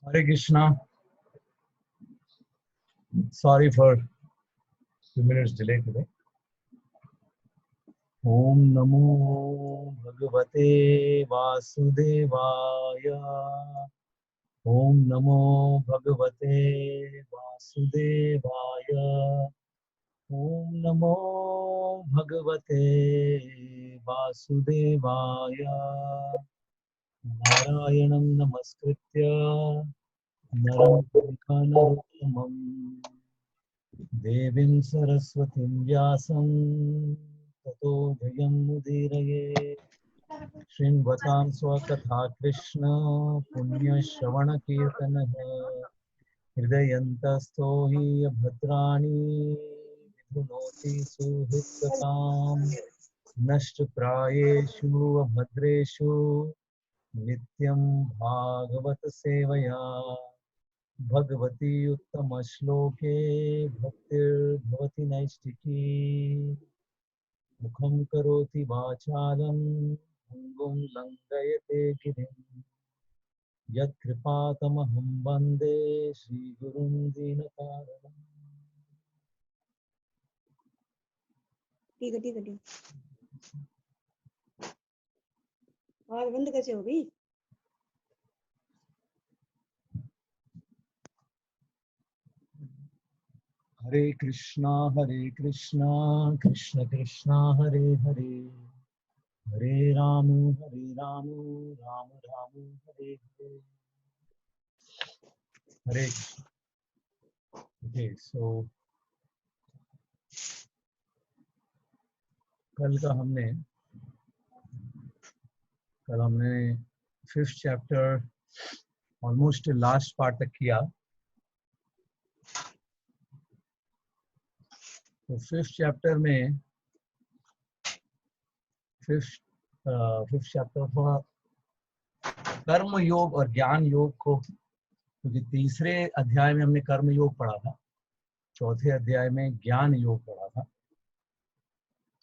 Hare Krishna. Sorry for 2 minutes delay today. Om Namo Bhagavate Vasudevaya. Om Namo Bhagavate Vasudevaya. Om Namo Bhagavate Vasudevaya. Narayanam Namaskritya Naram Chaitya Narottamam Devim Saraswatim Vyasam Tato Jayam Mudiraye Shrinvatam Swakatha Krishna Punya Shravana Kirtanaha Hridayantasto hi Bhadrani Vidhunoti Suhitsatam Nashtaprayeshu Bhadreshu Nityam Bhagavat Sevaya Bhagavati Uttama Shloke Bhaktir Bhavati Naistiki Mukham Karoti Vachalam Angum Langayate Girim Yat Kripatamaham Bande Shri Gurum Dinataranam. ठीक है ठीक है ठीक और बंद कैसे हो गई? Hare Krishna Krishna Krishna Hare Hare Hare Ramu Ramu Ramu Hare Hare. Hare Krishna. Okay, so कल हमने 5th chapter almost last part तक किया. तो 5th चैप्टर में 5th चैप्टर का कर्म योग और ज्ञान योग को, क्योंकि तीसरे अध्याय में हमने कर्म योग पढ़ा था, चौथे अध्याय में ज्ञान योग पढ़ा था.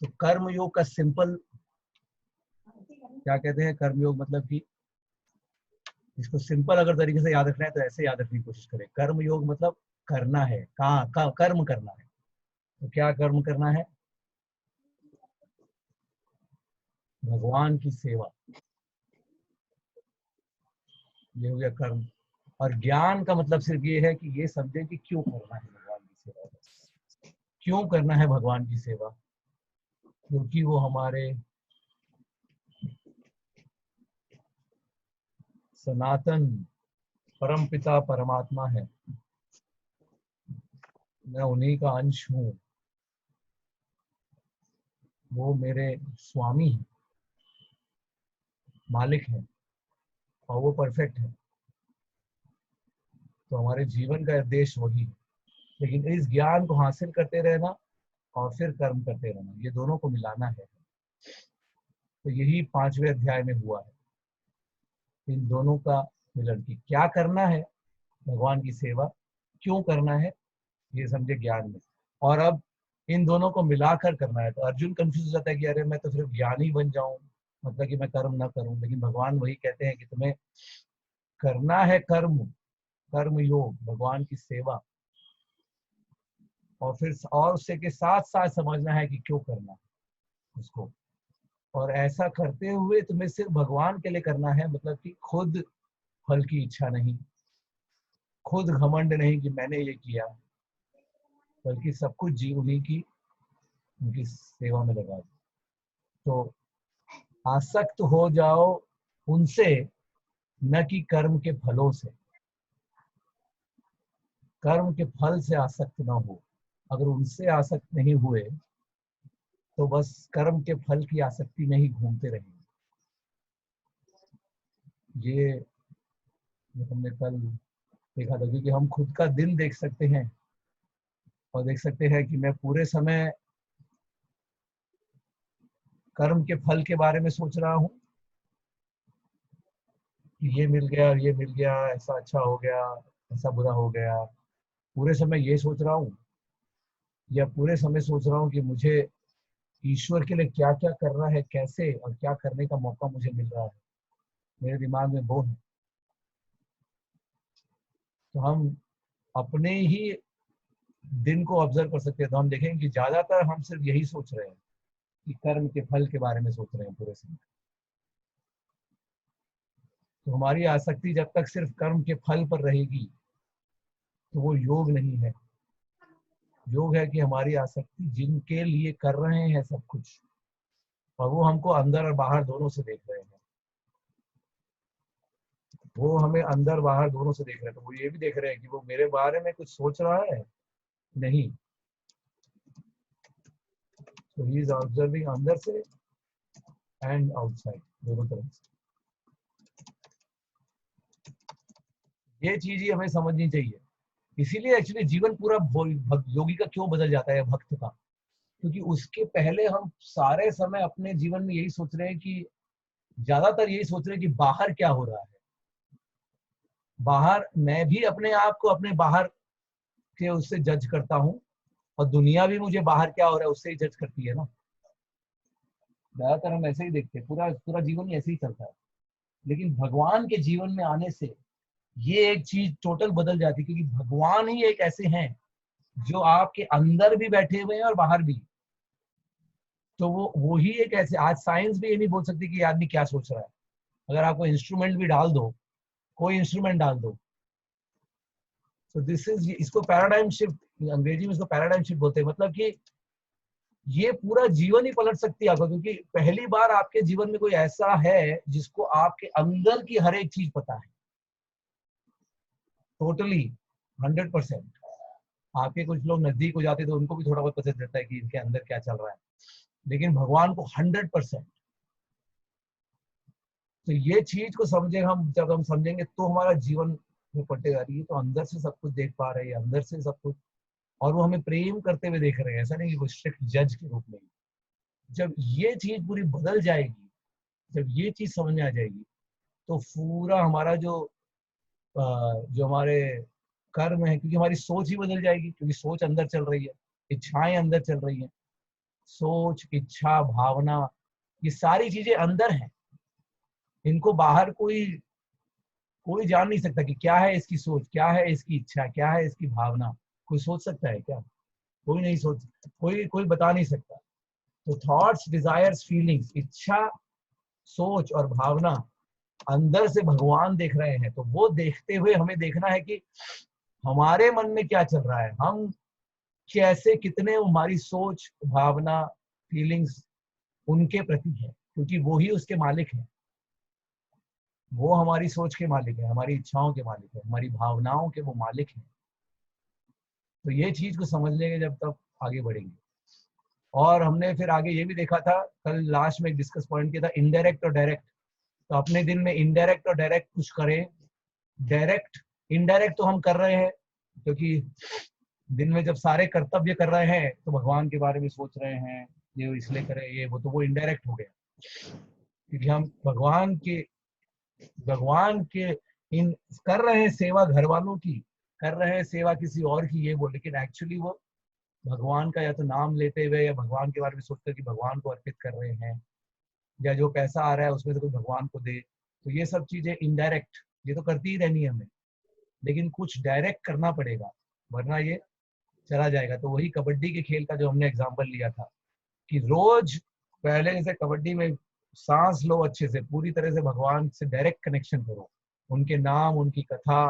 तो कर्म योग का सिंपल क्या कहते हैं, कर्म योग मतलब कि इसको सिंपल अगर तरीके से याद रखना है तो ऐसे याद रखने की कोशिश करें. कर्म योग मतलब करना है, कर्म करना है. तो क्या कर्म करना है? भगवान की सेवा, ये हो गया कर्म. और ज्ञान का मतलब सिर्फ ये है कि ये समझे कि क्यों करना है भगवान की सेवा. क्यों करना है भगवान की सेवा? क्योंकि वो हमारे सनातन परमपिता परमात्मा है. मैं उन्हीं का अंश हूँ. वो मेरे स्वामी हैं, मालिक हैं, और वो परफेक्ट है. तो हमारे जीवन का उद्देश्य वही है. लेकिन इस ज्ञान को हासिल करते रहना और फिर कर्म करते रहना, ये दोनों को मिलाना है. तो यही 5वें अध्याय में हुआ है, इन दोनों का मिलन. की क्या करना है? भगवान की सेवा. क्यों करना है? ये समझे ज्ञान में. और अब इन दोनों को मिलाकर करना है. तो अर्जुन कंफ्यूज हो जाता है कि अरे मैं तो सिर्फ ज्ञानी बन जाऊं, मतलब कि मैं कर्म ना करूं. लेकिन भगवान वही कहते हैं कि तुम्हें करना है कर्म, कर्म योग, भगवान की सेवा. और फिर और उससे के साथ साथ समझना है कि क्यों करना है उसको. और ऐसा करते हुए तुम्हें सिर्फ भगवान के लिए करना है, मतलब कि खुद फल की इच्छा नहीं, खुद घमंड नहीं कि मैंने ये किया, बल्कि सब कुछ जीव उन्हीं की, उनकी सेवा में लगा दो. तो आसक्त हो जाओ उनसे, न कि कर्म के फलों से. कर्म के फल से आसक्त न हो. अगर उनसे आसक्त नहीं हुए तो बस कर्म के फल की आसक्ति में ही घूमते रहेंगे. ये हमने कल देखा था, क्योंकि हम खुद का दिन देख सकते हैं और देख सकते हैं कि मैं पूरे समय कर्म के फल के बारे में सोच रहा हूँ कि ये मिल गया, ये मिल गया, ऐसा अच्छा हो गया, ऐसा बुरा हो गया. पूरे समय ये सोच रहा हूँ, या पूरे समय सोच रहा हूँ कि मुझे ईश्वर के लिए क्या क्या कर रहा है, कैसे और क्या करने का मौका मुझे मिल रहा है, मेरे दिमाग में वो है। तो हम अपने ही दिन को ऑब्जर्व कर सकते हैं, तो हम देखेंगे कि ज्यादातर हम सिर्फ यही सोच रहे हैं कि कर्म के फल के बारे में सोच रहे हैं पूरे समय। तो हमारी आसक्ति जब तक सिर्फ कर्म के फल पर रहेगी तो वो योग नहीं है। योग है कि हमारी आसक्ति जिनके लिए कर रहे हैं सब कुछ, और वो हमको अंदर और बाहर दोनों से देख रहे हैं, वो हमें अंदर बाहर दोनों से देख रहे हैं, तो वो ये भी देख रहे हैं कि वो मेरे बारे में कुछ सोच रहा है नहीं। तो ही इज ऑब्जर्विंग अंदर से एंड आउटसाइड, दोनों तरफ से। ये चीज ही हमें समझनी चाहिए। इसीलिए एक्चुअली जीवन पूरा योगी का क्यों बदल जाता है, भक्त का, क्योंकि उसके पहले हम सारे समय अपने जीवन में यही सोच रहे हैं कि ज्यादातर यही सोच रहे हैं कि बाहर क्या हो रहा है। बाहर मैं भी अपने आप को अपने बाहर के उससे जज करता हूँ, और दुनिया भी मुझे बाहर क्या हो रहा है उससे ही जज करती है ना। ज्यादातर हम ऐसे ही देखते हैं, पूरा पूरा जीवन ही ऐसे ही चलता है। लेकिन भगवान के जीवन में आने से ये एक चीज टोटल बदल जाती है, क्योंकि भगवान ही एक ऐसे हैं जो आपके अंदर भी बैठे हुए हैं और बाहर भी। तो वो ही एक ऐसे, आज साइंस भी ये नहीं बोल सकती कि आदमी क्या सोच रहा है। अगर आपको इंस्ट्रूमेंट भी डाल दो, कोई इंस्ट्रूमेंट डाल दो, तो दिस इज, इसको पैराडाइम शिफ्ट, अंग्रेजी में इसको पैराडाइम शिफ्ट बोलते हैं। मतलब कि ये पूरा जीवन ही पलट सकती है आपका, क्योंकि पहली बार आपके जीवन में कोई ऐसा है जिसको आपके अंदर की हर एक चीज पता है, टोटली 100%। आपके कुछ लोग नजदीक हो जाते तो उनको भी थोड़ा बहुत पता चलता है कि इनके अंदर क्या चल रहा है, लेकिन भगवान को 100%। तो ये चीज को समझे हम, जब हम समझेंगे तो हमारा जीवन में पलटेगा। रही है तो अंदर से सब कुछ देख पा रहे हैं, अंदर से सब कुछ, और वो हमें प्रेम करते हुए देख रहे हैं, ऐसा नहीं कि वो स्ट्रिक्ट जज के रूप में। जब ये चीज पूरी बदल जाएगी, जब ये चीज समझ में आ जाएगी, तो पूरा हमारा जो हमारे कर्म है, क्योंकि हमारी सोच ही बदल जाएगी, क्योंकि सोच अंदर चल रही है, इच्छाएं अंदर चल रही हैं। सोच, इच्छा, भावना, ये सारी चीजें अंदर हैं। इनको बाहर कोई कोई जान नहीं सकता कि क्या है इसकी सोच, क्या है इसकी इच्छा, क्या है इसकी भावना। कोई सोच सकता है क्या? कोई नहीं सोच, कोई कोई बता नहीं सकता। तो थॉट्स, डिजायर्स, फीलिंग्स, इच्छा, सोच और भावना अंदर से भगवान देख रहे हैं। तो वो देखते हुए हमें देखना है कि हमारे मन में क्या चल रहा है, हम कैसे, कितने हमारी सोच, भावना, फीलिंग्स उनके प्रति है, क्योंकि वो ही उसके मालिक है। वो हमारी सोच के मालिक है, हमारी इच्छाओं के मालिक है, हमारी भावनाओं के वो मालिक है। तो ये चीज को समझ लेंगे जब तक आगे बढ़ेंगे। और हमने फिर आगे ये भी देखा था, कल लास्ट में एक डिस्कस पॉइंट किया था, इनडायरेक्ट और डायरेक्ट। तो अपने दिन में इनडायरेक्ट और डायरेक्ट कुछ करें। डायरेक्ट, इनडायरेक्ट तो हम कर रहे हैं, क्योंकि दिन में जब सारे कर्तव्य कर रहे हैं तो भगवान के बारे में सोच रहे हैं, ये इसलिए करें, ये वो, तो वो इनडायरेक्ट हो गया, क्योंकि हम भगवान के इन कर रहे हैं सेवा, घर वालों की कर रहे हैं सेवा, किसी और की ये वो, लेकिन एक्चुअली वो भगवान का या तो नाम लेते हुए या भगवान के बारे में सोचते कि भगवान को अर्पित कर रहे हैं, या जो पैसा आ रहा है उसमें से कोई भगवान को दे। तो ये सब चीजें इनडायरेक्ट, ये तो करती ही रहनी है हमें, लेकिन कुछ डायरेक्ट करना पड़ेगा, वरना ये चला जाएगा। तो वही कबड्डी के खेल का जो हमने एग्जाम्पल लिया था, कि रोज पहले जैसे कबड्डी में सांस लो अच्छे से, पूरी तरह से भगवान से डायरेक्ट कनेक्शन करो, उनके नाम, उनकी कथा,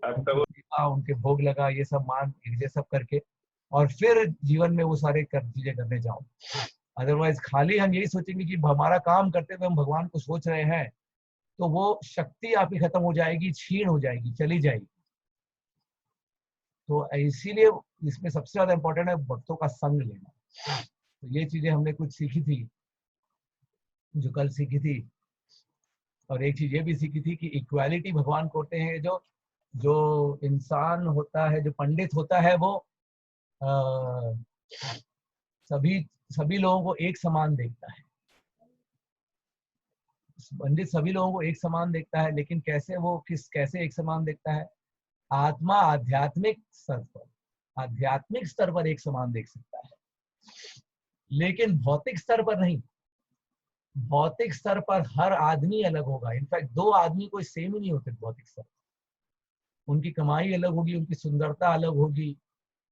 उनके भोग लगा, ये सब मान, ये सब करके, और फिर जीवन में वो सारे चीजें करने जाओ। अदरवाइज खाली हम यही सोचेंगे कि हमारा काम करते हुए हम भगवान को सोच रहे हैं, तो वो शक्ति आपकी खत्म हो जाएगी, छीन हो जाएगी, चली जाएगी। तो इसीलिए इसमें सबसे ज्यादा इंपॉर्टेंट है भक्तों का संग लेना। तो ये चीजें हमने कुछ सीखी थी, जो कल सीखी थी। और एक चीज ये भी सीखी थी कि इक्वालिटी भगवान करते हैं, जो जो इंसान होता है, जो पंडित होता है, वो आ, सभी सभी लोगों को एक समान देखता है। पंडित सभी लोगों को एक समान देखता है, लेकिन कैसे एक समान देखता है? आत्मा आध्यात्मिक स्तर पर एक समान देख सकता है। लेकिन भौतिक स्तर पर नहीं। भौतिक स्तर पर हर आदमी अलग होगा। इनफैक्ट दो आदमी कोई सेम ही नहीं होते भौतिक स्तर। उनकी कमाई अलग होगी, उनकी सुंदरता अलग होगी,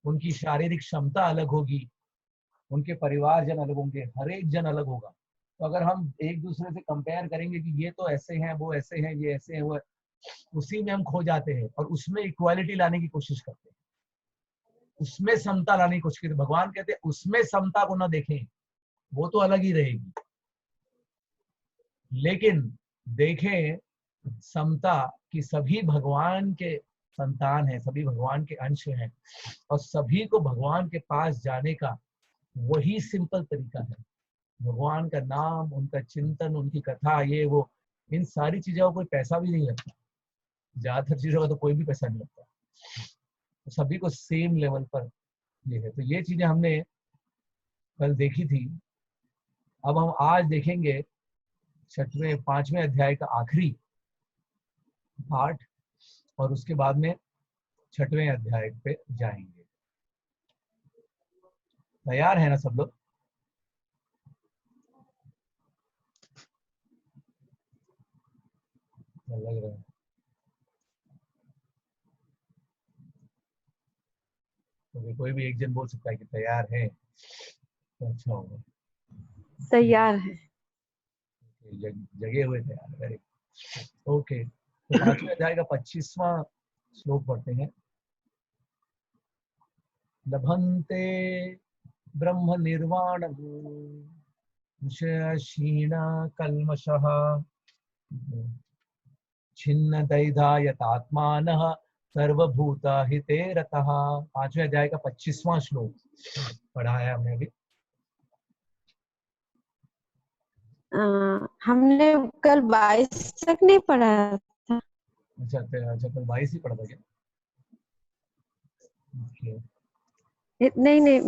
उनकी शारीरिक क्षमता अलग होगी, उनके परिवारजन अलग होंगे, हर एक जन अलग होगा। तो अगर हम एक दूसरे से कंपेयर करेंगे कि ये तो ऐसे हैं, वो ऐसे हैं, ये ऐसे हैं, वो, उसी में हम खो जाते हैं और उसमें इक्वालिटी लाने की कोशिश करते हैं, उसमें समता लाने की कोशिश करते हैं। भगवान कहते हैं उसमें समता को ना देखें, वो तो अलग ही रहेगी, लेकिन देखें समता कि सभी भगवान के संतान हैं, सभी भगवान के अंश हैं और सभी को भगवान के पास जाने का वही सिंपल तरीका है। भगवान का नाम, उनका चिंतन, उनकी कथा, ये वो, इन सारी चीजों को कोई पैसा भी नहीं लगता। ज्यादातर चीजों का तो कोई भी पैसा नहीं लगता, तो सभी को सेम लेवल पर ये है। तो ये चीजें हमने कल देखी थी। अब हम आज देखेंगे 5वें अध्याय का आखिरी पार्ट और उसके बाद में 6वें अध्याय पे जाएंगे। तैयार है ना सब लोग? लग रहा है तो कोई भी एक जन बोल सकता है कि तैयार है तो अच्छा होगा। तैयार है। जगे हुए तैयार, वेरी ओके। तो 5वें अध्याय का 25वां श्लोक पढ़ते हैं। लभन्ते ब्रह्म निर्वाणं क्षीण कल्मषः छिन्न दैधा यतात्मानः सर्वभूत हिते रतः। 5वें अध्याय का 25वां श्लोक पढ़ा है हमने अभी। हमने कल 22 तक नहीं पढ़ा था। अच्छा कल 22 ही पढ़ा था क्या? Okay. नहीं,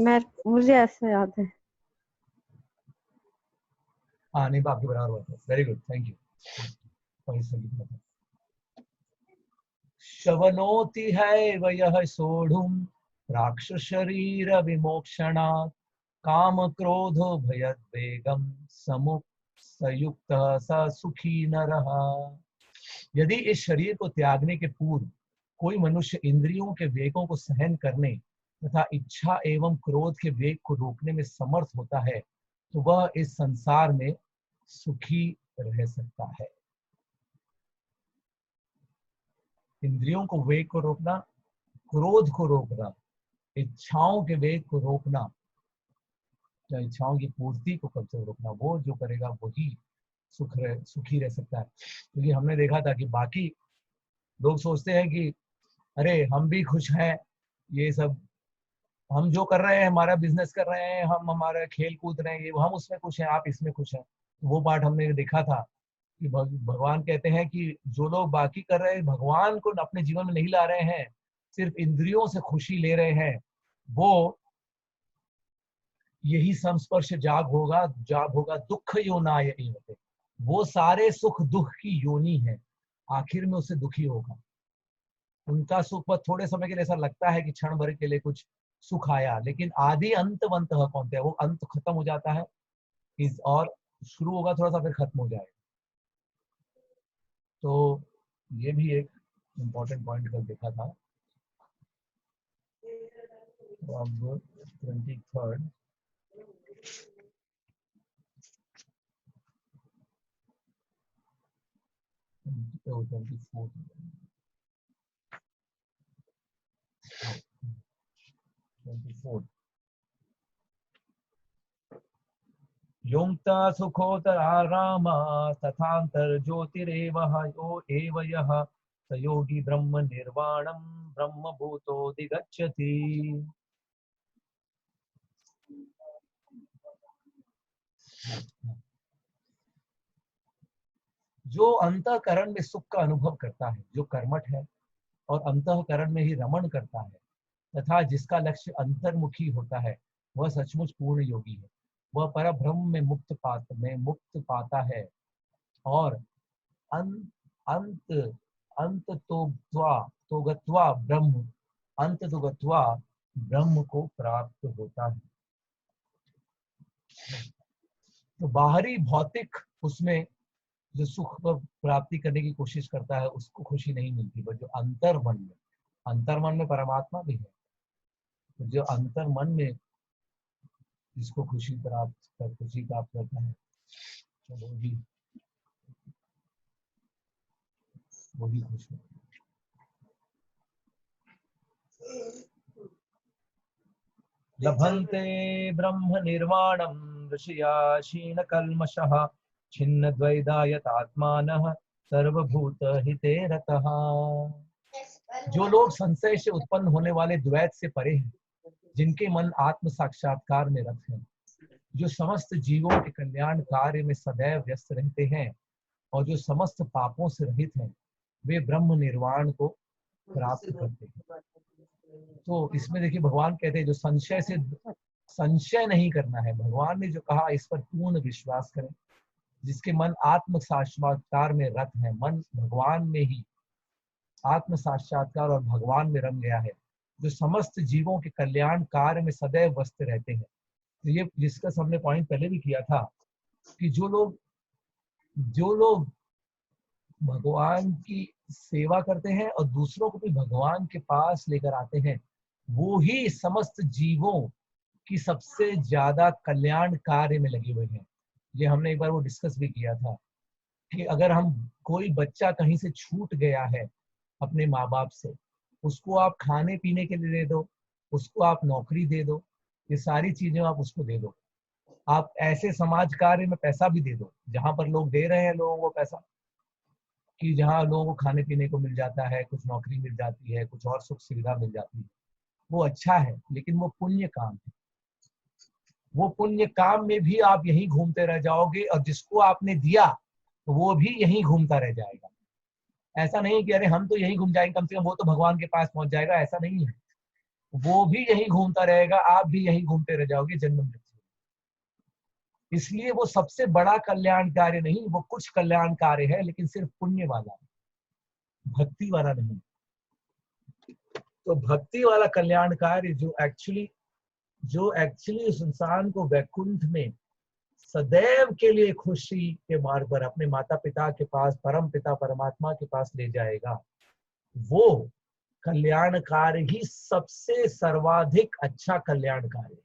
मुझे ऐसा याद है। हाँ नहीं, आपके बराबर हुआ था। Very good, thank you. शवनोति है वयः सोढ़ुम राक्षस शरीर विमोक्षणात् काम क्रोधो भयद्वेगम समुख संयुक्त स सुखी नरः। यदि इस शरीर को त्यागने के पूर्व कोई मनुष्य इंद्रियों के वेगों को सहन करने तथा इच्छा एवं क्रोध के वेग को रोकने में समर्थ होता है तो वह इस संसार में सुखी रह सकता है। इंद्रियों को वेग को रोकना, क्रोध को रोकना, इच्छाओं के वेग को रोकना, या इच्छाओं की पूर्ति को कब से रोकना, वो जो करेगा वही सुखी रह सकता है। क्योंकि हमने देखा था कि बाकी लोग सोचते हैं कि अरे हम भी खुश हैं, ये सब हम जो कर रहे हैं, हमारा बिजनेस कर रहे हैं, हम हमारा खेल कूद रहे हैं, हम उसमें खुश हैं, आप इसमें खुश हैं। तो वो पार्ट हमने देखा था कि भगवान कहते हैं कि जो लोग बाकी कर रहे हैं, भगवान को अपने जीवन में नहीं ला रहे हैं, सिर्फ इंद्रियों से खुशी ले रहे हैं, वो यही संस्पर्श जाग होगा दुख योनाय एवते। वो सारे सुख दुख की योनि है, आखिर में उससे दुखी होगा। उनका सुख बस थोड़े समय के लिए ऐसा लगता है कि क्षण भर के लिए कुछ सुख आया, लेकिन आदि अंतवंत कौन है, वो अंत खत्म हो जाता है और शुरू होगा थोड़ा सा, फिर खत्म हो जाएगा। तो ये भी एक इम्पोर्टेंट पॉइंट कल देखा था। तो अब 23rd तो 24 योक्ता सुखोतरा राम तथांतर ज्योतिरेव यो एव यः स योगी ब्रह्म निर्वाणं ब्रह्म भूतोऽधिगच्छति। जो अंतःकरण में सुख का अनुभव करता है, जो कर्मठ है और अंतःकरण में ही रमण करता है तथा जिसका लक्ष्य अंतर्मुखी होता है, वह सचमुच पूर्ण योगी है। वह पर ब्रह्म में मुक्त पाता है और अंत अंत तो गत्वा ब्रह्म को प्राप्त होता है। तो बाहरी भौतिक उसमें जो सुख प्राप्ति करने की कोशिश करता है उसको खुशी नहीं मिलती, बट जो अंतर मन में परमात्मा भी है, तो जो अंतर मन में जिसको खुशी प्राप्त करता है, तो वही खुश है। लभन्ते ब्रह्म निर्वाणं ऋषिया क्षीण कल्मषः छिन्न द्वैधायतात्मानः सर्वभूत हिते रतः। जो लोग संशय से उत्पन्न होने वाले द्वैत से परे हैं, जिनके मन आत्म साक्षात्कार में रत हैं, जो समस्त जीवों के कल्याण कार्य में सदैव व्यस्त रहते हैं और जो समस्त पापों से रहित हैं, वे ब्रह्म निर्वाण को प्राप्त करते हैं। तो इसमें देखिए भगवान कहते हैं जो संशय नहीं करना है, भगवान ने जो कहा इस पर पूर्ण विश्वास करें। जिसके मन आत्म साक्षात्कार में रत है, मन भगवान में ही आत्म साक्षात्कार और भगवान में रंग गया है, जो समस्त जीवों के कल्याण कार्य में सदैव व्यस्त रहते हैं। तो ये डिस्कस हमने पॉइंट पहले भी किया था कि जो लोग भगवान की सेवा करते हैं और दूसरों को भी भगवान के पास लेकर आते हैं, वो ही समस्त जीवों की सबसे ज्यादा कल्याण कार्य में लगे हुए हैं। ये हमने एक बार वो डिस्कस भी किया था कि अगर हम कोई बच्चा कहीं से छूट गया है अपने माँ बाप से, उसको आप खाने पीने के लिए दे दो, उसको आप नौकरी दे दो, ये सारी चीजें आप उसको दे दो। आप ऐसे समाज कार्य में पैसा भी दे दो जहां पर लोग दे रहे हैं लोगों को पैसा, कि जहाँ लोगों को खाने पीने को मिल जाता है, कुछ नौकरी मिल जाती है, कुछ और सुख सुविधा मिल जाती है, वो अच्छा है, लेकिन वो पुण्य काम है। वो पुण्य काम में भी आप यहीं घूमते रह जाओगे और जिसको आपने दिया तो वो भी यहीं घूमता रह जाएगा। ऐसा नहीं कि अरे हम तो यहीं घूम जाएंगे, कम से कम वो तो भगवान के पास पहुंच जाएगा, ऐसा नहीं है। वो भी यहीं घूमता रहेगा, आप भी यहीं घूमते रह जाओगे जन्म मृत्यु। इसलिए वो सबसे बड़ा कल्याण कार्य नहीं, वो कुछ कल्याण कार्य है, लेकिन सिर्फ पुण्य वाला, भक्ति वाला नहीं। तो भक्ति वाला कल्याण कार्य जो एक्चुअली उस इंसान को वैकुंठ में सदैव के लिए खुशी के मार्ग पर अपने माता पिता के पास, परम पिता परमात्मा के पास ले जाएगा, वो कल्याण कार्य ही सबसे सर्वाधिक अच्छा कल्याण कार्य है।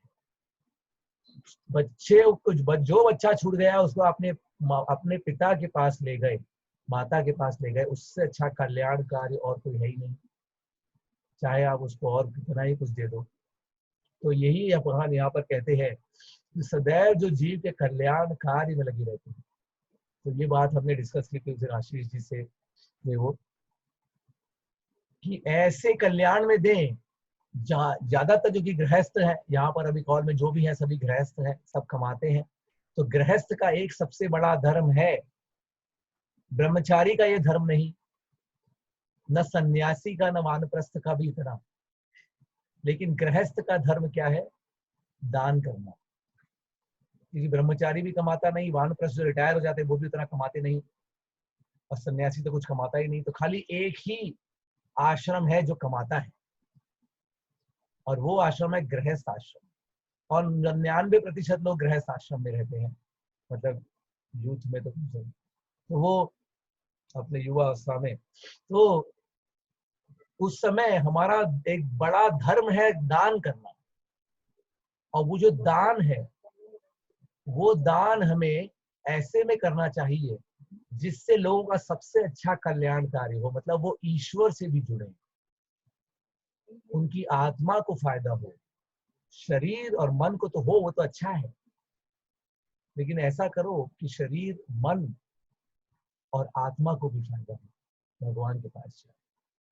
जो बच्चा छूट गया उसको अपने पिता के पास ले गए, माता के पास ले गए, उससे अच्छा कल्याण कार्य और कोई है ही नहीं, चाहे आप उसको और कितना ही कुछ दे दो। तो यही भगवान यहाँ पर कहते हैं कि सदैव जो जीव के कल्याण कार्य में लगी रहती है। तो ये बात हमने डिस्कस की थी उसे आशीष जी से, वो कि ऐसे कल्याण में दें। ज्यादातर जो कि गृहस्थ है यहाँ पर अभी कॉल में जो भी है सभी गृहस्थ है, सब कमाते हैं। तो गृहस्थ का एक सबसे बड़ा धर्म है, ब्रह्मचारी का ये धर्म नहीं, न सन्यासी का, न वानप्रस्थ का भी इतना, लेकिन गृहस्थ का धर्म क्या है? दान करना। क्योंकि ब्रह्मचारी भी कमाता नहीं, वानप्रस्थ जो रिटायर हो जाते हैं वो भी उतना कमाते नहीं, और सन्यासी तो कुछ कमाता ही नहीं। तो खाली एक ही आश्रम है जो कमाता है, और वो आश्रम है गृहस्थ आश्रम। और 99% लोग गृहस्थ आश्रम में रहते हैं, मतलब यूथ में तो वो अपने युवा अवस्था में। तो उस समय हमारा एक बड़ा धर्म है दान करना, और वो जो दान है वो दान हमें ऐसे में करना चाहिए जिससे लोगों का सबसे अच्छा कल्याणकारी हो, मतलब वो ईश्वर से भी जुड़े, उनकी आत्मा को फायदा हो। शरीर और मन को तो हो, वो तो अच्छा है, लेकिन ऐसा करो कि शरीर, मन और आत्मा को भी फायदा हो, भगवान के पास जाए।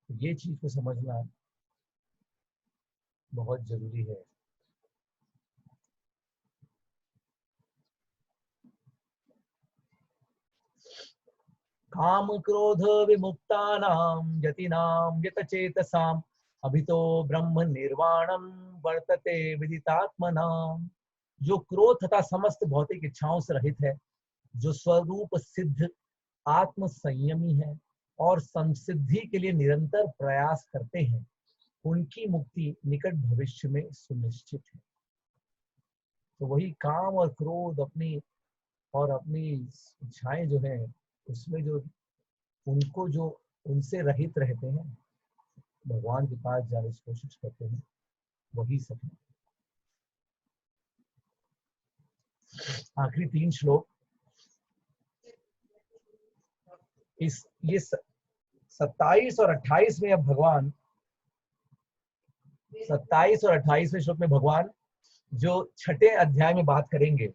तो ये चीज को समझना बहुत जरूरी है। काम क्रोध विमुक्तानां यतिनां यतचेतसाम् अभितो ब्रह्म निर्वाणम वर्तते विदितात्मनाम। जो क्रोध तथा समस्त भौतिक इच्छाओं से रहित है, जो स्वरूप सिद्ध आत्म संयमी है और संसिद्धि के लिए निरंतर प्रयास करते हैं, उनकी मुक्ति निकट भविष्य में सुनिश्चित है। तो वही काम और क्रोध अपनी और अपनी इच्छाएं जो है उसमें जो उनको जो उनसे रहित रहते हैं, भगवान के पास जाने की कोशिश करते हैं, वही सफल। आखिरी 3 श्लोक इस ये 27 और 28 में अब भगवान 27 और 28वें श्लोक में भगवान जो छठे अध्याय में बात करेंगे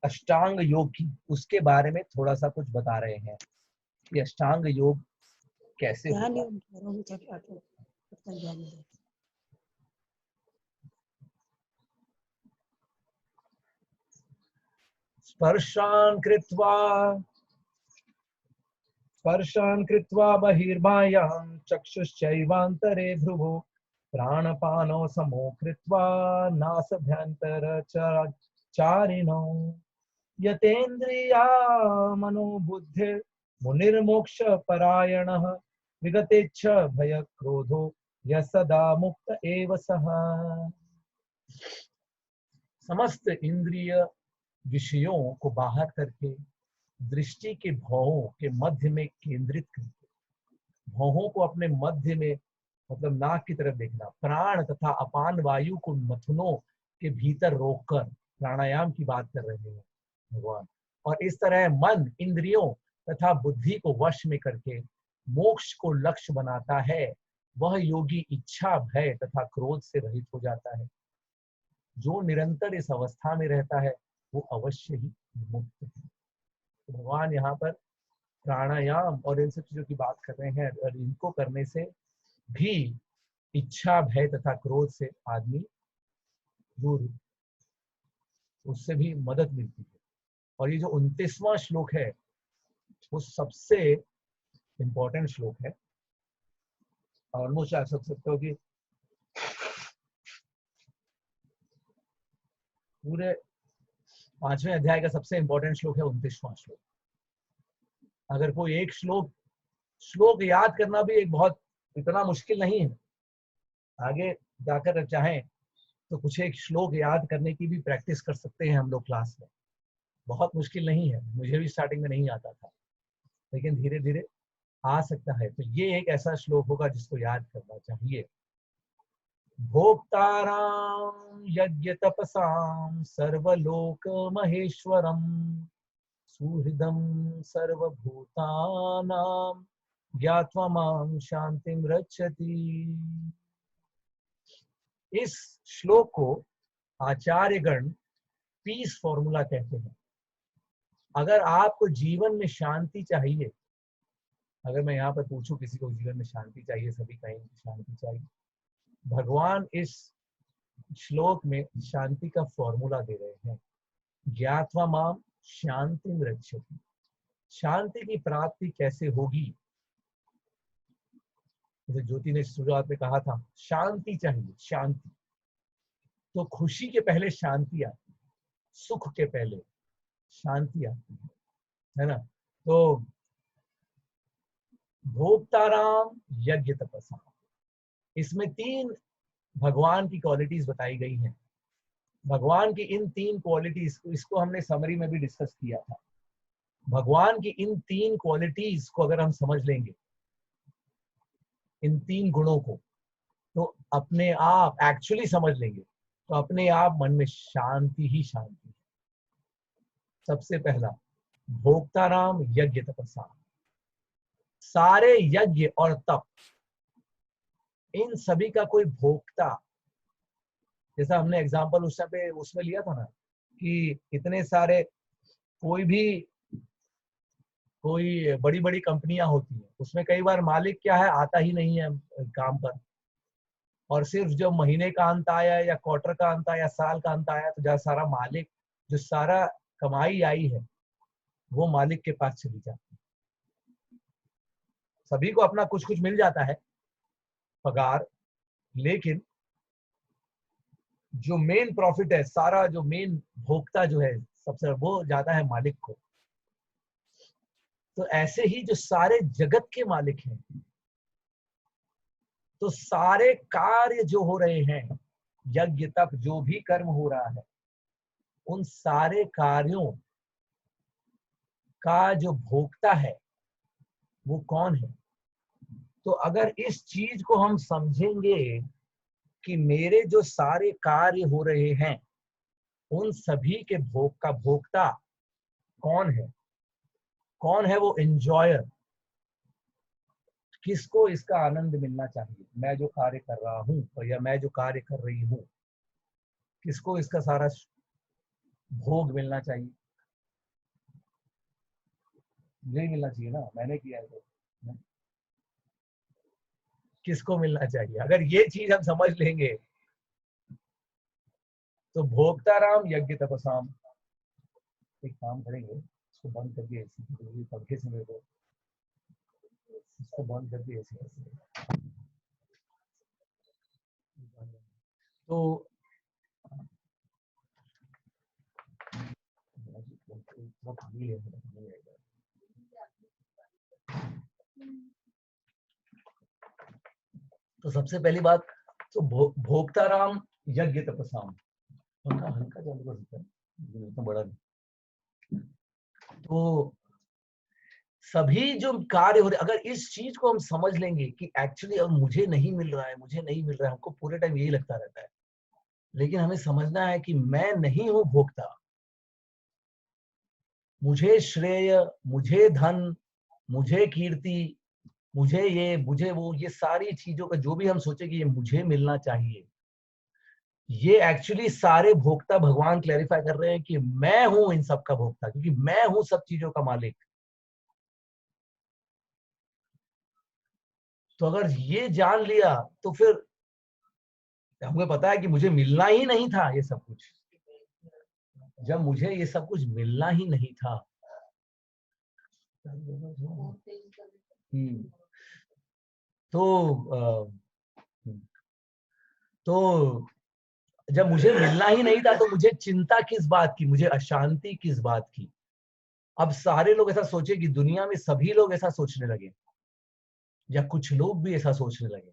अष्टांग योग की, उसके बारे में थोड़ा सा कुछ बता रहे हैं कि अष्टांग योग कैसे ध्यान होगा। योग घरों में चढ़ आते हैं, ध्यान योग। स्पर्शान् कृत्वा बहिर्बाह्यां चक्षुश्चैवान्तरे भ्रुवो प्राणपानो समो कृत्वा नासभ्यन्तरचारिणो यतेन्द्रिया मनोबुद्धिर् मुनिर्मोक्ष परायणः विगतेच्छ भय क्रोधो यः सदा मुक्त एव सः। समस्त इंद्रिय विषयों को बाहर करके दृष्टि के भौहों के मध्य में केंद्रित करके, भौहों को अपने मध्य में मतलब नाक की तरफ देखना, प्राण तथा अपान वायु को नथुनों के भीतर रोककर प्राणायाम की बात कर रहे हैं भगवान। और इस तरह मन इंद्रियों तथा बुद्धि को वश में करके मोक्ष को लक्ष्य बनाता है, वह योगी इच्छा भय तथा क्रोध से रहित हो जाता है। जो निरंतर इस अवस्था में रहता है वो अवश्य ही मुक्त है। तो भगवान यहाँ पर प्राणायाम और इन सब चीजों की बात कर रहे हैं, और इनको करने से भी इच्छा भय तथा क्रोध से आदमी दूर, उससे भी मदद मिलती है। और ये जो 29वां श्लोक है वो सबसे इंपॉर्टेंट श्लोक है। ऑलमोस्ट आप सोच सकते हो कि पूरे 5वें अध्याय का सबसे इंपॉर्टेंट श्लोक है 29वां श्लोक। अगर कोई एक श्लोक याद करना भी एक बहुत इतना मुश्किल नहीं है। आगे जाकर चाहें तो कुछ एक श्लोक याद करने की भी प्रैक्टिस कर सकते हैं हम लोग क्लास में। बहुत मुश्किल नहीं है, मुझे भी स्टार्टिंग में नहीं आता था, लेकिन धीरे धीरे आ सकता है। तो ये एक ऐसा श्लोक होगा जिसको याद करना चाहिए। भोक्ताराम यज्ञ तपसाम सर्वलोक महेश्वरम सुहृदम सर्वभूतानां ज्ञात्वा मां शांतिं रक्षति। इस श्लोक को आचार्यगण पीस फॉर्मूला कहते हैं। अगर आपको जीवन में शांति चाहिए, अगर मैं यहाँ पर पूछूं किसी को जीवन में शांति चाहिए, सभी कहेंगे शांति चाहिए। भगवान इस श्लोक में शांति का फॉर्मूला दे रहे हैं। ज्ञात्वा मां शांतिं रक्षति। शांति की प्राप्ति कैसे होगी? जैसे ज्योति ने शुरुआत में कहा था शांति चाहिए, शांति। तो खुशी के पहले शांति आती है, सुख के पहले शांति आती है ना। तो भोक्ताराम यज्ञ तपसा, इसमें 3 भगवान की क्वालिटीज बताई गई हैं। भगवान की इन 3 क्वालिटीज, इसको हमने समरी में भी डिस्कस किया था। भगवान की इन 3 क्वालिटीज को अगर हम समझ लेंगे, इन 3 गुणों को, तो अपने आप एक्चुअली समझ लेंगे तो अपने आप मन में शांति ही शांति है। सबसे पहला भोक्ताराम यज्ञ तपसा, सारे यज्ञ और तप, इन सभी का कोई भोक्ता, जैसा हमने एग्जांपल उस पे उसमें लिया था ना कि इतने सारे कोई बड़ी बड़ी कंपनियां होती हैं, उसमें कई बार मालिक क्या है, आता ही नहीं है काम पर, और सिर्फ जो महीने का अंत आया या क्वार्टर का अंत आया, साल का अंत आया, तो जहाँ सारा मालिक, जो सारा कमाई आई है वो मालिक के पास चली जाती है। सभी को अपना कुछ कुछ मिल जाता है पगार, लेकिन जो मेन प्रॉफिट है, सारा जो मेन भोक्ता जो है सबसे, वो जाता है मालिक को। तो ऐसे ही जो सारे जगत के मालिक हैं, तो सारे कार्य जो हो रहे हैं, यज्ञ तप जो भी कर्म हो रहा है, उन सारे कार्यों का जो भोक्ता है वो कौन है। तो अगर इस चीज को हम समझेंगे कि मेरे जो सारे कार्य हो रहे हैं उन सभी के भोग का भोक्ता कौन है, कौन है वो एंजॉयर, किसको इसका आनंद मिलना चाहिए, मैं जो कार्य कर रहा हूं या मैं जो कार्य कर रही हूं, किसको इसका सारा भोग मिलना चाहिए। मुझे मिलना चाहिए ना, मैंने किया है तो किसको मिलना चाहिए। अगर ये चीज हम समझ लेंगे तो भोक्ता राम यज्ञ तपसाम। एक काम करेंगे, इसको बंद करके एसी पंखे से मेरे को इसको बंद करके एसी तो तो सबसे पहली बात तो भोक्ता राम यज्ञ तपसाम। पंखा हल्का चालू कर सकता है, इतना बड़ा नहीं। तो सभी जो कार्य हो रहे, अगर इस चीज को हम समझ लेंगे कि एक्चुअली अब मुझे नहीं मिल रहा है, मुझे नहीं मिल रहा है, हमको पूरे टाइम यही लगता रहता है, लेकिन हमें समझना है कि मैं नहीं हूं भोक्ता। मुझे श्रेय, मुझे धन, मुझे कीर्ति, मुझे ये, मुझे वो, ये सारी चीजों का जो भी हम सोचे कि ये मुझे मिलना चाहिए, ये एक्चुअली सारे भोक्ता भगवान क्लैरिफाई कर रहे हैं कि मैं हूं इन सब का भोक्ता, क्योंकि मैं हूं सब चीजों का मालिक। तो अगर ये जान लिया तो फिर हमें पता है कि मुझे मिलना ही नहीं था ये सब कुछ। जब मुझे ये सब कुछ मिलना ही नहीं था, तो तो जब मुझे मिलना ही नहीं था तो मुझे चिंता किस बात की, मुझे अशांति किस बात की। अब सारे लोग ऐसा सोचे कि दुनिया में सभी लोग ऐसा सोचने लगे या कुछ लोग भी ऐसा सोचने लगे,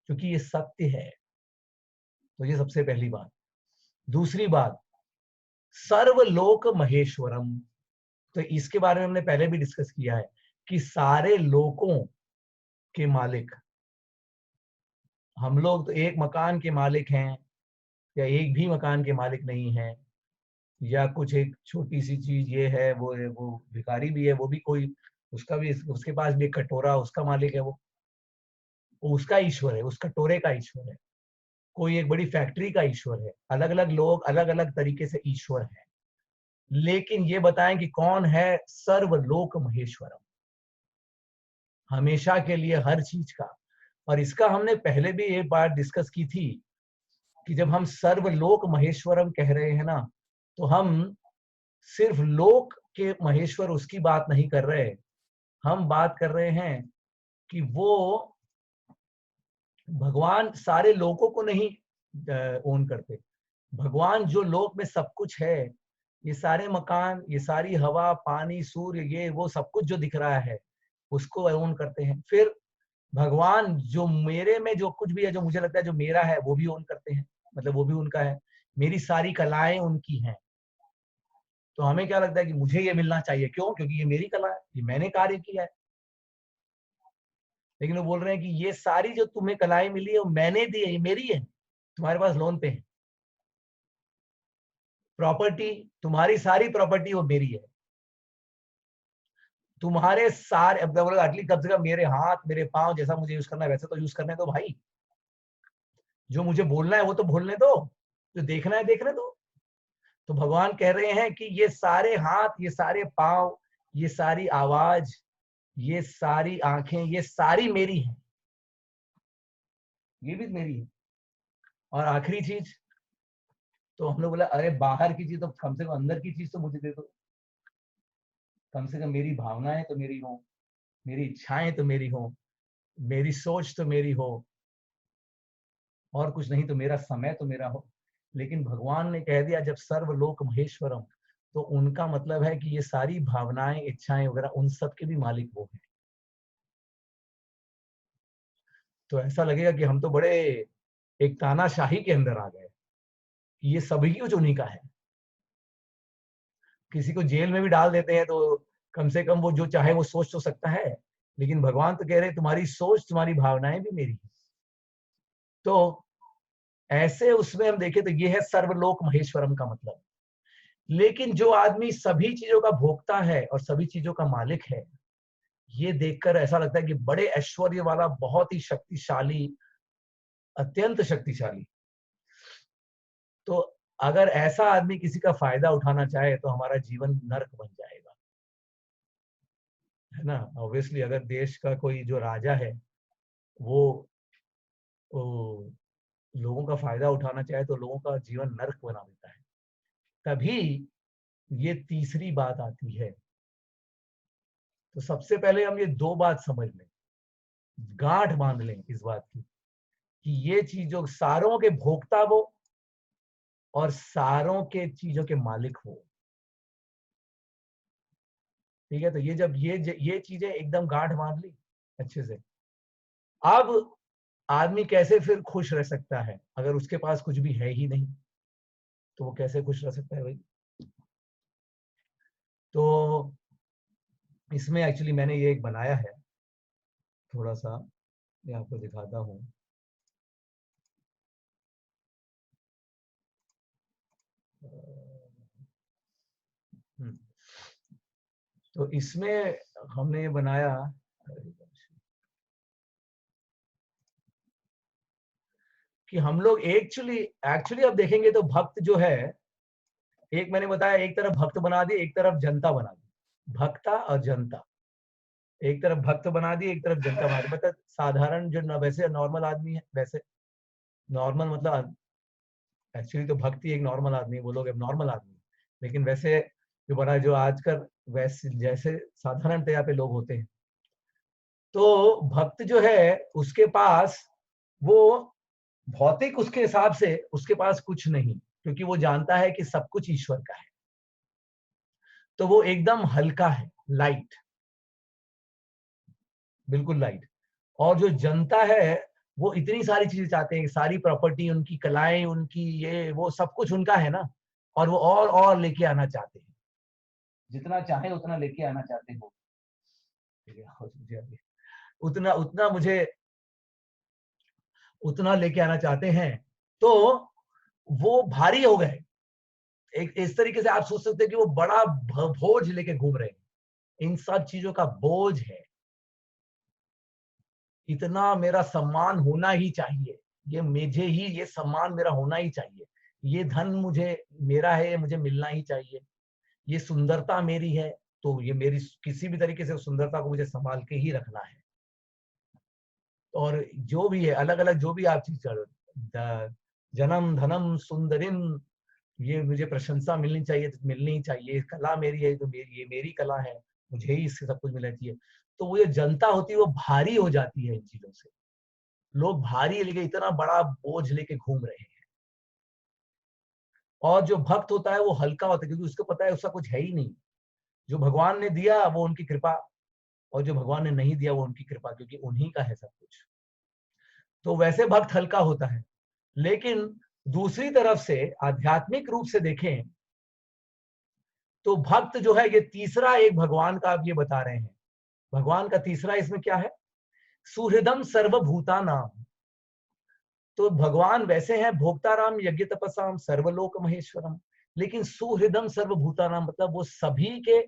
क्योंकि ये सत्य है। तो ये सबसे पहली बात। दूसरी बात, सर्वलोक महेश्वरम। तो इसके बारे में हमने पहले भी डिस्कस किया है कि सारे लोकों के मालिक हम लोग। तो एक मकान के मालिक हैं या एक भी मकान के मालिक नहीं है, या कुछ एक छोटी सी चीज ये है, वो भिखारी भी है, वो भी कोई, उसका भी, उसके पास भी एक कटोरा, उसका मालिक है, वो उसका ईश्वर है, उस कटोरे का ईश्वर है। कोई एक बड़ी फैक्ट्री का ईश्वर है। अलग अलग लोग अलग अलग तरीके से ईश्वर है, लेकिन ये बताएं कि कौन है सर्वलोक महेश्वरम, हमेशा के लिए हर चीज का। और इसका हमने पहले भी एक बार डिस्कस की थी कि जब हम सर्वलोक महेश्वरम कह रहे हैं ना, तो हम सिर्फ लोक के महेश्वर उसकी बात नहीं कर रहे, हम बात कर रहे हैं कि वो भगवान सारे लोकों को नहीं ओन करते। भगवान जो लोक में सब कुछ है, ये सारे मकान, ये सारी हवा, पानी, सूर्य, ये वो सब कुछ जो दिख रहा है उसको ओन करते हैं। फिर भगवान जो मेरे में जो कुछ भी है, जो मुझे लगता है जो मेरा है, वो भी ओन करते हैं, मतलब वो भी उनका है। मेरी सारी कलाएं उनकी हैं। तो हमें क्या लगता है कि मुझे ये मिलना चाहिए, क्यों? क्योंकि ये मेरी कला है, ये मैंने कार्य किया है। लेकिन वो बोल रहे हैं कि ये सारी जो तुम्हें कलाएं मिली है वो मैंने दी है, ये मेरी है, तुम्हारे पास लोन पे है। प्रॉपर्टी, तुम्हारी सारी प्रॉपर्टी वो मेरी है। तुम्हारे सारे, अब एटलीस्ट कम से कम मेरे हाथ मेरे पांव जैसा मुझे यूज करना है वैसे तो यूज करने दो भाई। जो मुझे बोलना है वो तो बोलने दो, जो देखना है देखने दो। तो भगवान कह रहे हैं कि ये सारे हाथ, ये सारे पांव, ये सारी आवाज, ये सारी आंखें, ये सारी मेरी हैं, ये भी मेरी है। और आखिरी चीज, तो हम लोग बोला अरे बाहर की चीज तो कम से कम अंदर की चीज तो मुझे दे दो। कम से कम मेरी भावनाएं तो मेरी हो, मेरी इच्छाएं तो मेरी हो, मेरी सोच तो मेरी हो, और कुछ नहीं तो मेरा समय तो मेरा हो। लेकिन भगवान ने कह दिया जब सर्वलोक महेश्वरम, तो उनका मतलब है कि ये सारी भावनाएं, इच्छाएं वगैरह, उन सब के भी मालिक वो है। तो ऐसा लगेगा कि हम तो बड़े एक तानाशाही के अंदर आ गए, कि ये सभी कुछ उन्हीं का है। किसी को जेल में भी डाल देते हैं तो कम से कम वो जो चाहे वो सोच तो सकता है, लेकिन भगवान तो कह रहे तुम्हारी सोच तुम्हारी भावनाएं भी मेरी है। तो ऐसे उसमें हम देखें तो ये है सर्वलोक महेश्वरम का मतलब। लेकिन जो आदमी सभी चीजों का भोक्ता है और सभी चीजों का मालिक है, ये देखकर ऐसा लगता है कि बड़े ऐश्वर्य वाला, बहुत ही शक्तिशाली, अत्यंत शक्तिशाली। तो अगर ऐसा आदमी किसी का फायदा उठाना चाहे तो हमारा जीवन नरक बन जाएगा, है ना। ऑब्वियसली अगर देश का कोई जो राजा है वो लोगों का फायदा उठाना चाहे तो लोगों का जीवन नरक बना देता है। तभी ये तीसरी बात आती है। तो सबसे पहले हम ये दो बात समझ लें, गांठ बांध लें इस बात की कि ये चीजों सारों के भोक्ता वो और सारों के चीजों के मालिक हो। ठीक है, तो ये जब ये चीजें एकदम गांठ बांध ली अच्छे से, अब आदमी कैसे फिर खुश रह सकता है अगर उसके पास कुछ भी है ही नहीं, तो वो कैसे खुश रह सकता है भाई। तो इसमें एक्चुअली मैंने ये एक बनाया है, थोड़ा सा मैं आपको दिखाता हूं। तो इसमें हमने ये बनाया कि हम लोग एक्चुअली अब देखेंगे तो भक्त जो है, एक मैंने बताया एक तरफ भक्त बना दी, एक तरफ जनता बना दी, भक्ता और जनता। एक तरफ भक्त बना दी, एक तरफ जनता बना दी। मतलब साधारण जो वैसे नॉर्मल आदमी है, वैसे नॉर्मल मतलब एक्चुअली तो भक्ति एक नॉर्मल आदमी, वो लोग नॉर्मल आदमी, लेकिन वैसे जो बना जो आजकल वैसे जैसे साधारणतया पे लोग होते हैं, तो भक्त जो है उसके पास वो भौतिक उसके हिसाब से उसके पास कुछ नहीं, क्योंकि वो जानता है कि सब कुछ ईश्वर का है। तो वो एकदम हल्का है, लाइट, बिल्कुल लाइट। और जो जनता है वो इतनी सारी चीजें चाहते हैं, सारी प्रॉपर्टी उनकी, कलाएं उनकी, ये वो सब कुछ उनका है ना, और वो और लेके आना चाहते हैं, जितना चाहे उतना लेके आना चाहते हो। उतना उतना मुझे उतना लेके आना चाहते हैं, तो वो भारी हो गए। एक इस तरीके से आप सोच सकते हैं कि वो बड़ा बोझ लेके घूम रहे हैं, इन सब चीजों का बोझ है। इतना मेरा सम्मान होना ही चाहिए, ये मुझे ही, ये सम्मान मेरा होना ही चाहिए, ये धन मुझे मेरा है, ये मुझे मिलना ही चाहिए, ये सुंदरता मेरी है, तो ये मेरी किसी भी तरीके से उस सुंदरता को मुझे संभाल के ही रखना है। और जो भी है अलग अलग जो भी आप चीज करो, जन्म धनम सुंदरिम, ये मुझे प्रशंसा मिलनी चाहिए तो मिलनी ही चाहिए, कला मेरी है तो ये मेरी कला है, मुझे ही इससे सब कुछ मिलना चाहिए। तो वो जो जनता होती है वो भारी हो जाती है इन चीजों से। लोग भारी लेके इतना बड़ा बोझ लेके घूम रहे हैं। और जो भक्त होता है वो हल्का होता है, क्योंकि उसको पता है उसका कुछ है ही नहीं। जो भगवान ने दिया वो उनकी कृपा, और जो भगवान ने नहीं दिया वो उनकी कृपा, क्योंकि उन्हीं का है सब कुछ। तो वैसे भक्त हल्का होता है। लेकिन दूसरी तरफ से आध्यात्मिक रूप से देखें तो भक्त जो है, ये तीसरा एक भगवान का आप ये बता रहे हैं। भगवान का तीसरा इसमें क्या है? सुहृदम सर्वभूता नाम। तो भगवान वैसे हैं भोक्ताराम यज्ञ तपसाम सर्वलोक महेश्वरम, लेकिन सुहृदम सर्वभूता नाम मतलब वो सभी के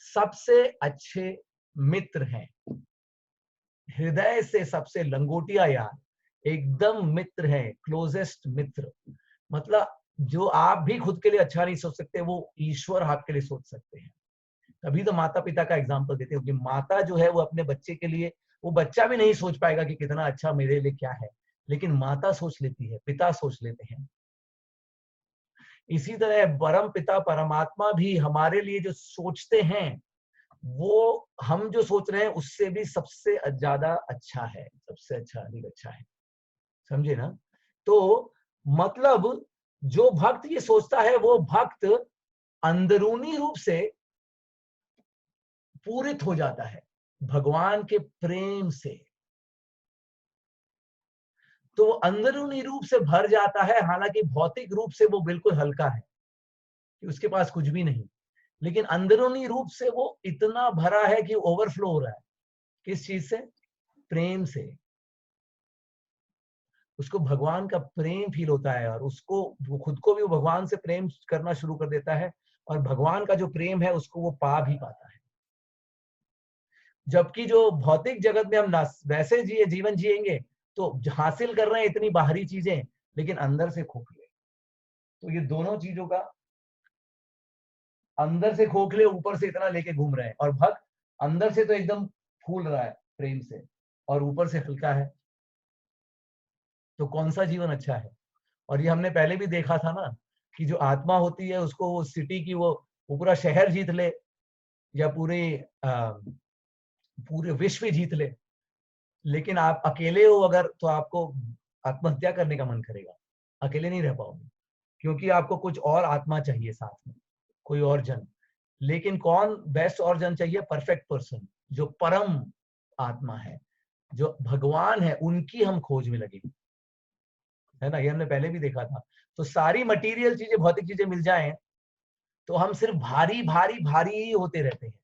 सबसे अच्छे मित्र हैं, हृदय से सबसे लंगोटिया यार, एकदम मित्र है, क्लोजेस्ट मित्र। मतलब जो आप भी खुद के लिए अच्छा नहीं सोच सकते वो ईश्वर आपके लिए सोच सकते हैं। तभी तो माता पिता का एग्जाम्पल देते हैं कि माता जो है वो अपने बच्चे के लिए, वो बच्चा भी नहीं सोच पाएगा कि कितना अच्छा मेरे लिए क्या है, लेकिन माता सोच लेती है, पिता सोच लेते हैं। इसी तरह परम पिता परमात्मा भी हमारे लिए जो सोचते हैं वो हम जो सोच रहे हैं उससे भी सबसे ज्यादा अच्छा है, सबसे अच्छा, अधिक अच्छा है। समझे ना? तो मतलब जो भक्त ये सोचता है वो भक्त अंदरूनी रूप से पूरित हो जाता है भगवान के प्रेम से। तो वो अंदरूनी रूप से भर जाता है, हालांकि भौतिक रूप से वो बिल्कुल हल्का है कि उसके पास कुछ भी नहीं। लेकिन अंदरूनी रूप से वो इतना भरा है कि ओवरफ्लो हो रहा है। किस चीज से? प्रेम से। उसको भगवान का प्रेम फील होता है और उसको वो खुद को भी वो भगवान से प्रेम करना शुरू कर देता है और भगवान का जो प्रेम है उसको वो पा भी पाता है। जबकि जो भौतिक जगत में हम वैसे जीवन जिएंगे तो हासिल कर रहे हैं इतनी बाहरी चीजें, लेकिन अंदर से खोखले। तो ये दोनों चीजों का, अंदर से खोखले, ऊपर से इतना लेके घूम रहे हैं। और भक्त अंदर से तो एकदम फूल रहा है प्रेम से और ऊपर से हल्का है। तो कौन सा जीवन अच्छा है? और ये हमने पहले भी देखा था ना कि जो आत्मा होती है उसको वो सिटी की वो पूरा शहर जीत ले या पूरे विश्व जीत ले, लेकिन आप अकेले हो अगर, तो आपको आत्महत्या करने का मन करेगा। अकेले नहीं रह पाओगे, क्योंकि आपको कुछ और आत्मा चाहिए साथ में, कोई और जन। लेकिन कौन बेस्ट और जन चाहिए? परफेक्ट पर्सन, जो परम आत्मा है, जो भगवान है, उनकी हम खोज में लगे, है ना। ये हमने पहले भी देखा था। तो सारी मटेरियल चीजें, भौतिक चीजें मिल जाएं तो हम सिर्फ भारी भारी भारी ही होते रहते हैं,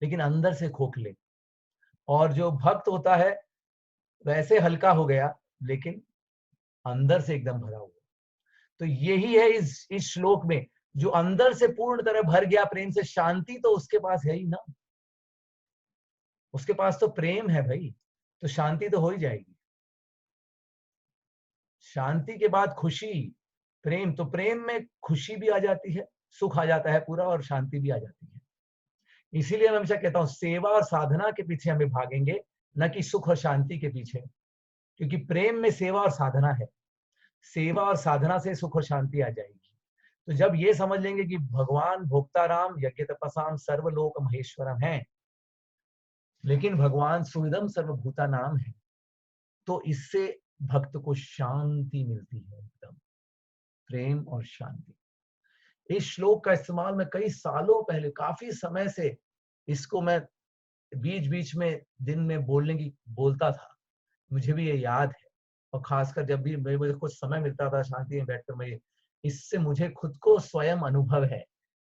लेकिन अंदर से खोखले। और जो भक्त होता है वैसे हल्का हो गया, लेकिन अंदर से एकदम भरा हुआ। तो यही है इस श्लोक में, जो अंदर से पूर्ण तरह भर गया प्रेम से। शांति तो उसके पास है ही ना, उसके पास तो प्रेम है भाई, तो शांति तो हो ही जाएगी। शांति के बाद खुशी, प्रेम, तो प्रेम में खुशी भी आ जाती है, सुख आ जाता है पूरा, और शांति भी आ जाती है। इसीलिए मैं हमेशा कहता हूं सेवा और साधना के पीछे हमें भागेंगे, न कि सुख और शांति के पीछे, क्योंकि प्रेम में सेवा और साधना है। सेवा और साधना से सुख और शांति आ जाएगी। तो जब ये समझ लेंगे कि भगवान भोक्ताराम यज्ञ तपसाम सर्वलोक महेश्वरम है, लेकिन भगवान सुविदम सर्वभूता नाम है, तो इससे भक्त को शांति मिलती है, एकदम प्रेम और शांति। इस श्लोक का इस्तेमाल मैं कई सालों पहले, काफी समय से इसको मैं बीच बीच में दिन में बोलता था, मुझे भी ये याद है। और खासकर जब भी मुझे कुछ समय मिलता था शांति में बैठकर, मैं इससे मुझे खुद को स्वयं अनुभव है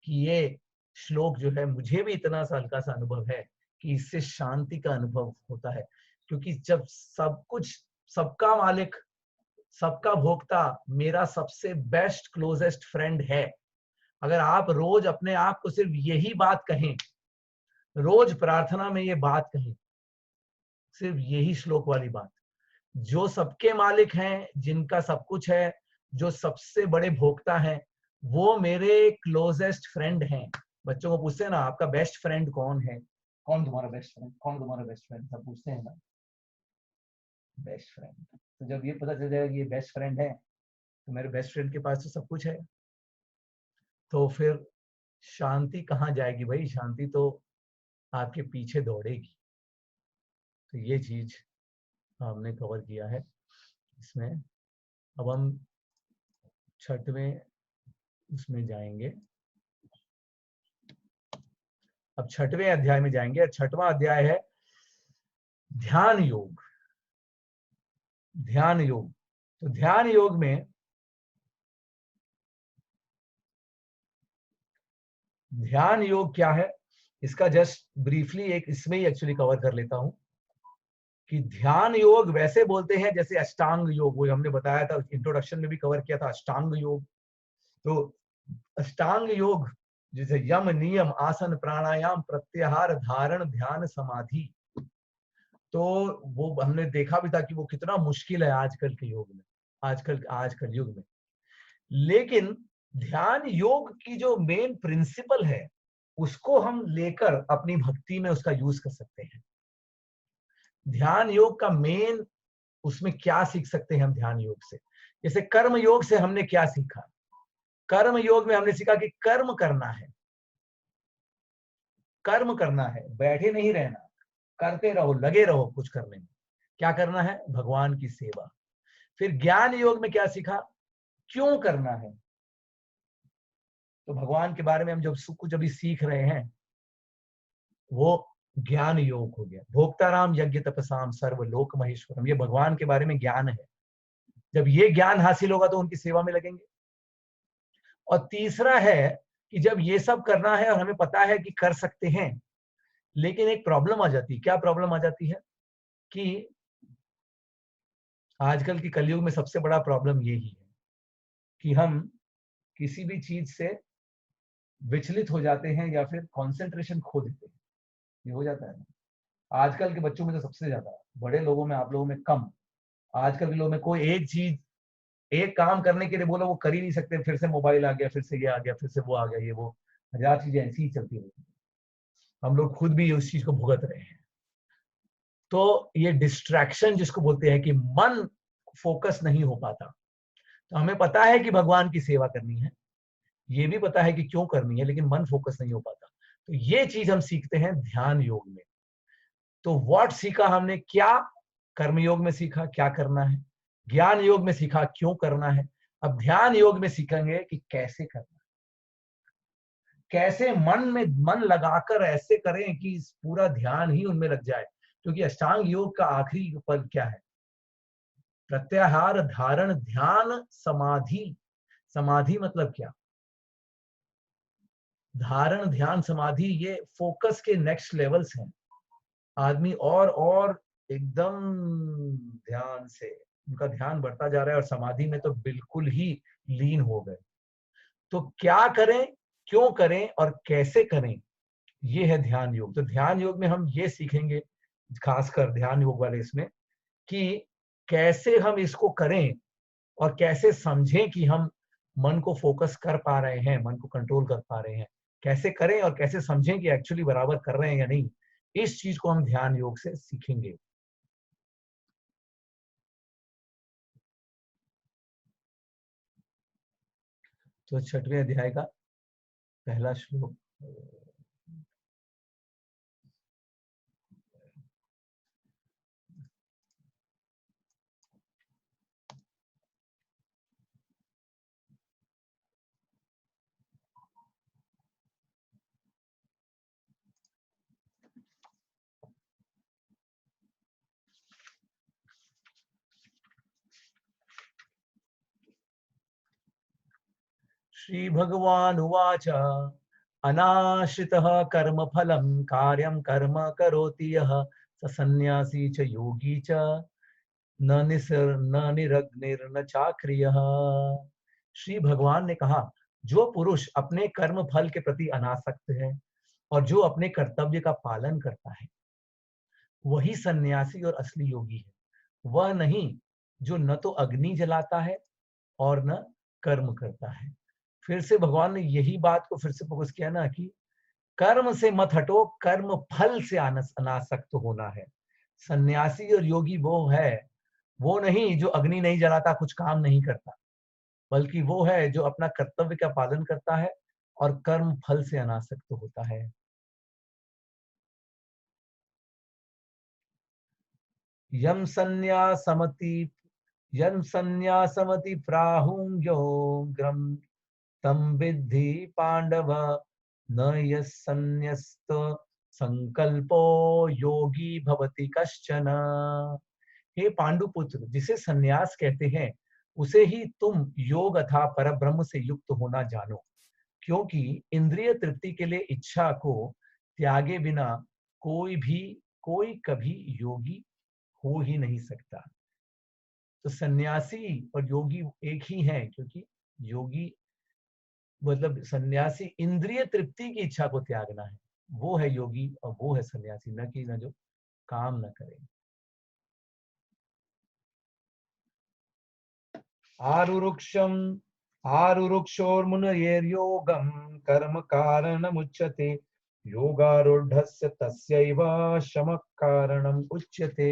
कि ये श्लोक जो है, मुझे भी इतना सा हल्का सा अनुभव है कि इससे शांति का अनुभव होता है। क्योंकि जब सब कुछ, सबका मालिक, सबका भोक्ता मेरा सबसे बेस्ट क्लोजेस्ट फ्रेंड है, अगर आप रोज अपने आप को सिर्फ यही बात कहें, रोज प्रार्थना में ये बात कहें, सिर्फ यही श्लोक वाली बात, जो सबके मालिक हैं, जिनका सब कुछ है, जो सबसे बड़े भोक्ता हैं, वो मेरे क्लोजेस्ट फ्रेंड हैं। बच्चों को पूछते हैं ना, आपका बेस्ट फ्रेंड कौन है? कौन तुम्हारा बेस्ट फ्रेंड? कौन तुम्हारा बेस्ट फ्रेंड? सब पूछते हैं ना, बेस्ट फ्रेंड। तो जब ये पता चल जाएगा कि ये बेस्ट फ्रेंड है, तो मेरे बेस्ट फ्रेंड के पास तो सब कुछ है, तो फिर शांति कहाँ जाएगी भाई? शांति तो आपके पीछे दौड़ेगी। तो ये चीज हमने कवर किया है इसमें। अब हम छठवें उसमें जाएंगे, अब छठवें अध्याय में जाएंगे। छठवां अध्याय है ध्यान योग। ध्यान योग, तो ध्यान योग में ध्यान योग क्या है, इसका जस्ट ब्रीफली एक इसमें ही एक्चुअली कवर कर लेता हूं कि ध्यान योग वैसे बोलते हैं जैसे अष्टांग योग, वो हमने बताया था, इंट्रोडक्शन में भी कवर किया था अष्टांग योग। तो अष्टांग योग जैसे यम, नियम, आसन, प्राणायाम, प्रत्याहार, धारण, ध्यान, समाधि, तो वो हमने देखा भी था कि वो कितना मुश्किल है आजकल के योग में, आजकल युग में। लेकिन ध्यान योग की जो मेन प्रिंसिपल है, उसको हम लेकर अपनी भक्ति में उसका यूज कर सकते हैं। ध्यान योग का मेन, उसमें क्या सीख सकते हैं हम ध्यान योग से? जैसे कर्म योग से हमने क्या सीखा? कर्म योग में हमने सीखा कि कर्म करना है, कर्म करना है, बैठे नहीं रहना, करते रहो, लगे रहो कुछ करने में। क्या करना है? भगवान की सेवा। फिर ज्ञान योग में क्या सीखा? क्यों करना है। तो भगवान के बारे में हम जब भी सीख रहे हैं, वो ज्ञान योग हो गया। भोक्ताराम यज्ञ तपसाम सर्वलोक महेश्वरम, ये भगवान के बारे में ज्ञान है। जब ये ज्ञान हासिल होगा तो उनकी सेवा में लगेंगे। और तीसरा है कि जब ये सब करना है और हमें पता है कि कर सकते हैं, लेकिन एक प्रॉब्लम आ जाती है। क्या प्रॉब्लम आ जाती है कि आजकल की कलयुग में सबसे बड़ा प्रॉब्लम यही है कि हम किसी भी चीज से विचलित हो जाते हैं या फिर कंसंट्रेशन खो देते हैं। ये हो जाता है ना। आजकल के बच्चों में तो सबसे ज्यादा, बड़े लोगों में, आप लोगों में कम। आजकल के लोगों में कोई एक चीज, एक काम करने के लिए बोलो वो कर ही नहीं सकते, फिर से मोबाइल आ गया, फिर से ये आ गया, फिर से वो आ गया, ये वो हजार चीजें ऐसी ही चलती रहती हैं। हम लोग खुद भी उस चीज को भुगत रहे हैं। तो ये डिस्ट्रैक्शन जिसको बोलते हैं कि मन फोकस नहीं हो पाता। तो हमें पता है कि भगवान की सेवा करनी है, ये भी पता है कि क्यों करनी है, लेकिन मन फोकस नहीं हो पाता। तो ये चीज हम सीखते हैं ध्यान योग में। तो व्हाट सीखा हमने, क्या कर्म योग में सीखा क्या करना है, ज्ञान योग में सीखा क्यों करना है, अब ध्यान योग में सीखेंगे कि कैसे करना है। कैसे मन में मन लगाकर ऐसे करें कि पूरा ध्यान ही उनमें लग जाए। क्योंकि अष्टांग योग का आखिरी पद क्या है? प्रत्याहार, धारण, ध्यान, समाधि। समाधि मतलब क्या? धारण, ध्यान, समाधि, ये फोकस के नेक्स्ट लेवल्स हैं। आदमी और एकदम ध्यान से उनका ध्यान बढ़ता जा रहा है और समाधि में तो बिल्कुल ही लीन हो गए। तो क्या करें, क्यों करें और कैसे करें, ये है ध्यान योग। तो ध्यान योग में हम ये सीखेंगे, खासकर ध्यान योग वाले इसमें, कि कैसे हम इसको करें और कैसे समझें कि हम मन को फोकस कर पा रहे हैं, मन को कंट्रोल कर पा रहे हैं। कैसे करें और कैसे समझें कि एक्चुअली बराबर कर रहे हैं या नहीं। इस चीज को हम ध्यान योग से सीखेंगे। तो 6वें अध्याय का पहला श्लोक। श्री भगवान उवाच अनाश्रितः कर्म फलम कार्यम कर्म करोति यः स सन्यासी च योगी च न निरग्निर्न चाक्रियः। श्री भगवान ने कहा, जो पुरुष अपने कर्म फल के प्रति अनासक्त है और जो अपने कर्तव्य का पालन करता है, वही सन्यासी और असली योगी है। वह नहीं जो न तो अग्नि जलाता है और न कर्म करता है। फिर से भगवान ने यही बात को फिर से फोकस किया ना कि कर्म से मत हटो, कर्म फल से अनासक्त होना है। सन्यासी और योगी वो नहीं जो अग्नि नहीं जलाता, कुछ काम नहीं करता, बल्कि वो है जो अपना कर्तव्य का पालन करता है और कर्म फल से अनासक्त होता है। यम संन्यासमति प्राहुं योग्रम तम विद्धि पांडव न यन्यस्त संकल्पो योगी भवति कश्चन। हे पांडुपुत्र, जिसे सन्यास कहते हैं उसे ही तुम योग अथा परब्रह्म से युक्त होना जानो, क्योंकि इंद्रिय तृप्ति के लिए इच्छा को त्यागे बिना कोई कभी योगी हो ही नहीं सकता। तो सन्यासी और योगी एक ही हैं, क्योंकि योगी मतलब सन्यासी इंद्रिय तृप्ति की इच्छा को त्यागना है, वो है योगी, और वो है सन्यासी, न कि न जो काम न करे। आरुरुक्षोर्मुनयेर्योगं कर्म कारणमुच्यते योगारूढ़स्य तस्यैव शमः कारणम् उच्यते।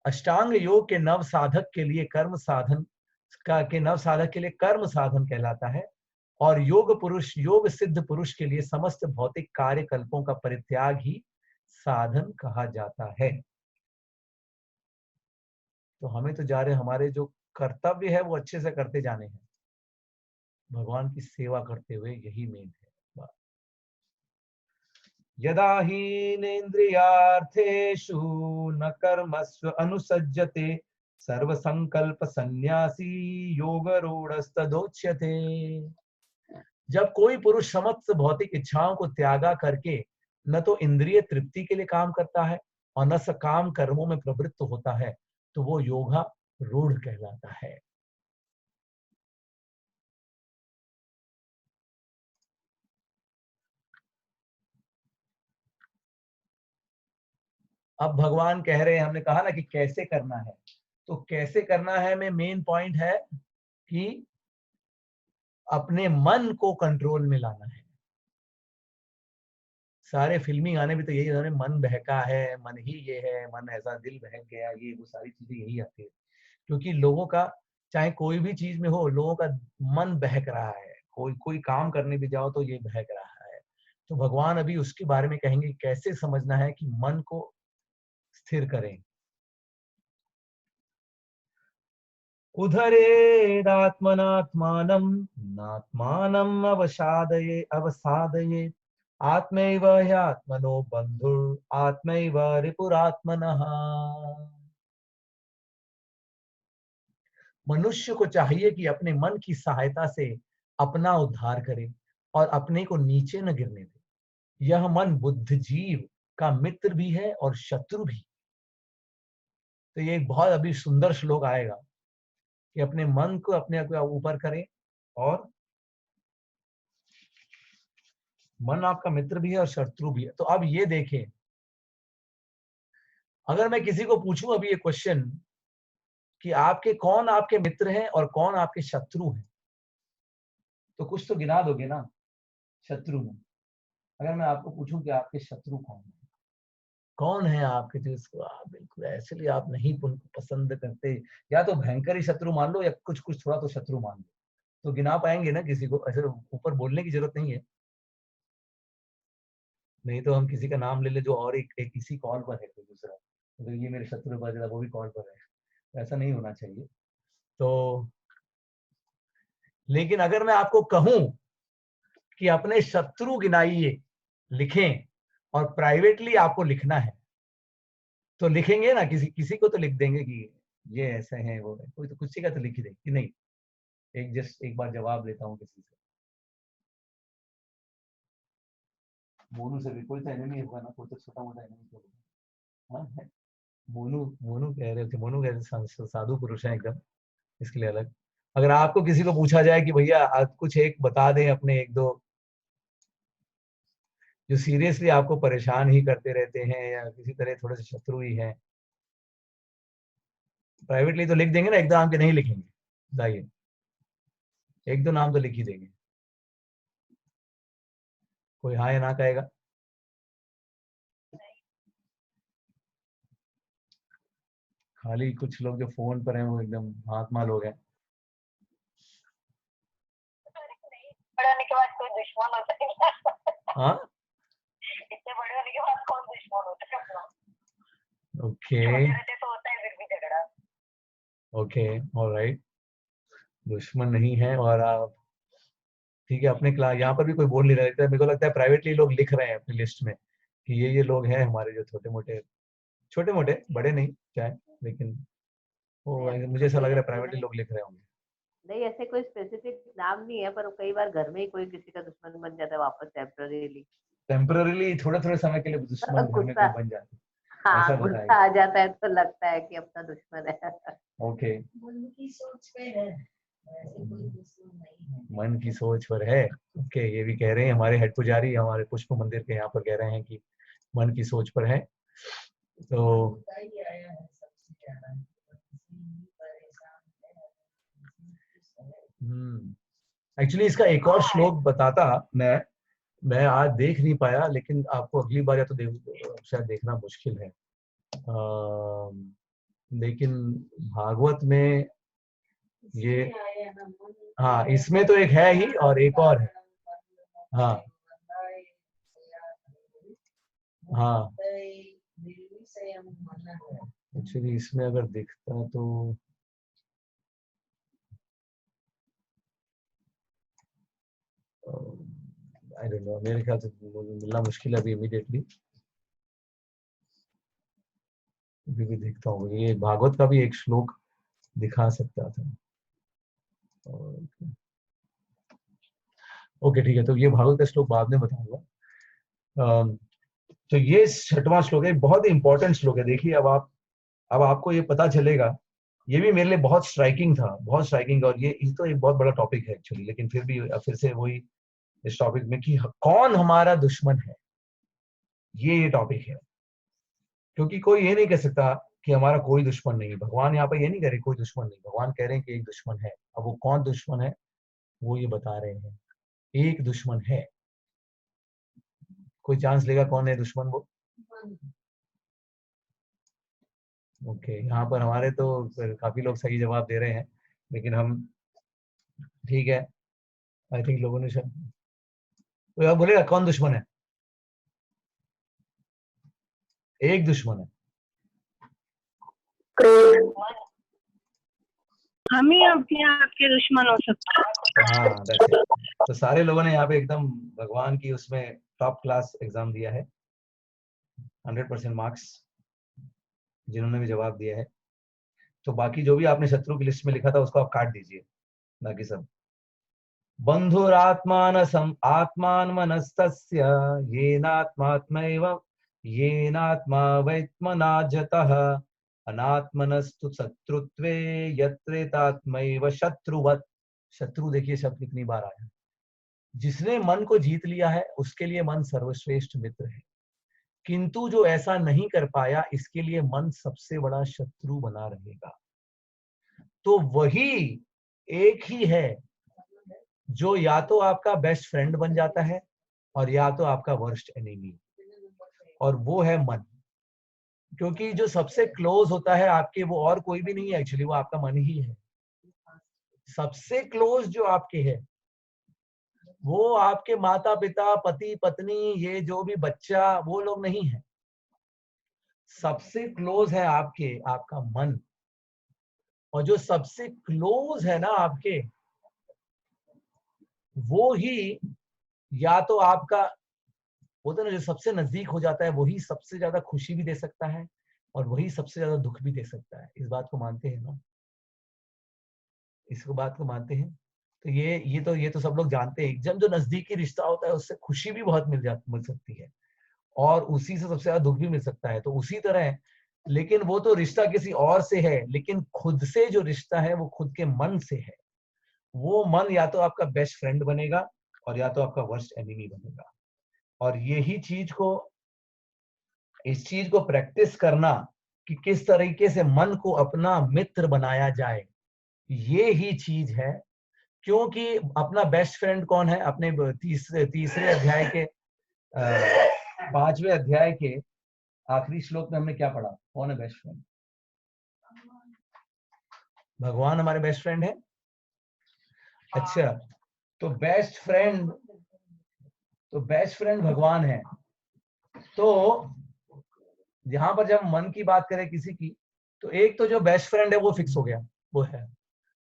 अष्टांग योग के नव साधक के लिए कर्म साधन कहलाता है, और योग सिद्ध पुरुष के लिए समस्त भौतिक कार्य कल्पों का परित्याग ही साधन कहा जाता है। तो हमें तो जा रहे, हमारे जो कर्तव्य है वो अच्छे से करते जाने हैं, भगवान की सेवा करते हुए, यही मेन है। यदा हीनेन्द्रियार्थेषु न कर्मस्व अनुसज्जते सर्व संकल्प सन्यासी योगरूढ़स्तदोच्यते। जब कोई पुरुष समस्त भौतिक इच्छाओं को त्यागा करके न तो इंद्रिय तृप्ति के लिए काम करता है और न सकाम कर्मों में प्रवृत्त होता है, तो वो योगा रूढ़ कहलाता है। अब भगवान कह रहे हैं, हमने कहा ना कि कैसे करना है, तो कैसे करना है में मेन पॉइंट है कि अपने मन को कंट्रोल में लाना है। सारे फिल्मी गाने भी तो यही है, मन बहका है, मन ही ये है, मन ऐसा, दिल बहक गया, ये वो सारी चीजें यही आती है। क्योंकि लोगों का, चाहे कोई भी चीज में हो, लोगों का मन बहक रहा है। कोई काम करने भी जाओ तो ये बहक रहा है। तो भगवान अभी उसके बारे में कहेंगे कैसे समझना है कि मन को स्थिर करें। उधरेदात्मनात्मानं नात्मानम् अवसादये आत्मैव ह्यात्मनो बन्धुर् आत्मैव रिपुरात्मनः। मनुष्य को चाहिए कि अपने मन की सहायता से अपना उद्धार करे और अपने को नीचे न गिरने दे। यह मन बुद्ध जीव का मित्र भी है और शत्रु भी। तो ये एक बहुत अभी सुंदर श्लोक आएगा कि अपने मन को अपने ऊपर करें, और मन आपका मित्र भी है और शत्रु भी है। तो अब ये देखें, अगर मैं किसी को पूछूं अभी ये क्वेश्चन कि कौन आपके मित्र हैं और कौन आपके शत्रु हैं, तो कुछ तो गिना दोगे ना शत्रु में। अगर मैं आपको पूछूं कि आपके शत्रु कौन है आपके, जिसको आप बिल्कुल ऐसे आप नहीं पसंद करते, या तो भयंकर ही शत्रु मान लो या कुछ कुछ थोड़ा तो शत्रु मान लो, तो गिना पाएंगे ना किसी को? ऐसे ऊपर बोलने की जरूरत नहीं है, नहीं तो हम किसी का नाम ले ले जो और एक इसी कॉल पर है कोई दूसरा, तो ये मेरे शत्रु पर, वो भी कॉल पर है। ऐसा नहीं होना चाहिए। तो लेकिन अगर मैं आपको कहूं कि अपने शत्रु गिनाइए, लिखें, और प्राइवेटली आपको लिखना है, तो लिखेंगे ना? किसी को तो लिख देंगे कि ये ऐसे हैं, वो है, कोई तो किसी का तो लिख ही देंगे कि नहीं। एक बार जवाब लेता हूँ किसी से, मोनू से भी कोई तो एनिमी होगा ना, कोई तो छोटा मोटा एनिमी तो होगा। हाँ है। मोनू मोनू कह रहे थे, मोनू कह रहे थे साधु पुरुष है एकदम, इसके लिए अलग। अगर आपको किसी को पूछा जाए कि भैया आप कुछ एक बता दें अपने एक दो जो सीरियसली आपको परेशान ही करते रहते हैं या किसी तरह थोड़े से शत्रु ही हैं, प्राइवेटली तो लिख देंगे ना, एकदम के नहीं लिखेंगे, बताइए, एक दो नाम तो लिख ही देंगे। कोई हाँ या ना कहेगा? खाली कुछ लोग जो फोन पर हैं वो एकदम महात्मा लोग हैं। बड़े होने के बाद कोई दुश्मन होता है? हाँ, इतने बड़े होने के बाद कौन दुश्मन होता है? ओके रहते तो होता है फिर भी झगड़ा। ओके, ऑलराइट, दुश्मन नहीं है। और आप ठीक है, अपने क्लास यहाँ पर भी कोई बोल नहीं रहा है, मेरे को लगता है प्राइवेटली लोग लिख रहे हैं अपनी लिस्ट में कि ये लोग हैं हमारे जो छोटे मोटे, बड़े नहीं चाहे, लेकिन वो मुझे ऐसा लग रहा है प्राइवेटली लोग लिख रहे होंगे। नहीं, ऐसे कोई स्पेसिफिक नाम नहीं है, पर कई बार घर में ही कोई किसी का दुश्मन बन जाता है वापस टेम्पररीली थोड़े थोड़े समय के लिए दुश्मन घर में गुस्सा, कोई बन जाते हाँ ऐसा गुस्सा बताएगा। आ जाता है तो लगता है कि अपना दुश्मन है। ओके, मन की सोच पे है, ऐसे कोई दुश्मन नहीं है। मन की सोच पर है। ओके, ये भी कह रहे हैं हमारे हेड पुजारी हमारे पुष्प मंदिर के यहाँ पर, कह रहे हैं कि मन की सोच पर है। तो आया है सबसे ज्यादा, एक्चुअली इसका एक और श्लोक बताता, मैं आज देख नहीं पाया, लेकिन आपको अगली बार या तो शायद देखना मुश्किल है। लेकिन भागवत में ये, हाँ इसमें तो एक है ही और एक और है। हाँ हाँ, एक्चुअली इसमें अगर दिखता तो आई डोंट नो, मेरे ख्याल से मिलना मुश्किल है अभी इमीडिएटली। भी देखता हूँ, ये भागवत का भी एक श्लोक दिखा सकता था। ओके ठीक है, तो ये भागवत का श्लोक बाद में बताऊंगा। तो ये 6वां श्लोक है, बहुत ही इंपॉर्टेंट श्लोक है। देखिए अब आपको ये पता चलेगा, ये भी मेरे लिए बहुत स्ट्राइकिंग था, बहुत स्ट्राइकिंग। और ये तो एक बहुत बड़ा टॉपिक है एक्चुअली, लेकिन फिर भी फिर से वही इस टॉपिक में कि कौन हमारा दुश्मन है, ये टॉपिक है। क्योंकि कोई ये नहीं कह सकता कि हमारा कोई दुश्मन नहीं है। भगवान यहाँ पे ये नहीं कह रहे कोई दुश्मन नहीं, भगवान कह रहे हैं कि एक दुश्मन है। अब वो कौन दुश्मन है वो ये बता रहे हैं, एक दुश्मन है। कोई चांस लेगा कौन है दुश्मन वो? ओके, यहाँ पर हमारे तो काफी लोग सही जवाब दे रहे हैं, लेकिन हम ठीक है, आई थिंक लोगों ने तो आप बोलेगा कौन दुश्मन है? एक दुश्मन है, हम ही अपने आप के दुश्मन हो सकते हैं। हाँ that's it। तो सारे लोगों ने यहाँ पे एकदम भगवान की उसमें टॉप क्लास एग्जाम दिया है, 100% मार्क्स जिन्होंने भी जवाब दिया है। तो बाकी जो भी आपने शत्रु की लिस्ट में लिखा था उसको आप काट दीजिए, बाकी सब। आत्मानमनस्तस्य येनात्मात्मैव येनात्मा वैत्मना जतः अनात्मनस्तु शत्रुत्वे यत्रेतात्मैव शत्रुवत्। शत्रु देखिए शब्द कितनी बार आया। जिसने मन को जीत लिया है उसके लिए मन सर्वश्रेष्ठ मित्र है, किंतु जो ऐसा नहीं कर पाया इसके लिए मन सबसे बड़ा शत्रु बना रहेगा। तो वही एक ही है जो या तो आपका बेस्ट फ्रेंड बन जाता है और या तो आपका वर्स्ट एनिमी, और वो है मन। क्योंकि जो सबसे क्लोज होता है आपके, वो और कोई भी नहीं है एक्चुअली, वो आपका मन ही है। सबसे क्लोज जो आपके है वो आपके माता पिता, पति पत्नी, ये जो भी बच्चा, वो लोग नहीं है। सबसे क्लोज है आपका मन। और जो सबसे क्लोज है ना आपके, वो ही या तो आपका होता है ना, जो सबसे नजदीक हो जाता है वही सबसे ज्यादा खुशी भी दे सकता है और वही सबसे ज्यादा दुख भी दे सकता है। इस बात को मानते हैं ना? इसको बात को मानते हैं? तो ये तो सब लोग जानते हैं। जब जो नजदीकी रिश्ता होता है उससे खुशी भी बहुत मिल सकती है और उसी से सबसे ज्यादा दुख भी मिल सकता है। तो उसी तरह, लेकिन वो तो रिश्ता किसी और से है, लेकिन खुद से जो रिश्ता है वो खुद के मन से है। वो मन या तो आपका बेस्ट फ्रेंड बनेगा और या तो आपका वर्स्ट एनिमी बनेगा। और यही इस चीज को प्रैक्टिस करना कि किस तरीके से मन को अपना मित्र बनाया जाए, ये ही चीज है। क्योंकि अपना बेस्ट फ्रेंड कौन है? अपने तीसरे अध्याय के 5वें अध्याय के आखिरी श्लोक में हमने क्या पढ़ा? कौन है बेस्ट फ्रेंड? भगवान हमारे बेस्ट फ्रेंड है। अच्छा, तो बेस्ट फ्रेंड भगवान है। तो यहां पर जब मन की बात करें किसी की, तो एक तो जो बेस्ट फ्रेंड है वो फिक्स हो गया, वो है।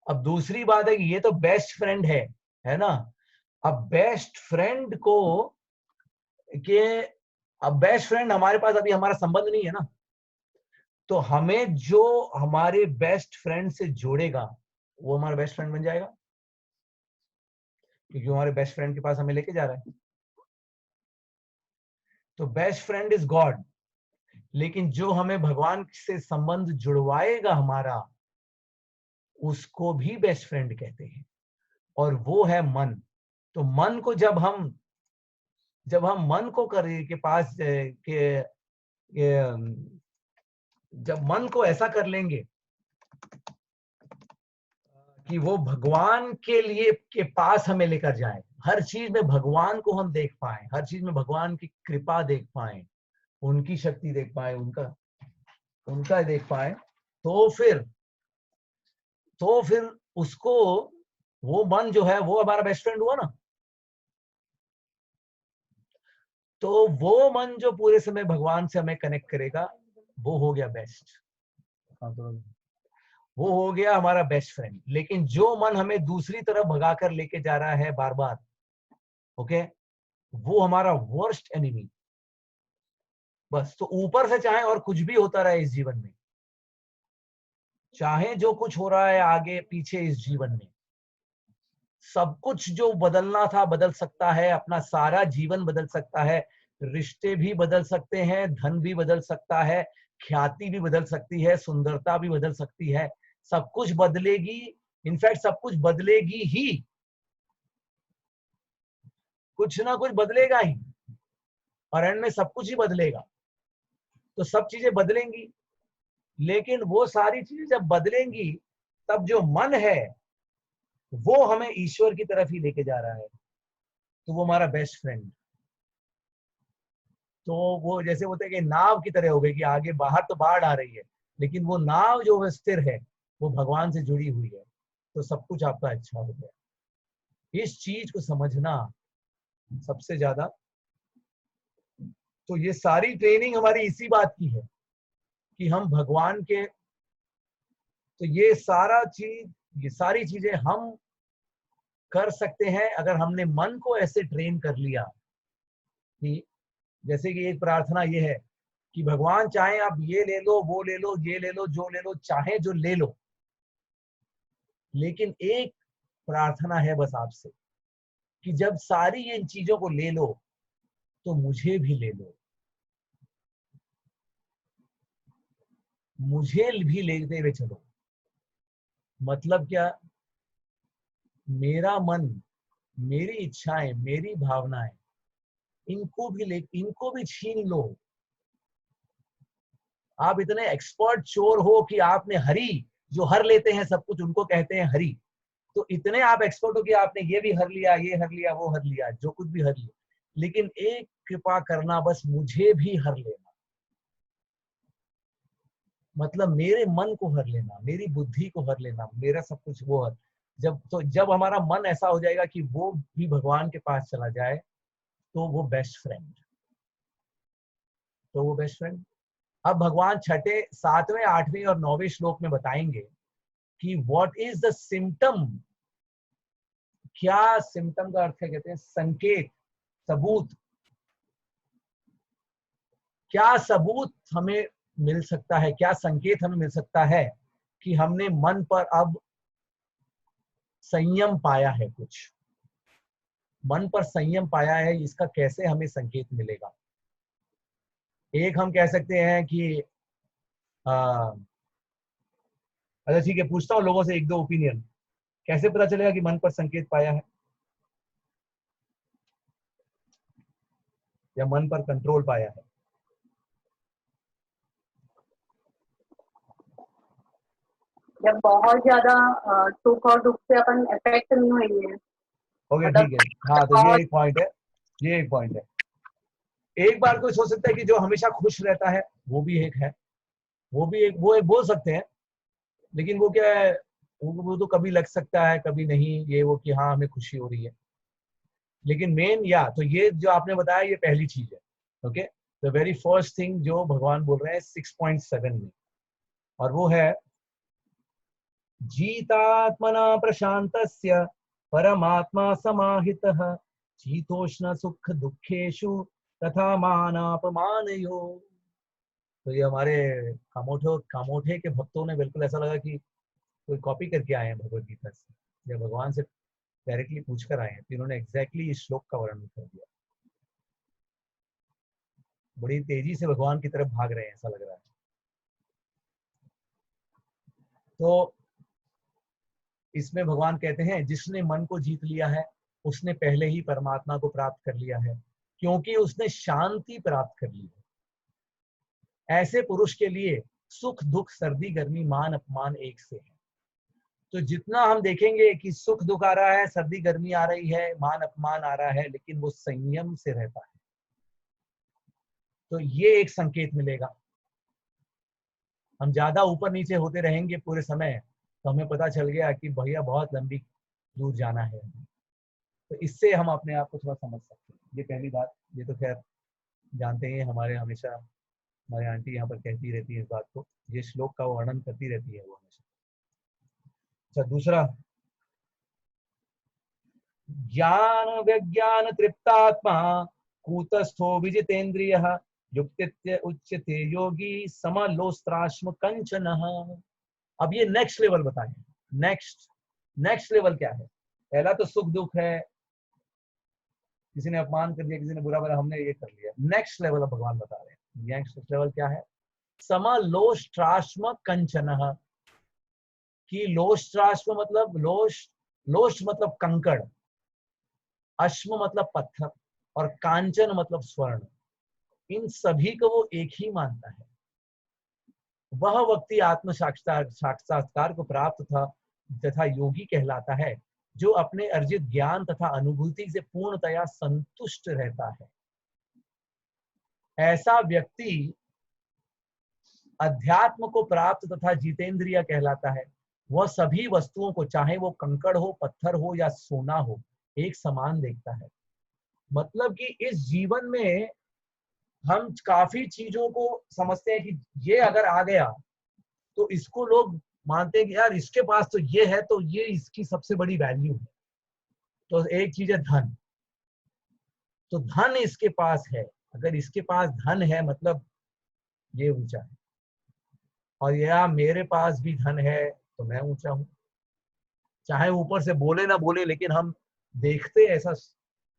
अब दूसरी बात है कि ये तो बेस्ट फ्रेंड है ना? अब बेस्ट फ्रेंड अब बेस्ट फ्रेंड हमारे पास अभी हमारा संबंध नहीं है ना, तो हमें जो हमारे बेस्ट फ्रेंड से जोड़ेगा वो हमारा बेस्ट फ्रेंड बन जाएगा, क्योंकि हमारे बेस्ट फ्रेंड के पास हमें लेके जा रहा है। तो बेस्ट फ्रेंड इज गॉड, लेकिन जो हमें भगवान से संबंध जुड़वाएगा हमारा, उसको भी बेस्ट फ्रेंड कहते हैं, और वो है मन। तो मन को जब हम मन को के पास जब मन को ऐसा कर लेंगे कि वो भगवान के पास हमें लेकर जाए, हर चीज में भगवान को हम देख पाए, हर चीज में भगवान की कृपा देख पाए, उनकी शक्ति देख पाए, उनका देख पाए, तो फिर उसको, वो मन जो है वो हमारा बेस्ट फ्रेंड हुआ ना। तो वो मन जो पूरे समय भगवान से हमें कनेक्ट करेगा, वो हो गया बेस्ट, वो हो गया हमारा बेस्ट फ्रेंड। लेकिन जो मन हमें दूसरी तरफ भगाकर लेके जा रहा है बार बार, ओके, वो हमारा वर्स्ट एनिमी। बस, तो ऊपर से चाहे और कुछ भी होता रहे इस जीवन में, चाहे जो कुछ हो रहा है आगे पीछे इस जीवन में, सब कुछ जो बदलना था बदल सकता है, अपना सारा जीवन बदल सकता है, रिश्ते भी बदल सकते हैं, धन भी बदल सकता है, ख्याति भी बदल सकती है, सुंदरता भी बदल सकती है, सब कुछ बदलेगी। इनफैक्ट सब कुछ बदलेगी ही, कुछ ना कुछ बदलेगा ही, और एंड में सब कुछ ही बदलेगा। तो सब चीजें बदलेंगी, लेकिन वो सारी चीजें जब बदलेंगी तब जो मन है वो हमें ईश्वर की तरफ ही लेके जा रहा है, तो वो हमारा बेस्ट फ्रेंड। तो वो जैसे बोलते हैं कि नाव की तरह हो गई, कि आगे बाहर तो बाढ़ आ रही है, लेकिन वो नाव जो है स्थिर है, वो भगवान से जुड़ी हुई है, तो सब कुछ आपका अच्छा हो गया। इस चीज को समझना सबसे ज्यादा, तो ये सारी ट्रेनिंग हमारी इसी बात की है कि हम भगवान के, तो ये सारी चीजें हम कर सकते हैं अगर हमने मन को ऐसे ट्रेन कर लिया कि, जैसे कि एक प्रार्थना ये है कि भगवान चाहे आप ये ले लो, वो ले लो, ये ले लो, जो ले लो, चाहे जो ले लो, लेकिन एक प्रार्थना है बस आपसे कि जब सारी इन चीजों को ले लो तो मुझे भी ले लो, मुझे भी लेते हुए चलो। मतलब क्या, मेरा मन, मेरी इच्छाएं, मेरी भावनाएं, इनको भी छीन लो। आप इतने एक्सपर्ट चोर हो कि आपने हरी, जो हर लेते हैं सब कुछ उनको कहते हैं हरी, तो इतने आप एक्सपर्ट हो कि आपने ये भी हर लिया, ये हर लिया, वो हर लिया, जो कुछ भी हर लिया, लेकिन एक कृपा करना, बस मुझे भी हर लेना। मतलब मेरे मन को हर लेना, मेरी बुद्धि को हर लेना, मेरा सब कुछ वो हर। जब हमारा मन ऐसा हो जाएगा कि वो भी भगवान के पास चला जाए, तो वो बेस्ट फ्रेंड, अब भगवान छठे, सातवें, आठवें और 9वें श्लोक में बताएंगे कि व्हाट इज द सिम्टम। क्या सिम्टम का अर्थ है, कहते हैं संकेत, सबूत। क्या सबूत हमें मिल सकता है, क्या संकेत हमें मिल सकता है कि हमने मन पर अब संयम पाया है, कुछ मन पर संयम पाया है, इसका कैसे हमें संकेत मिलेगा। एक हम कह सकते हैं कि अच्छा ठीक है, पूछता हूँ लोगों से एक दो ओपिनियन, कैसे पता चलेगा कि मन पर संकेत पाया है या मन पर कंट्रोल पाया है। जब बहुत ज्यादा सुख और दुख से अपन अफेक्ट नहीं हुई है, ओके मतलब ठीक है, हाँ, तो ये एक पॉइंट है, ये एक पॉइंट है। एक बार कोई सोच सकता है कि जो हमेशा खुश रहता है, वो भी एक है, वो एक बोल सकते हैं, लेकिन वो क्या है, वो तो कभी लग सकता है कभी नहीं, ये वो कि हाँ हमें खुशी हो रही है। लेकिन मेन, या तो ये जो आपने बताया, ये पहली चीज है। Okay, the very first thing जो भगवान बोल रहे हैं 6.7 में, और वो है जीतात्मना प्रशांतस्य परमात्मा समाहितः शीतोष्ण सुख दुखेषु तथा मानापमानयो। तो ये हमारे कामोठे के भक्तों ने बिल्कुल ऐसा लगा कि कोई कॉपी करके आए हैं भगवत गीता से, या भगवान से डायरेक्टली पूछकर आए हैं, तो इन्होंने एग्जैक्टली इस श्लोक का वर्णन कर दिया। बड़ी तेजी से भगवान की तरफ भाग रहे हैं ऐसा लग रहा है। तो इसमें भगवान कहते हैं जिसने मन को जीत लिया है उसने पहले ही परमात्मा को प्राप्त कर लिया है, क्योंकि उसने शांति प्राप्त कर ली है। ऐसे पुरुष के लिए सुख दुख सर्दी गर्मी मान अपमान एक से है। तो जितना हम देखेंगे कि सुख दुख आ रहा है, सर्दी गर्मी आ रही है, मान अपमान आ रहा है, लेकिन वो संयम से रहता है, तो ये एक संकेत मिलेगा। हम ज्यादा ऊपर नीचे होते रहेंगे पूरे समय, तो हमें पता चल गया कि भैया बहुत लंबी दूर जाना है। तो इससे हम अपने आप को थोड़ा समझ सकते हैं। ये पहली बात, ये तो खैर जानते हैं, हमेशा हमारी आंटी यहाँ पर कहती रहती है इस बात को, ये श्लोक का वर्णन करती रहती है वो हमेशा। अच्छा, दूसरा, ज्ञान विज्ञान तृप्तात्मा कूटस्थो विजितेन्द्रियः युक्तित्य उच्यते योगी समलोस्त्राश्म कंचनः। अब ये नेक्स्ट लेवल बताएं। नेक्स्ट लेवल क्या है? पहला तो सुख दुख है, किसी ने अपमान कर दिया, किसी ने बुरा भला, हमने ये कर लिया। नेक्स्ट लेवल अब भगवान बता रहे हैं। नेक्स्ट लेवल क्या है? समलोष्ट्राश्म कंचनः, कि लोष्ट्राश्म मतलब लोष्ट मतलब कंकड़, अश्म मतलब पत्थर, और कांचन मतलब स्वर्ण। इन सभी को वो एक ही मानता है। वह व्यक्ति आत्म साक्षात्कार को प्राप्त था तथा योगी कहलाता है, जो अपने अर्जित ज्ञान तथा अनुभूति से पूर्णतया संतुष्ट रहता है। ऐसा व्यक्ति अध्यात्म को प्राप्त तथा जितेंद्रिय कहलाता है। वह सभी वस्तुओं को, चाहे वो कंकड़ हो, पत्थर हो या सोना हो, एक समान देखता है। मतलब कि इस जीवन में हम काफी चीजों को समझते हैं कि ये अगर आ गया तो इसको लोग मानते हैं कि यार इसके पास तो ये है, तो ये इसकी सबसे बड़ी वैल्यू है। तो एक चीज है धन, तो धन इसके पास है, अगर इसके पास धन है मतलब ये ऊंचा है, और या मेरे पास भी धन है तो मैं ऊंचा हूं। चाहे ऊपर से बोले ना बोले, लेकिन हम देखते ऐसा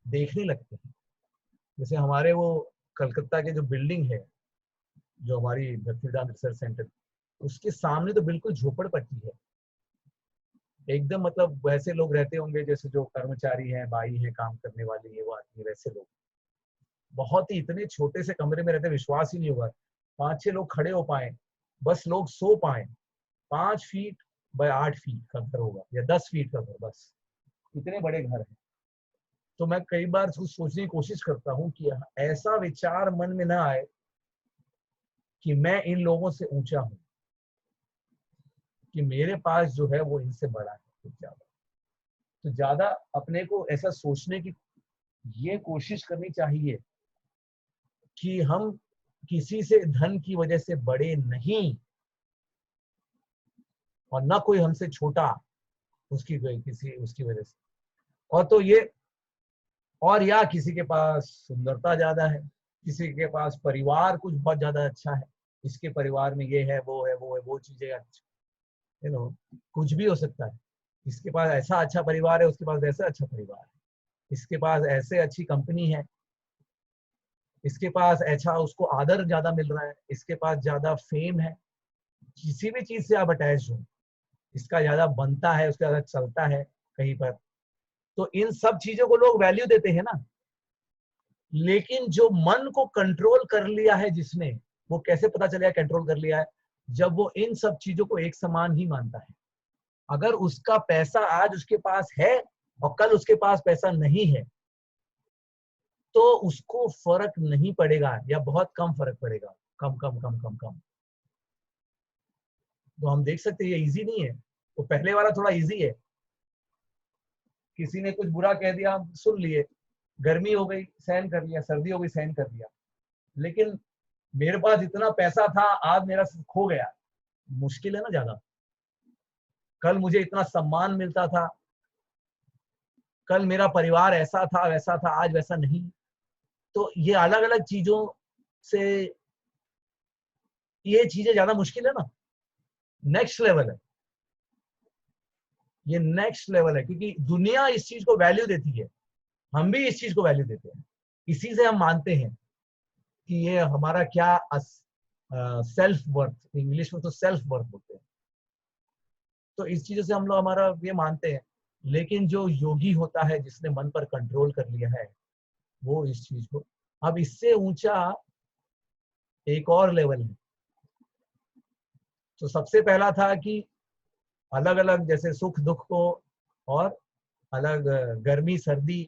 देखने लगते हैं। जैसे हमारे वो कलकत्ता के जो बिल्डिंग है, जो हमारी भक्तिवेदांत रिसर्च सेंटर, उसके सामने तो बिल्कुल झोपड़पट्टी है एकदम। मतलब वैसे लोग रहते होंगे जैसे जो कर्मचारी हैं, बाई है, काम करने वाली है, वो आदमी, वैसे लोग बहुत ही इतने छोटे से कमरे में रहते, विश्वास ही नहीं होगा 5-6 लोग खड़े हो पाए, बस लोग सो पाए। 5 फीट बाय 8 फीट का घर होगा या 10 फीट का घर, बस इतने बड़े घर हैं। तो मैं कई बार सोचने की कोशिश करता हूँ कि ऐसा विचार मन में ना आए कि मैं इन लोगों से ऊंचा हूं, कि मेरे पास जो है वो इनसे बड़ा है कुछ ज्यादा। तो ज्यादा अपने को ऐसा सोचने की ये कोशिश करनी चाहिए कि हम किसी से धन की वजह से बड़े नहीं, और ना कोई हमसे छोटा उसकी वजह से। और तो ये, और या किसी के पास सुंदरता ज्यादा है, किसी के पास परिवार कुछ बहुत ज्यादा अच्छा है, इसके परिवार में ये है, वो है, वो है, वो चीजें अच्छा, कुछ भी हो सकता है। इसके पास ऐसा अच्छा परिवार है, उसके पास वैसा अच्छा परिवार है, इसके पास ऐसे अच्छी कंपनी है, इसके पास अच्छा उसको आदर ज्यादा मिल रहा है, इसके पास ज्यादा फेम है। किसी भी चीज से आप अटैच हो, इसका ज्यादा बनता है, उसका ज्यादा चलता है कहीं पर, तो इन सब चीजों को लोग वैल्यू देते हैं ना। लेकिन जो मन को कंट्रोल कर लिया है जिसने, वो कैसे पता चलेगा कंट्रोल कर लिया है? जब वो इन सब चीजों को एक समान ही मानता है। अगर उसका पैसा आज उसके पास है और कल उसके पास पैसा नहीं है, तो उसको फर्क नहीं पड़ेगा या बहुत कम फर्क पड़ेगा, कम कम कम कम कम। तो हम देख सकते हैं ये इजी नहीं है। तो पहले वाला थोड़ा इजी है, किसी ने कुछ बुरा कह दिया, हम सुन लिए, गर्मी हो गई सहन कर लिया, सर्दी हो गई सहन कर लिया। लेकिन मेरे पास इतना पैसा था, आज मेरा खो गया, मुश्किल है ना ज्यादा। कल मुझे इतना सम्मान मिलता था, कल मेरा परिवार ऐसा था वैसा था, आज वैसा नहीं। तो ये अलग अलग चीजों से ये चीजें ज्यादा मुश्किल है ना। नेक्स्ट लेवल है, ये नेक्स्ट लेवल है, क्योंकि दुनिया इस चीज को वैल्यू देती है, हम भी इस चीज को वैल्यू देते हैं। इसी से हम मानते हैं कि ये हमारा क्या सेल्फ वर्थ, इंग्लिश में तो सेल्फ वर्थ बोलते हैं। तो इस चीजों से हम लोग हमारा ये मानते हैं। लेकिन जो योगी होता है, जिसने मन पर कंट्रोल कर लिया है, वो इस चीज को, अब इससे ऊंचा एक और लेवल है। तो सबसे पहला था कि अलग अलग जैसे सुख दुख को, और अलग गर्मी सर्दी,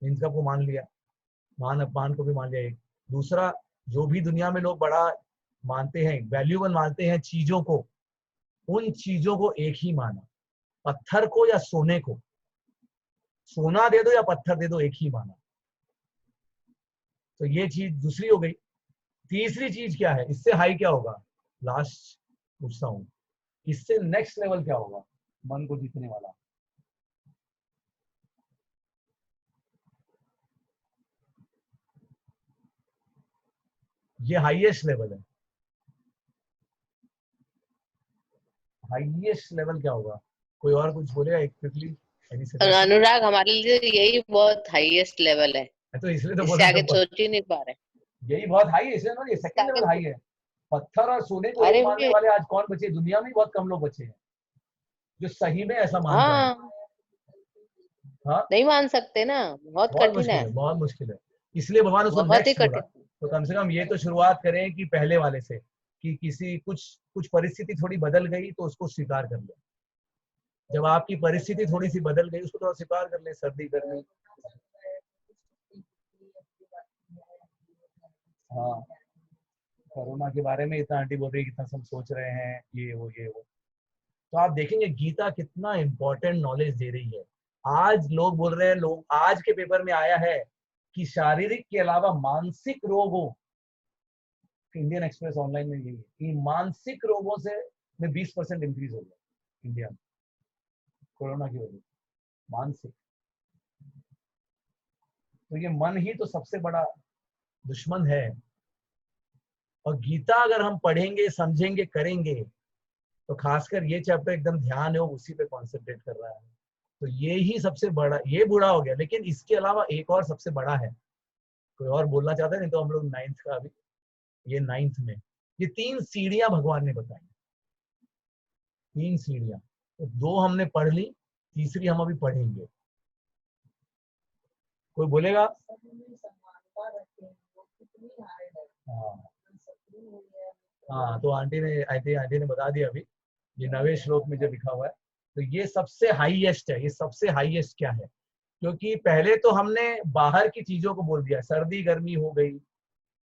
इन सबको मान लिया, मान अपमान को भी मान लिया। एक दूसरा, जो भी दुनिया में लोग बड़ा मानते हैं, वैल्यूबल मानते हैं चीजों को, उन चीजों को एक ही माना। पत्थर को या सोने को, सोना दे दो या पत्थर दे दो, एक ही माना। तो ये चीज दूसरी हो गई। तीसरी चीज क्या है, इससे हाई क्या होगा, लास्ट पूछता हूं, इससे नेक्स्ट लेवल क्या होगा मन को जीतने वाला? ये हाईएस्ट लेवल है। हाईएस्ट लेवल क्या होगा? कोई और कुछ बोलेगा एक क्विकली? अनुराग, हमारे लिए यही बहुत हाईएस्ट लेवल है, तो इसलिए तो इससे बोला आगे था, सोच ही नहीं पा रहे। यही बहुत हाई है, इसलिए ना ये इससे सेकंड आगे लेवल हाई है। पत्थर और सोने को एक अरे मानने ये वाले आज कौन बचे? दुनिया में ही बहुत कम लोग बचे हैं जो सही में ऐसा मान पाए। हाँ, हाँ, नहीं मान सकते ना, बहुत बहुत कठिन मुश्किल है, है, बहुत मुश्किल है। इसलिए भगवान उसको बहुत ही नेक्स्ट बोला। कठिन। तो कम से कम ये तो शुरुआत करें कि पहले वाले से, कि किसी कुछ कुछ परिस्थिति थोड़ी बदल गई तो उसको स्वीकार कर ले। जब आपकी परिस्थिति थोड़ी सी बदल गई उसको थोड़ा स्वीकार कर ले, सर्दी गर्मी। हाँ, कोरोना के बारे में इतना आंटी बोल रही है, कितना सब सोच रहे हैं, ये वो ये वो। तो आप देखेंगे गीता कितना इंपॉर्टेंट नॉलेज दे रही है। आज लोग बोल रहे हैं, लोग आज के पेपर में आया है कि शारीरिक के अलावा मानसिक रोगों, इंडियन एक्सप्रेस ऑनलाइन में यही है कि मानसिक रोगों से में 20% इंक्रीज हो गया इंडिया में कोरोना की वजह से, मानसिक। तो ये मन ही तो सबसे बड़ा दुश्मन है। और गीता अगर हम पढ़ेंगे, समझेंगे, करेंगे, तो खासकर ये चैप्टर एकदम ध्यान है, उसी पे कॉन्सेंट्रेट कर रहा है। तो ये ही सबसे बड़ा, ये बुरा हो गया, लेकिन इसके अलावा एक और सबसे बड़ा है। कोई और बोलना चाहता है? नहीं तो हम लोग 9th का, अभी ये 9th में ये 3 सीढ़ियां भगवान ने बताई। 3 सीढ़ियां, तो 2 हमने पढ़ ली, तीसरी हम अभी पढ़ेंगे। कोई बोलेगा? हाँ हाँ, तो आंटी ने बता दिया अभी, ये 9वें श्लोक में जो लिखा हुआ है। तो ये सबसे हाईएस्ट है। ये सबसे हाईएस्ट क्या है? क्योंकि पहले तो हमने बाहर की चीजों को बोल दिया, सर्दी गर्मी हो गई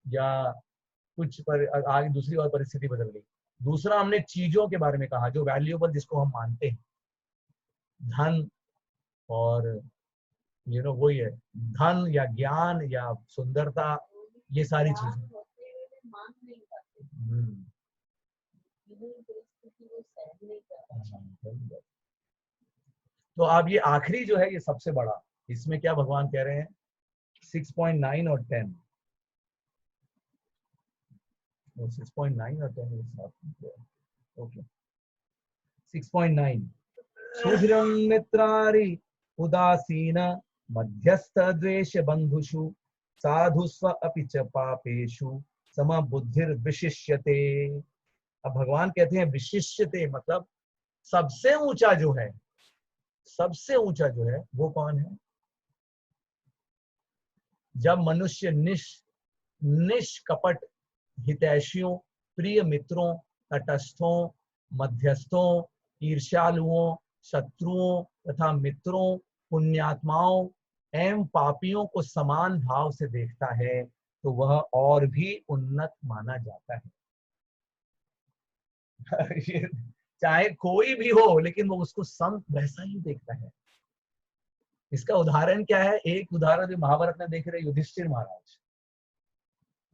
या कुछ पर आगे दूसरी और परिस्थिति बदल गई। दूसरा हमने चीजों के बारे में कहा जो वैल्यूएबल, जिसको हम मानते हैं, धन और वही है, धन या ज्ञान या सुंदरता, ये सारी चीजें। तो अब ये आखिरी जो है, ये सबसे बड़ा, इसमें क्या भगवान कह रहे हैं? 6.9 और 10, 6.9 और 10 ओके। 6.9 सुहृदं मित्रारि उदासीन मध्यस्थ द्वेष बंधुषु साधुस्व अपि च पापेषु समबुद्धिर्विशिष्यते। अब भगवान कहते हैं विशिष्यते, मतलब सबसे ऊंचा जो है, सबसे ऊंचा जो है वो कौन है? जब मनुष्य निष्कपट हितैषियों, प्रिय मित्रों, तटस्थों, मध्यस्थों, ईर्ष्यालुओं, शत्रुओं तथा मित्रों, पुण्यात्माओं एवं पापियों को समान भाव से देखता है तो वह और भी उन्नत माना जाता है। चाहे कोई भी हो, लेकिन वो उसको सम वैसा ही देखता है। इसका उदाहरण क्या है? एक उदाहरण जो महाभारत में देख रहे युधिष्ठिर महाराज,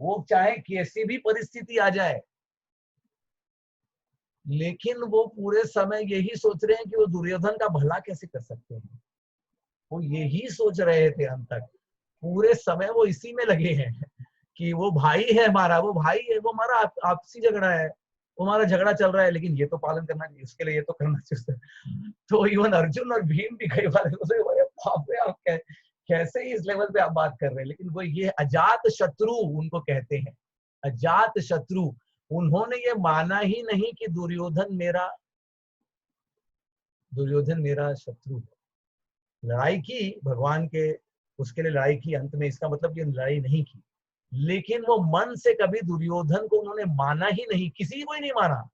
वो चाहे कैसी भी परिस्थिति आ जाए, लेकिन वो पूरे समय यही सोच रहे हैं कि वो दुर्योधन का भला कैसे कर सकते हैं। वो यही सोच रहे थे अंत तक, पूरे समय वो इसी में लगे हैं कि वो भाई है हमारा, वो भाई है, वो हमारा आपसी झगड़ा है, वो हमारा झगड़ा चल रहा है, लेकिन ये तो पालन करना चाहिए, उसके लिए ये तो करना चाहिए। तो इवन अर्जुन और भीम भी कई बार कैसे ही इस लेवल पे आप बात कर रहे हैं। लेकिन वो ये अजात शत्रु उनको कहते हैं, अजात शत्रु। उन्होंने ये माना ही नहीं कि दुर्योधन मेरा शत्रु है। लड़ाई की भगवान के, उसके लिए लड़ाई की अंत में, इसका मतलब कि लड़ाई नहीं की, लेकिन वो मन से कभी दुर्योधन को उन्होंने माना ही नहीं, किसी को ही नहीं माना।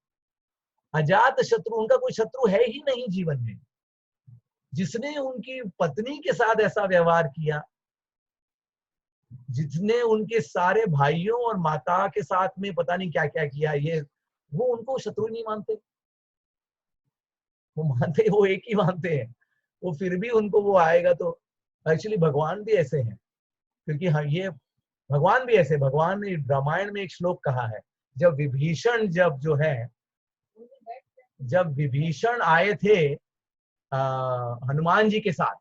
अजात शत्रु, उनका कोई शत्रु है ही नहीं जीवन में। जिसने उनकी पत्नी के साथ ऐसा व्यवहार किया, जिसने उनके सारे भाइयों और माता के साथ में पता नहीं क्या क्या किया, ये वो उनको शत्रु नहीं मानते। वो मानते, वो एक ही मानते हैं। वो फिर भी उनको वो आएगा तो, एक्चुअली भगवान भी ऐसे हैं, क्योंकि हाँ, ये भगवान भी ऐसे, भगवान ने रामायण में एक श्लोक कहा है, जब विभीषण जब विभीषण आए थे हनुमान जी के साथ,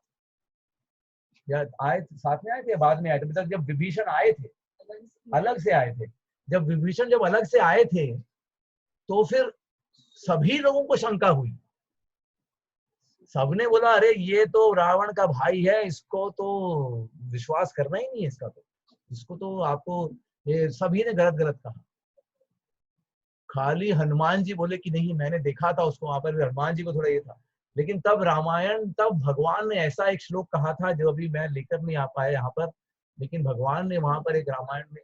या आए साथ में आए थे या बाद में आए थे, जब विभीषण आए थे, अलग से आए थे, जब विभीषण जब अलग से आए थे, तो फिर सभी लोगों को शंका हुई सबने बोला अरे ये तो रावण का भाई है, इसको तो विश्वास करना ही नहीं है, इसका तो, इसको तो आपको, ये सभी ने गलत गलत कहा। खाली हनुमान जी बोले कि नहीं मैंने देखा था उसको वहां पर, भी हनुमान जी को थोड़ा ये था। लेकिन तब रामायण, तब भगवान ने ऐसा एक श्लोक कहा था जो अभी मैं लेकर नहीं आ पाया यहाँ पर, लेकिन भगवान ने वहां पर एक रामायण में,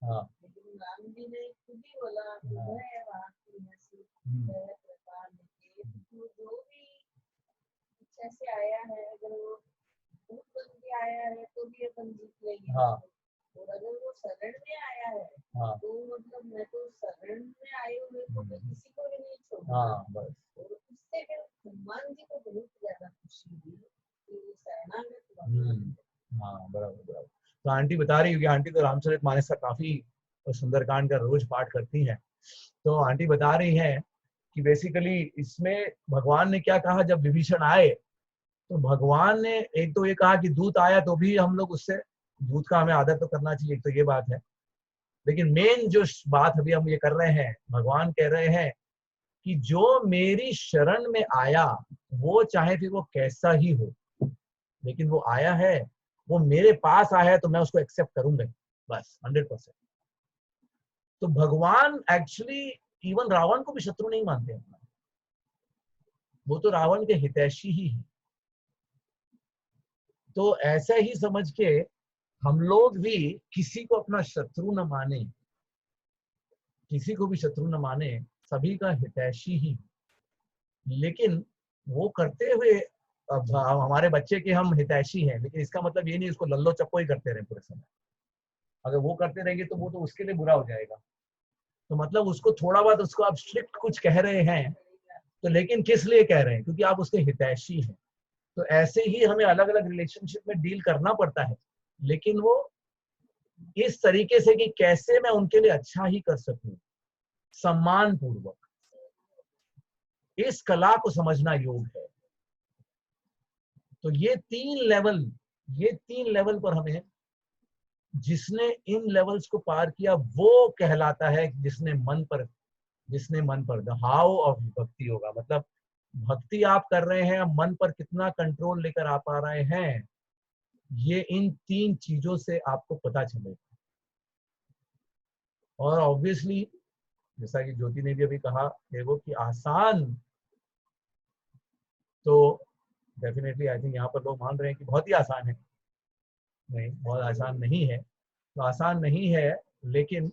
हाँ लेकिन राम जी ने खुद ही बोला है वहाँ की हंसी प्रकार जो भी इच्छा से आया है, अगर वो भूत बन के आया है तो भी अपन जीत लेंगे। हाँ और अगर वो शरण में आया है हाँ तो मतलब मैं तो शरण में आए हुए को मैं किसी को भी नहीं छोड़ूंगा। हाँ बस। और उससे फिर हनुमान जी को बहुत ज्यादा खुशी हुई कि वो शरणागत। हाँ बराबर बराबर। तो आंटी बता रही, क्योंकि आंटी तो रामचरितमानस का काफी सुंदरकांड का रोज पाठ करती हैं, तो आंटी बता रही हैं कि बेसिकली इसमें भगवान ने क्या कहा, जब विभीषण आए तो भगवान ने एक तो ये कहा कि दूत आया तो भी हम लोग उससे, दूत का हमें आदर तो करना चाहिए, एक तो ये बात है। लेकिन मेन जो बात अभी हम ये कर रहे हैं, भगवान कह रहे हैं कि जो मेरी शरण में आया वो चाहे फिर वो कैसा ही हो, लेकिन वो आया है, वो मेरे पास आया है तो मैं उसको एक्सेप्ट करूंगा बस 100%। तो भगवान एक्चुअली इवन रावण को भी शत्रु नहीं मानते हैं, वो तो रावण के हितैषी ही है। तो ऐसा ही समझ के हम लोग भी किसी को अपना शत्रु न माने, किसी को भी शत्रु न माने, सभी का हितैषी ही। लेकिन वो करते हुए, अब हमारे बच्चे के हम हितैषी हैं, लेकिन इसका मतलब ये नहीं उसको लल्लो चप्पो ही करते रहे पूरे समय। अगर वो करते रहेंगे तो वो तो उसके लिए बुरा हो जाएगा। तो मतलब उसको थोड़ा बहुत, उसको आप स्ट्रिक्ट कुछ कह रहे हैं तो, लेकिन किस लिए कह रहे हैं, क्योंकि आप उसके हितैषी हैं। तो ऐसे ही हमें अलग अलग रिलेशनशिप में डील करना पड़ता है, लेकिन वो इस तरीके से कि कैसे मैं उनके लिए अच्छा ही कर सकूं, सम्मान पूर्वक। इस कला को समझना योग है। तो ये तीन लेवल पर हमें, जिसने इन लेवल्स को पार किया वो कहलाता है जिसने मन पर द हाउ ऑफ भक्ति होगा। मतलब भक्ति आप कर रहे हैं, मन पर कितना कंट्रोल लेकर आ पा रहे हैं, ये इन तीन चीजों से आपको पता चलेगा। और ऑब्वियसली जैसा कि ज्योति ने भी अभी कहा वो कि आसान, तो डेफिनेटली आई थिंक यहाँ पर लोग मान रहे हैं कि बहुत ही आसान है। नहीं, बहुत आसान नहीं है। तो आसान नहीं है, लेकिन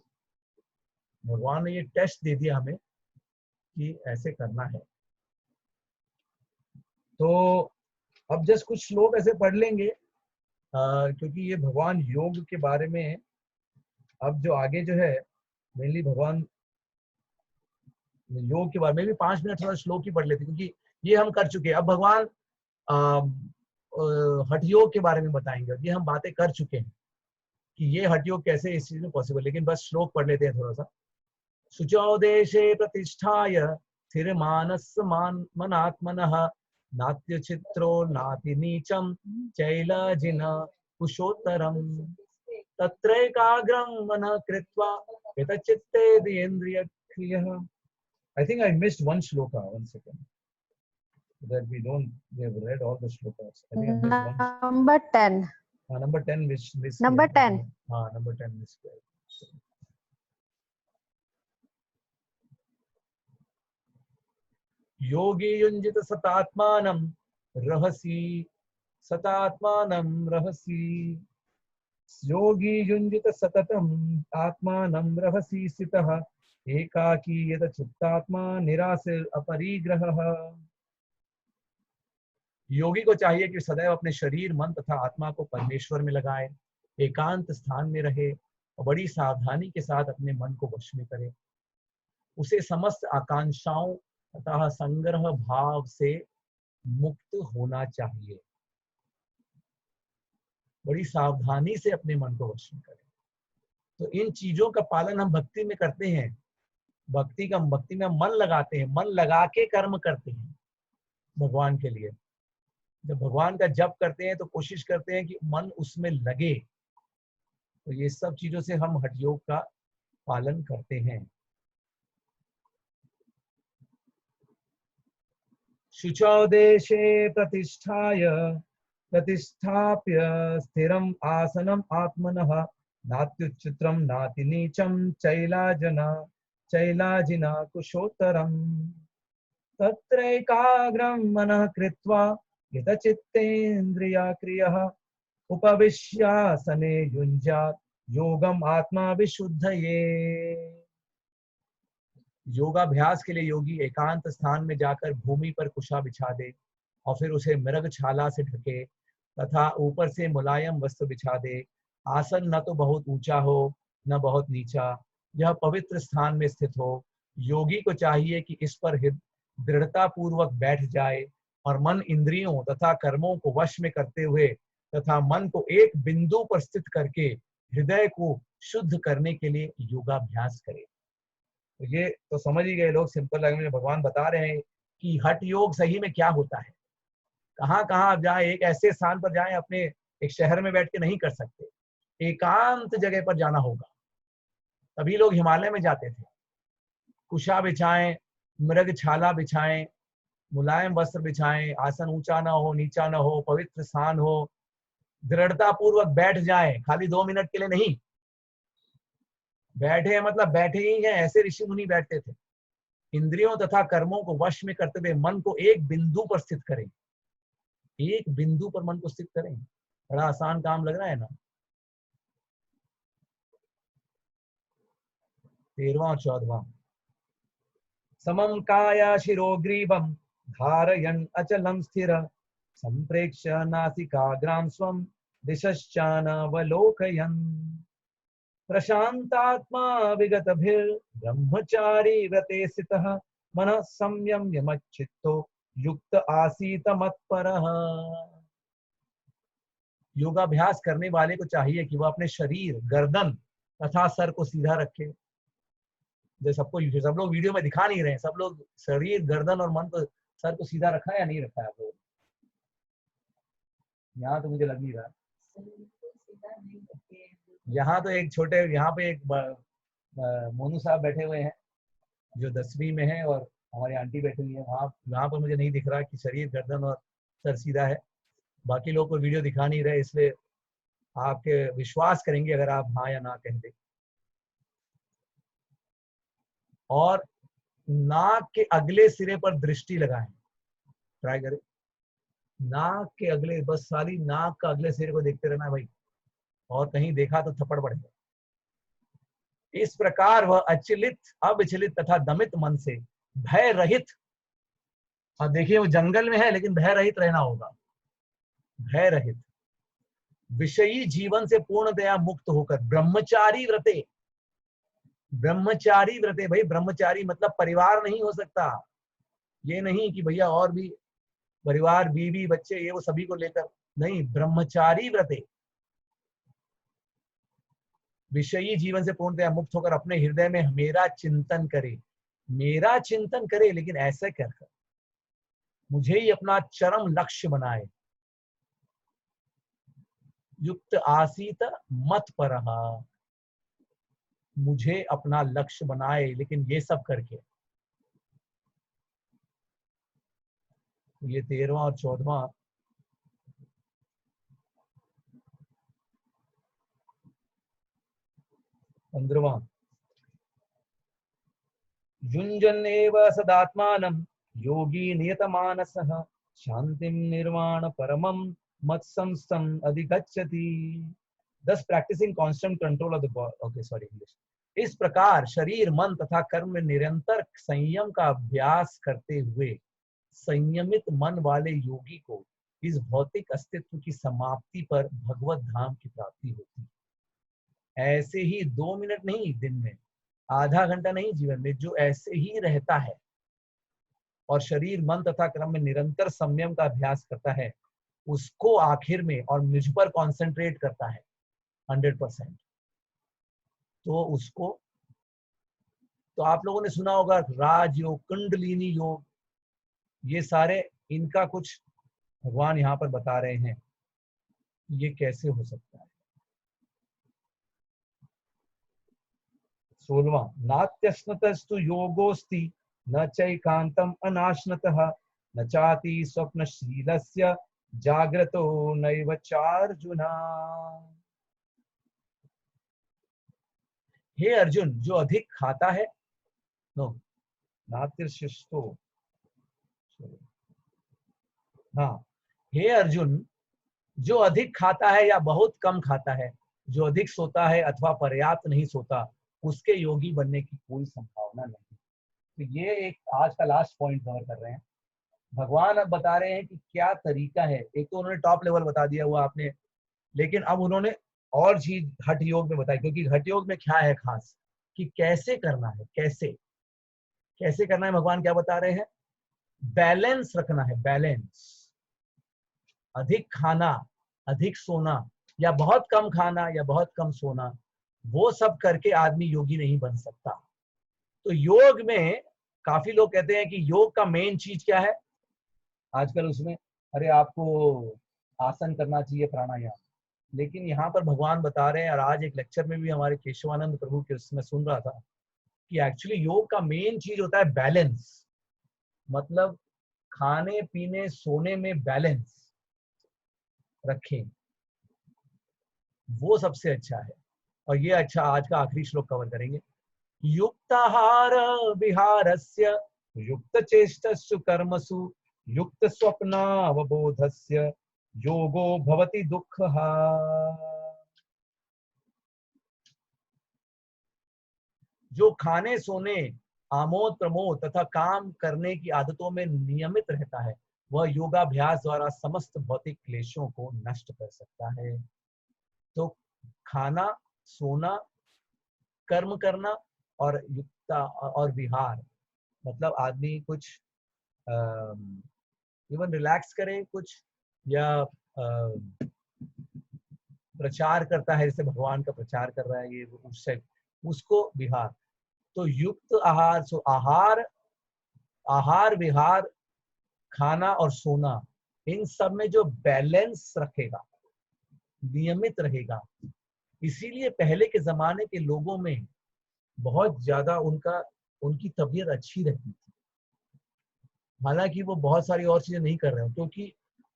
भगवान ने ये टेस्ट दे दिया हमें कि ऐसे करना है। तो अब जस्ट कुछ श्लोक ऐसे पढ़ लेंगे, क्योंकि ये भगवान योग के बारे में, अब जो आगे जो है मेनली भगवान योग के बारे में भी 5 मिनट थोड़ा श्लोक ही पढ़ लेते, क्योंकि ये हम कर चुके हैं। अब भगवान हठ योग के बारे में बताएंगे, ये हम बातें कर चुके हैं कि ये हठ योग कैसे इस चीज में पॉसिबल, लेकिन बस श्लोक पढ़ लेते हैं थोड़ा सा। शुचौ देशे प्रतिष्ठाय स्थिर मानस मनात्मनः नात्य चित्रो नाति नीचम चैलजिन कुशोत्तरम तत्रैकाग्रं मनः कृत्वा यतचित्तेन्द्रियक्रियः। I think I missed one shloka. 1 second. That we have read all the shlokas. I think I missed one. Number 10. Number 10 which missed. Number 10. Number 10 missed. योगी युञ्जित सतात्मानं रहसि सतात्मानं रहसि योगी युञ्जित सततम् आत्मानं रहसि स्थितः एकाकी यत चित्तात्मा निरासिर अपरिग्रहः। योगी को चाहिए कि सदैव अपने शरीर, मन तथा आत्मा को परमेश्वर में लगाए, एकांत स्थान में रहे और बड़ी सावधानी के साथ अपने मन को वश में करे। उसे समस्त आकांक्षाओं तथा संग्रह भाव से मुक्त होना चाहिए। बड़ी सावधानी से अपने मन को वश में करें। तो इन चीजों का पालन हम भक्ति में करते हैं। भक्ति में मन लगाते हैं, मन लगा के कर्म करते हैं भगवान के लिए। जब भगवान का जप करते हैं तो कोशिश करते हैं कि मन उसमें लगे। तो ये सब चीजों से हम हठ योग का पालन करते हैं। शुचौ देशे प्रतिष्ठाप्य स्थिरम आसनम आत्मनः नात्युच्चित्रम नाति नीचम चैलाजिना कुशोत्तरम् तत्रैकाग्रं मनः कृत्वा यतचित्तेन्द्रियाक्रियः उपविश्यासने युञ्जात् योगम आत्मा विशुद्धये। योगाभ्यास के लिए योगी एकांत स्थान में जाकर भूमि पर कुशा बिछा दे और फिर उसे मृगछाला से ढके तथा ऊपर से मुलायम वस्त्र बिछा दे। आसन न तो बहुत ऊंचा हो न बहुत नीचा, यह पवित्र स्थान में स्थित हो। योगी को चाहिए कि इस पर दृढ़ता पूर्वक बैठ जाए और मन इंद्रियों तथा कर्मों को वश में करते हुए तथा मन को एक बिंदु पर स्थित करके हृदय को शुद्ध करने के लिए योगाभ्यास करे। तो ये तो समझ ही गए लोग, सिंपल लैंग्वेज में भगवान बता रहे हैं कि हठ योग सही में क्या होता है। कहाँ कहाँ आप जाए, एक ऐसे स्थान पर जाएं, अपने एक शहर में बैठ के नहीं कर सकते, एकांत जगह पर जाना होगा। तभी लोग हिमालय में जाते थे। कुशा बिछाएं, मृगछाला बिछाएं, मुलायम वस्त्र बिछाएं, आसन ऊंचा ना हो नीचा ना हो, पवित्र स्थान हो, दृढ़ता पूर्वक बैठ जाएं, खाली 2 मिनट के लिए नहीं। बैठे मतलब बैठे ही हैं, ऐसे ऋषि मुनि बैठते थे। इंद्रियों तथा कर्मों को वश में करते हुए मन को एक बिंदु पर स्थित करें। एक बिंदु पर मन को स्थित करें, बड़ा आसान काम लग रहा है ना। 13वां और 14वां। समम काया शिरोग्रीवम धारयन् अचलं स्थिर संप्रेक्ष्य नासिकाग्रां स्वं दिशश्चानवलोकयन् प्रशांतात्मा विगतभिर्ब्रह्मचारी व्रते स्थितः मनः संयम्य मच्चित्तो युक्त आसीत मत्परः। योगाभ्यास करने वाले को चाहिए कि वह अपने शरीर, गर्दन तथा सर को सीधा रखे। जो सब लोग वीडियो में दिखा नहीं रहे हैं, सब लोग शरीर, गर्दन और मन को, सर को सीधा रखा है या नहीं रखा है आप लोग? यहाँ तो मुझे लग नहीं रहा। यहाँ तो एक छोटे, यहाँ पे एक मोनू साहब बैठे हुए हैं जो 10वीं में है और हमारी आंटी बैठी हुई है। वहाँ पर मुझे नहीं दिख रहा कि शरीर, गर्दन और सर सीधा है। बाकी लोग को वीडियो दिखा नहीं रहे, इसलिए आपके विश्वास करेंगे अगर आप हाँ या ना कह दें। और नाक के अगले सिरे पर दृष्टि लगाएं, ट्राई करें। नाक के अगले, बस सारी नाक का अगले सिरे को देखते रहना भाई, और कहीं देखा तो थप्पड़ पड़ेगा। इस प्रकार वह अचलित, अविचलित तथा दमित मन से भय रहित, और देखिए वो जंगल में है लेकिन भय रहित रहना होगा, भय रहित विषयी जीवन से पूर्णतया मुक्त होकर ब्रह्मचारी व्रते, ब्रह्मचारी व्रते, भाई ब्रह्मचारी मतलब परिवार नहीं हो सकता। ये नहीं कि भैया और भी परिवार, बीवी बच्चे, ये वो सभी को लेकर नहीं, ब्रह्मचारी व्रते, विषयी जीवन से पूर्णतया मुक्त होकर अपने हृदय में मेरा चिंतन करे, मेरा चिंतन करे, लेकिन ऐसे कर मुझे ही अपना चरम लक्ष्य बनाए। युक्त आसीत मत परहा, मुझे अपना लक्ष्य बनाए, लेकिन ये सब करके। ये 13वां और 14वां। पंद्रवां। युञ्जन्नेव सदात्मानं योगी नियतमानसः शांतिं निर्वाण परमं मत्संस्थं अधिगच्छति। Thus practicing constant control of the body. Okay, sorry, English. इस प्रकार शरीर, मन तथा कर्म में निरंतर संयम का अभ्यास करते हुए संयमित मन वाले योगी को इस भौतिक अस्तित्व की समाप्ति पर भगवत धाम की प्राप्ति होती है। ऐसे ही 2 मिनट नहीं दिन में, आधा घंटा नहीं जीवन में, जो ऐसे ही रहता है और शरीर, मन तथा कर्म में निरंतर संयम का अभ्यास करता है, उसको आखिर में, और मुझ पर कॉन्सेंट्रेट करता है 100%, तो उसको, तो आप लोगों ने सुना होगा राजयोग, कुंडलिनी योग, ये सारे, इनका कुछ भगवान यहाँ पर बता रहे हैं ये कैसे हो सकता है। 16वां, नात्यश्नतस्तु योगोस्ति न चैकांतम अनाश्नतः न चाति स्वप्नशीलस्य जाग्रतो नैव चार्जुना। हे अर्जुन, जो अधिक खाता है, नो नात्यशिष्टो, हाँ, हे अर्जुन, जो अधिक खाता है या बहुत कम खाता है, जो अधिक सोता है अथवा पर्याप्त नहीं सोता, उसके योगी बनने की कोई संभावना नहीं। तो ये एक आज का लास्ट पॉइंट कवर कर रहे हैं। भगवान अब बता रहे हैं कि क्या तरीका है। एक तो उन्होंने टॉप लेवल बता दिया हुआ आपने, लेकिन अब उन्होंने और चीज हठ योग में बताई, क्योंकि हठ योग में क्या है खास कि कैसे करना है, कैसे करना है। भगवान क्या बता रहे हैं? बैलेंस रखना है, बैलेंस। अधिक खाना, अधिक सोना, या बहुत कम खाना या बहुत कम सोना, वो सब करके आदमी योगी नहीं बन सकता। तो योग में काफी लोग कहते हैं कि योग का मेन चीज क्या है आजकल, उसमें अरे आपको आसन करना चाहिए, प्राणायाम। लेकिन यहाँ पर भगवान बता रहे हैं, और आज एक लेक्चर में भी हमारे केशवानंद प्रभु के उसमें सुन रहा था, कि एक्चुअली योग का मेन चीज होता है बैलेंस। मतलब खाने पीने सोने में बैलेंस रखें, वो सबसे अच्छा है। और ये अच्छा आज का आखिरी श्लोक कवर करेंगे। युक्ताहार विहारस्य युक्त चेष्टस्सु कर्मसु युक्त स्वप्नावबोधस्य योगो भवति दुःखः। जो खाने सोने, आमोद प्रमोद तथा काम करने की आदतों में नियमित रहता है, वह योगाभ्यास द्वारा समस्त भौतिक क्लेशों को नष्ट कर सकता है। तो खाना, सोना, कर्म करना और युक्ता और विहार, मतलब आदमी कुछ इवन रिलैक्स करे कुछ, या प्रचार करता है, जैसे भगवान का प्रचार कर रहा है ये, उससे उसको विहार। तो युक्त आहार, सो आहार विहार, खाना और सोना, इन सब में जो बैलेंस रखेगा, नियमित रहेगा। इसीलिए पहले के जमाने के लोगों में बहुत ज्यादा उनकी तबीयत अच्छी रहती थी। हालांकि वो बहुत सारी और चीजें नहीं कर रहे हो, क्योंकि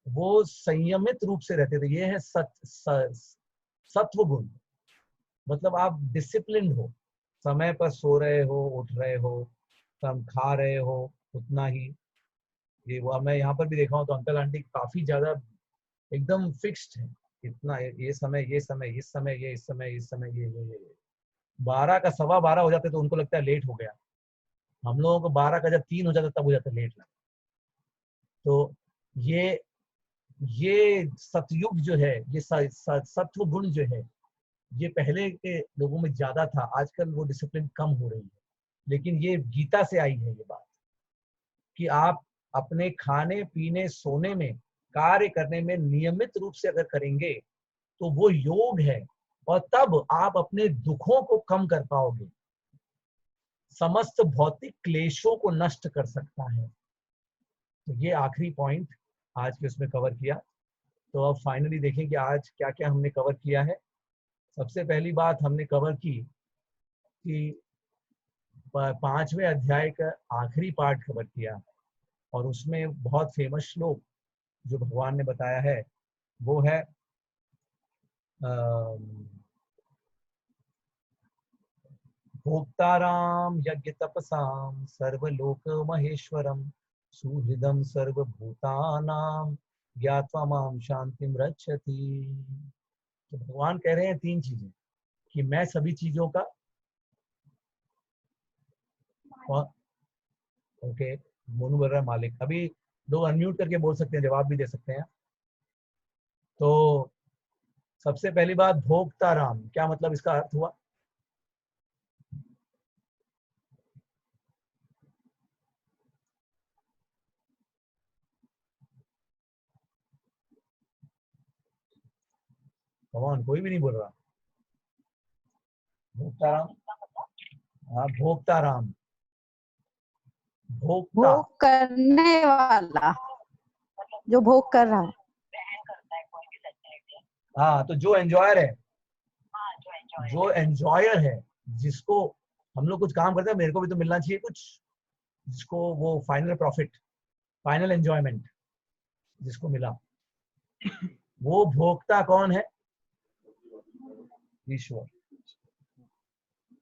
वो संयमित रूप से रहते थे। ये है सत्व गुण। मतलब आप डिसिप्लिन हो, समय पर सो रहे हो, उठ रहे हो, कम खा रहे हो, उतना ही। ये वो मैं यहाँ पर भी देखा हूँ तो अंकल आंटी काफी ज्यादा एकदम फिक्स्ड है, इतना ये समय, ये समय, इस समय, ये इस समय, इस समय, ये 12 का 12:15 हो जाते तो उनको लगता है लेट हो गया। हम लोगों को 12 का जब 3 हो जाता तब हो जाता लेट लगता। तो ये सतयुग जो है, ये सत्व गुण जो है, ये पहले के लोगों में ज्यादा था। आजकल वो डिसिप्लिन कम हो रही है। लेकिन ये गीता से आई है ये बात, कि आप अपने खाने पीने सोने में, कार्य करने में नियमित रूप से अगर करेंगे तो वो योग है, और तब आप अपने दुखों को कम कर पाओगे, समस्त भौतिक क्लेशों को नष्ट कर सकता है। तो ये आखिरी पॉइंट आज के उसमें कवर किया। तो अब फाइनली देखें कि आज क्या क्या हमने कवर किया है। सबसे पहली बात हमने कवर की कि 5वें अध्याय का आखिरी पार्ट कवर किया, और उसमें बहुत फेमस श्लोक जो भगवान ने बताया है वो है भोक्ताराम यज्ञ तपसाम सर्वलोक महेश्वरम सुहृदम सर्वभूतानाम ज्ञात्वा माम शांतिम रक्षति। तो भगवान कह रहे हैं 3 चीजें, कि मैं सभी चीजों का ओके, मोनू बोल रहा है मालिक। अभी लोग अनम्यूट करके बोल सकते हैं, जवाब भी दे सकते हैं। तो सबसे पहली बात, भोक्ताराम, क्या मतलब इसका अर्थ हुआ? भगवान कोई भी नहीं बोल रहा। भोक्ताराम, हाँ भोक्ताराम, भोक्ता, भोग करने वाला, जो भोग कर रहा है। हाँ, तो जो एंजॉयर है, जो एंजॉयर है, जिसको हम लोग कुछ काम करते हैं, मेरे को भी तो मिलना चाहिए कुछ, जिसको वो फाइनल प्रॉफिट, फाइनल एंजॉयमेंट जिसको मिला, वो भोक्ता कौन है? ईश्वर।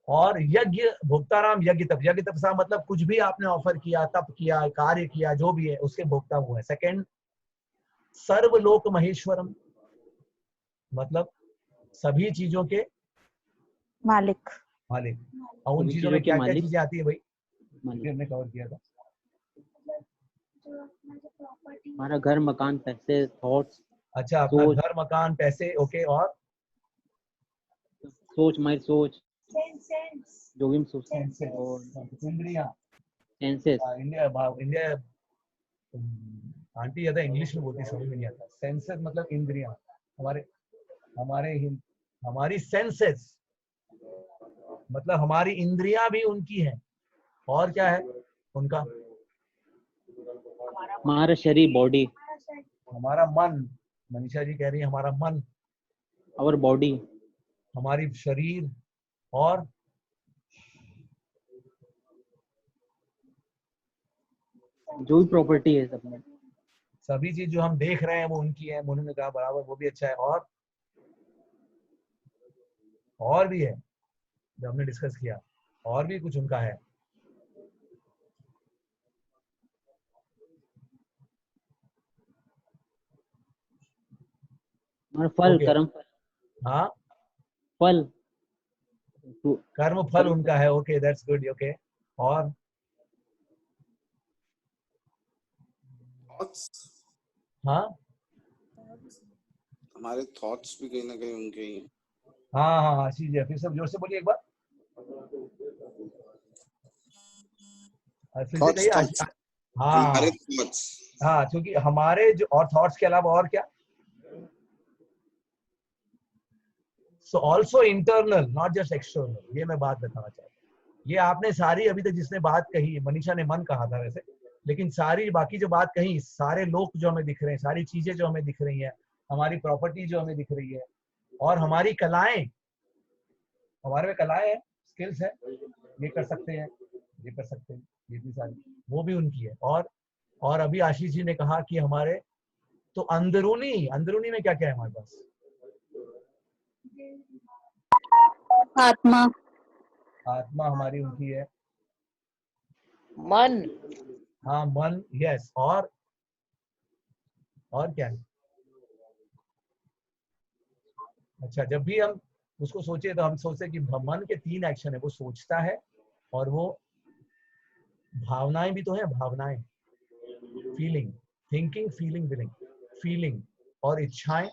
और यज्ञ भोक्ताराम यज्ञ तप, यज्ञ तप सा मतलब कुछ भी आपने ऑफर किया, तप किया, कार्य किया, जो भी है उसके भोक्ता वो है। सेकंड, सर्वलोक महेश्वरम, मतलब सभी चीजों के मालिक। मालिक। और उन सभी चीजों में चीजों के क्या क्या मालिक। चीजें आती है भाई, मालिक हमने कवर किया था। जो अपना जो प्रॉपर्टी हमारा घर, मकान, पैसे, थॉट्स, अच्छा, अपना सोच। घर, मकान, पैसे, ओके, और सोच, हमारी सोच, सेंस जो भी हम सोचते हैं, सेंसेस, और इंद्रियां। सेंसेस। इंडिया आंटी ज्यादा इंग्लिश में बोलती, समझ में नहीं आता। सेंसेस मतलब इंद्रियां, हमारे हमारे हमारी सेंसेस मतलब हमारी इंद्रियां भी उनकी हैं। और क्या है उनका? हमारा शरीर, बॉडी, हमारा मन, मनीषा जी कह रही है हमारा मन, और बॉडी, हमारी शरीर, और जो भी प्रॉपर्टी है सब में। सभी चीज जो हम देख रहे हैं वो उनकी है। मोनू ने कहा बराबर, वो भी अच्छा है। और भी है जो हमने डिस्कस किया, और भी कुछ उनका है। हमारा फल, ओके, कर्म, हाँ, फल, कर्म फल उनका है। Okay, that's good. ओके, और थॉट्स, हाँ हमारे थॉट्स भी कहीं ना कहीं उनके ही हैं। हाँ हाँ हाँ, चीज है। फिर सब जोर से बोलिए एक बार, फिर से थॉट्स, कहिए। थॉट्स, हमारे हाँ थॉट्स। हाँ, क्योंकि हमारे जो और थॉट्स के अलावा और क्या, so also internal, not just external. ये मैं बात बताना चाहता हूँ। ये आपने सारी अभी तक जिसने बात कही, मनीषा ने मन कहा था वैसे, लेकिन सारी बाकी जो बात कही, सारे लोग जो हमें दिख रहे हैं, सारी चीजें जो हमें दिख रही हैं, हमारी प्रॉपर्टी जो हमें दिख रही है, और हमारी कलाएं, हमारे में कलाएं हैं, स्किल्स है, ये कर सकते हैं, ये कर सकते हैं, ये भी सारी, वो भी उनकी है। और अभी आशीष जी ने कहा कि हमारे तो अंदरूनी, अंदरूनी में क्या क्या है हमारे पास? आत्मा, आत्मा हमारी उनकी है। मन, हाँ, मन, यस। और क्या है? अच्छा, जब भी हम उसको सोचे तो हम सोचते कि मन के 3 एक्शन है। वो सोचता है, और वो भावनाएं भी तो है, भावनाएं, feeling, thinking, feeling, willing, feeling, और इच्छाएं।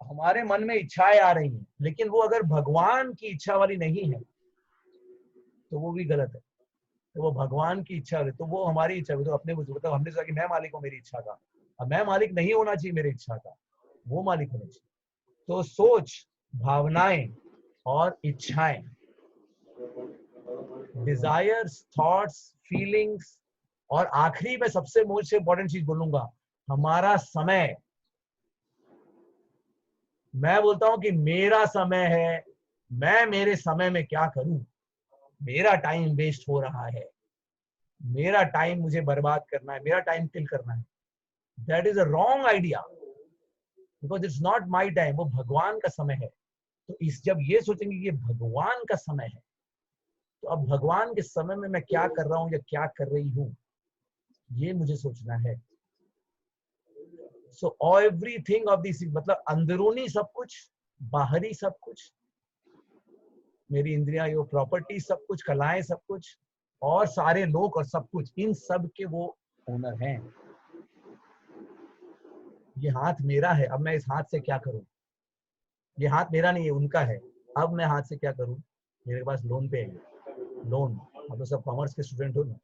हमारे मन में इच्छाएं आ रही हैं, लेकिन वो अगर भगवान की इच्छा वाली नहीं है तो वो भी गलत है। तो वो भगवान की इच्छा है, तो वो हमारी इच्छा है। तो अपने मतलब हमने सोचा कि मैं मालिक हूँ मेरी इच्छा का। अब मैं मालिक नहीं होना चाहिए मेरी इच्छा का, वो मालिक होना चाहिए। तो सोच, भावनाएं और इच्छाएं, डिजायर्स, थॉट्स, फीलिंग्स, और आखिरी में सबसे मोस्ट इंपॉर्टेंट चीज बोलूंगा, हमारा समय। मैं बोलता हूं कि मेरा समय है, मैं मेरे समय में क्या करूं, मेरा टाइम वेस्ट हो रहा है, मेरा टाइम मुझे बर्बाद करना है, मेरा टाइम किल करना है। That is a wrong idea, because it's not my time, वो भगवान का समय है। तो इस जब ये सोचेंगे कि ये भगवान का समय है, तो अब भगवान के समय में मैं क्या कर रहा हूं या क्या कर रही हूं, ये मुझे सोचना है। सो एवरीथिंग ऑफ दिस, मतलब अंदरूनी सब कुछ, बाहरी सब कुछ, मेरी इंद्रियां, यो प्रॉपर्टी, सब कुछ, कलाएं, सब कुछ, और सारे लोग और सब कुछ, इन सब के वो ओनर हैं। ये हाथ मेरा है, अब मैं इस हाथ से क्या करूं? ये हाथ मेरा नहीं है, उनका है। अब मैं हाथ से क्या करूं? मेरे पास लोन पे है, लोन। अब तो सब कॉमर्स के स्टूडेंट हो ना,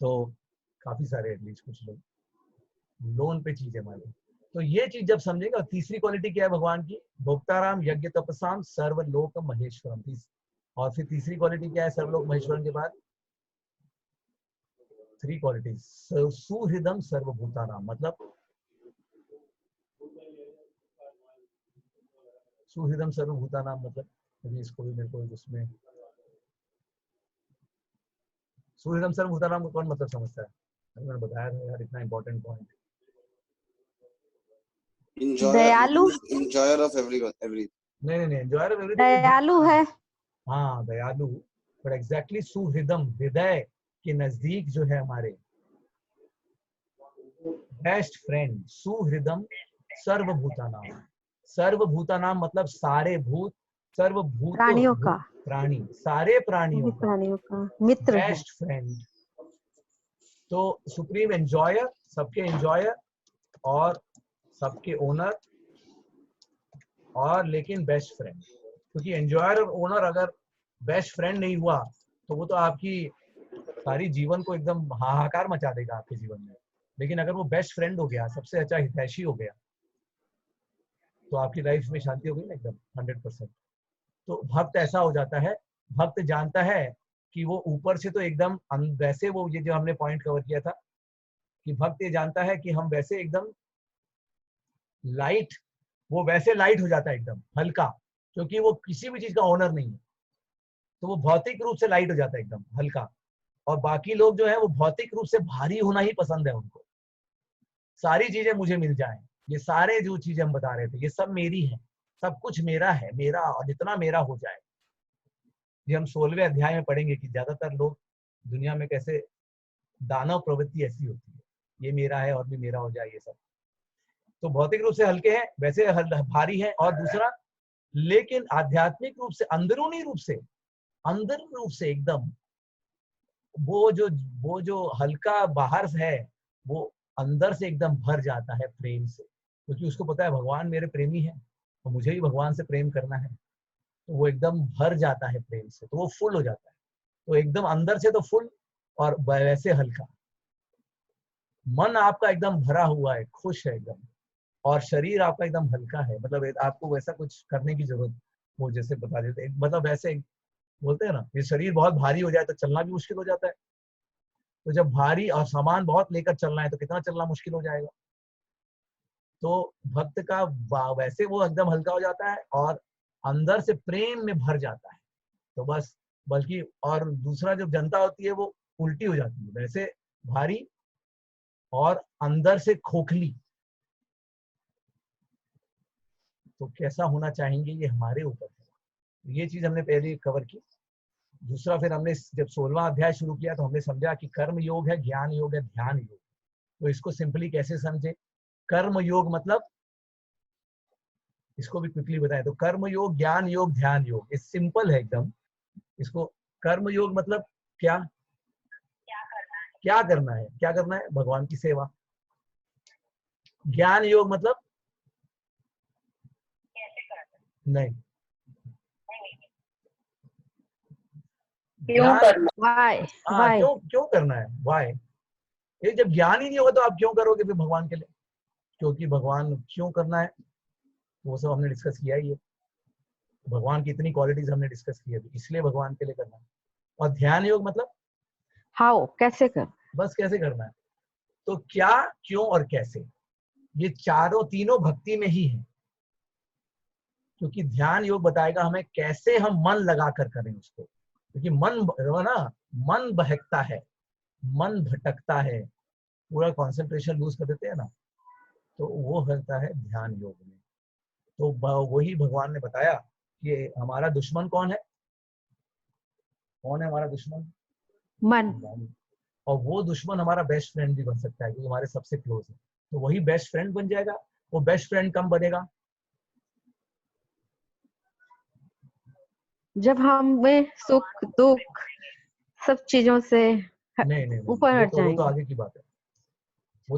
तो काफी सारे एटलीस्ट कुछ लोग लोन पे चीजें मांगे। तो ये चीज जब समझेंगे। और तीसरी क्वालिटी क्या है भगवान की? भोक्ताराम यज्ञ तपसाम सर्वलोक महेश्वरम। और फिर तीसरी क्वालिटी क्या है सर्वलोक महेश्वरम के बाद? 3 क्वालिटीज। सुहृदम सर्वभूतानाम, मतलब सुहृदम सर्वभूतानाम मतलब क्योंकि इसको भी मेरे को उसमें सुहृदम सर्वभूतानाम को कौन मतलब समझता है? मैंने बताया था यार, इतना इंपॉर्टेंट पॉइंट। दयालु enjoyer of every नहीं एंजॉयर ऑफ एवरीथिंग। दयालु है। हाँ दयालु, बट एग्जैक्टली सुहृदम, हृदय के नजदीक जो है हमारे, बेस्ट फ्रेंड। सुहृदम सर्वभूतानाम, सर्वभूतानाम मतलब सारे भूत, सर्वभूत प्राणियों का, प्राणी, सारे प्राणियों सभी का प्राणियों का मित्र है। Best friend. तो सुप्रीम एंजॉयर, सबके एंजॉयर और सबके ओनर, और लेकिन बेस्ट फ्रेंड। क्योंकि एंजॉयर और ओनर अगर बेस्ट फ्रेंड नहीं हुआ तो वो तो आपकी सारी जीवन को एकदम हाहाकार मचा देगा आपके जीवन में। लेकिन अगर वो बेस्ट फ्रेंड हो गया, सबसे अच्छा हितैषी हो गया, तो आपकी लाइफ में शांति हो गई ना एकदम 100%। तो भक्त ऐसा हो जाता है, भक्त जानता है कि वो ऊपर से तो एकदम वैसे, वो ये जो हमने पॉइंट कवर किया था कि भक्त ये जानता है कि हम वैसे एकदम लाइट, वो वैसे लाइट हो जाता है एकदम हल्का, क्योंकि वो किसी भी चीज का ओनर नहीं है। तो वो भौतिक रूप से लाइट हो जाता है एकदम हल्का। और बाकी लोग जो है वो भौतिक रूप से भारी होना ही पसंद है उनको। सारी चीजें मुझे मिल जाएं, ये सारे जो चीजें हम बता रहे थे ये सब मेरी है, सब कुछ मेरा है, मेरा, और जितना मेरा हो जाए। ये हम 16वें अध्याय में पढ़ेंगे कि ज्यादातर लोग दुनिया में कैसे दानव प्रवृत्ति ऐसी होती है, ये मेरा है और भी मेरा हो जाए ये सब। तो भौतिक रूप से हल्के हैं, वैसे भारी हैं। और दूसरा, लेकिन आध्यात्मिक रूप से, अंदरूनी रूप से, अंदर रूप से एकदम वो जो हल्का बाहर से है, वो अंदर से एकदम भर जाता है प्रेम से, क्योंकि उसको पता है भगवान मेरे प्रेमी है और मुझे भी भगवान से प्रेम करना है। तो वो एकदम भर जाता है प्रेम से, तो वो फुल हो जाता है। तो एकदम अंदर से तो फुल और वैसे हल्का। मन आपका एकदम भरा हुआ है, खुश है एकदम, और शरीर आपका एकदम हल्का है। मतलब आपको वैसा कुछ करने की जरूरत, वो जैसे बता देते, मतलब वैसे बोलते हैं ना, ये शरीर बहुत भारी हो जाए तो चलना भी मुश्किल हो जाता है। तो जब भारी और सामान बहुत लेकर चलना है तो कितना चलना मुश्किल हो जाएगा। तो भक्त का वैसे वो एकदम हल्का हो जाता है और अंदर से प्रेम में भर जाता है। तो बस, बल्कि और दूसरा जो जनता होती है वो उल्टी हो जाती है, वैसे भारी और अंदर से खोखली। तो कैसा होना चाहेंगे ये हमारे ऊपर है। ये चीज हमने पहले कवर की। दूसरा, फिर हमने जब 16वां अध्याय शुरू किया तो हमने समझा कि कर्म योग है, ज्ञान योग है, ध्यान योग। तो इसको सिंपली कैसे समझे? कर्म योग मतलब, इसको भी क्विकली बताएं तो कर्म योग, ज्ञान योग, ध्यान योग, ये सिंपल है एकदम। इसको कर्म योग मतलब क्या करना है, क्या करना है? भगवान की सेवा। ज्ञान योग मतलब नहीं, क्यों करना, वाई हाँ वाई क्यों करना है, वाई। ये जब ज्ञान ही नहीं होगा तो आप क्यों करोगे फिर भगवान के लिए? क्योंकि भगवान क्यों करना है वो सब हमने डिस्कस किया ही है। भगवान की इतनी क्वालिटीज हमने डिस्कस की है, इसलिए भगवान के लिए करना है। और ध्यान योग मतलब हाउ, कैसे कर, बस कैसे करना है। तो क्या, क्यों और कैसे, ये तीनों भक्ति में ही है। क्योंकि ध्यान योग बताएगा हमें कैसे हम मन लगा कर करें उसको। क्योंकि मन बहकता है, मन भटकता है, पूरा कंसंट्रेशन लूज कर देते हैं ना, तो वो होता है ध्यान योग में। तो वही भगवान ने बताया कि हमारा दुश्मन कौन है हमारा दुश्मन? मन। और वो दुश्मन हमारा बेस्ट फ्रेंड भी बन सकता है, क्योंकि हमारे सबसे क्लोज है। तो वही बेस्ट फ्रेंड बन जाएगा। वो बेस्ट फ्रेंड कब बनेगा? जब हमें सुख दुख सब चीजों से नहीं, ऊपर हट वो तो जाएंगे, आगे की बात है। वो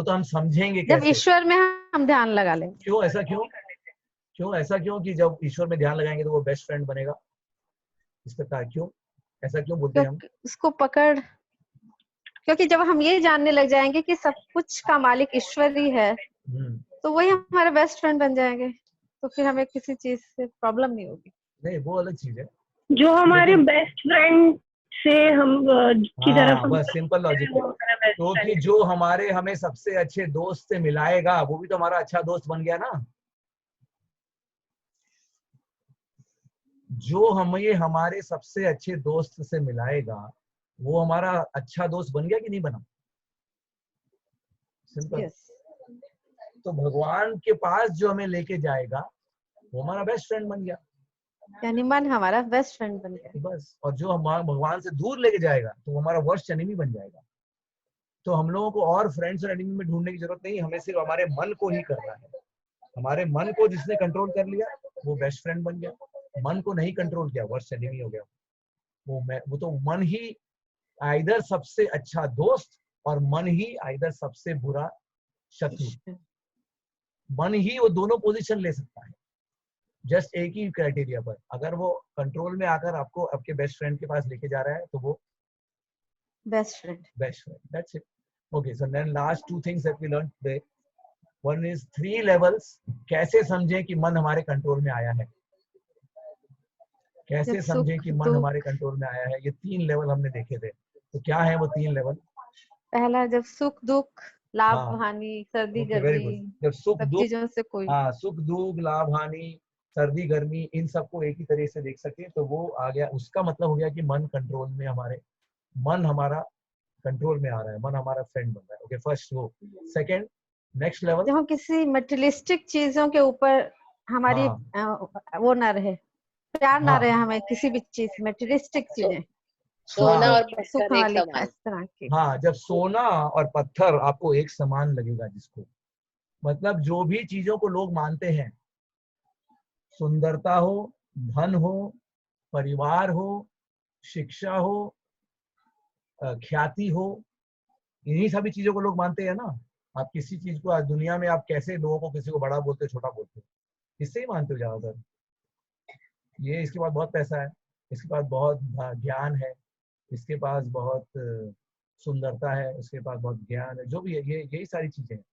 तो हम समझेंगे जब कैसे। ईश्वर में हम ध्यान लगा लेंगे। क्यों ऐसा क्यों कि जब ईश्वर में ध्यान लगाएंगे तो वो बेस्ट फ्रेंड बनेगा? इसका क्यों ऐसा क्यों बोलते हैं हम? क्योंकि उसको पकड़, क्योंकि जब हम ये जानने लग जाएंगे कि सब कुछ का मालिक ईश्वर ही है, तो वही हमारे बेस्ट फ्रेंड बन जाएंगे। तो फिर हमें किसी चीज से प्रॉब्लम नहीं होगी। नहीं, वो अलग चीज है। जो हमारे बेस्ट फ्रेंड से हम की तरफ बस सिंपल लॉजिक है। क्योंकि जो हमें सबसे अच्छे दोस्त से मिलाएगा वो भी तो हमारा अच्छा दोस्त बन गया ना। जो हमें हमारे सबसे अच्छे दोस्त से मिलाएगा वो हमारा अच्छा दोस्त बन गया कि नहीं बना? सिंपल। यस, तो भगवान के पास जो हमें लेके जाएगा वो हमारा बेस्ट फ्रेंड बन गया, यानी मन हमारा बेस्ट फ्रेंड बन गया। बस। और जो हम भगवान से दूर लेके जाएगा तो वो हमारा वर्स्ट एनिमी बन जाएगा। तो हम लोगों को और फ्रेंड्स और एनिमी में ढूंढने की जरूरत नहीं, हमें सिर्फ हमारे मन को ही करना है। हमारे मन को जिसने कंट्रोल कर लिया वो बेस्ट फ्रेंड बन गया, मन को नहीं कंट्रोल किया वर्स्ट एनिमी हो गया। वो तो मन ही आइदर सबसे अच्छा दोस्त और मन ही आइदर सबसे बुरा शत्रु। मन ही वो दोनों पोजीशन ले सकता है, जस्ट एक ही क्राइटेरिया पर। अगर वो कंट्रोल में आकर आपको आपके बेस्ट फ्रेंड के पास लेके जा रहा है तो वो best friend. That's it. Okay, so then last two things that we learned today. One is 3 levels. कैसे समझें कि मन हमारे कंट्रोल में आया है, कैसे जब समझें सुख कि मन दुख, हमारे कंट्रोल में आया है। ये 3 लेवल हमने देखे थे। तो क्या है वो 3 लेवल? पहला जब सुख दुख, लाभ हाँ, हानि, सर्दी ओके, वेरी गुड। गर्मी, जब सुख सब दुख, चीजों से कोई हाँ, सुख दुख, लाभ हानि, सर्दी गर्मी, इन सबको एक ही तरह से देख सके तो वो आ गया। उसका मतलब हो गया कि मन कंट्रोल में मन हमारा कंट्रोल में आ रहा है, मन हमारा फ्रेंड बन रहा है। ओके, फर्स्ट वो। सेकंड, नेक्स्ट लेवल, जब हम किसी मटेरियलिस्टिक चीजों के ऊपर हमारी हाँ, वो ना रहे, प्यार ना हाँ, रहे हमें किसी भी चीज, मटेरियलिस्टिक चीजें, सोना हाँ, और सुख पत्थर एक वाली समान। इस तरह की। हाँ, जब सोना और पत्थर आपको एक समान लगेगा, जिसको मतलब जो भी चीजों को लोग मानते हैं, सुंदरता हो, धन हो, परिवार हो, शिक्षा हो, ख्याति हो, इन्हीं सभी चीजों को लोग मानते हैं ना। आप किसी चीज को आज दुनिया में आप कैसे लोगों को किसी को बड़ा बोलते हो, छोटा बोलते हो, इससे ही मानते हो ज्यादातर। ये इसके पास बहुत पैसा है, इसके पास बहुत ज्ञान है, इसके पास बहुत सुंदरता है, इसके पास बहुत ज्ञान है, जो भी है, ये यही सारी चीजें हैं।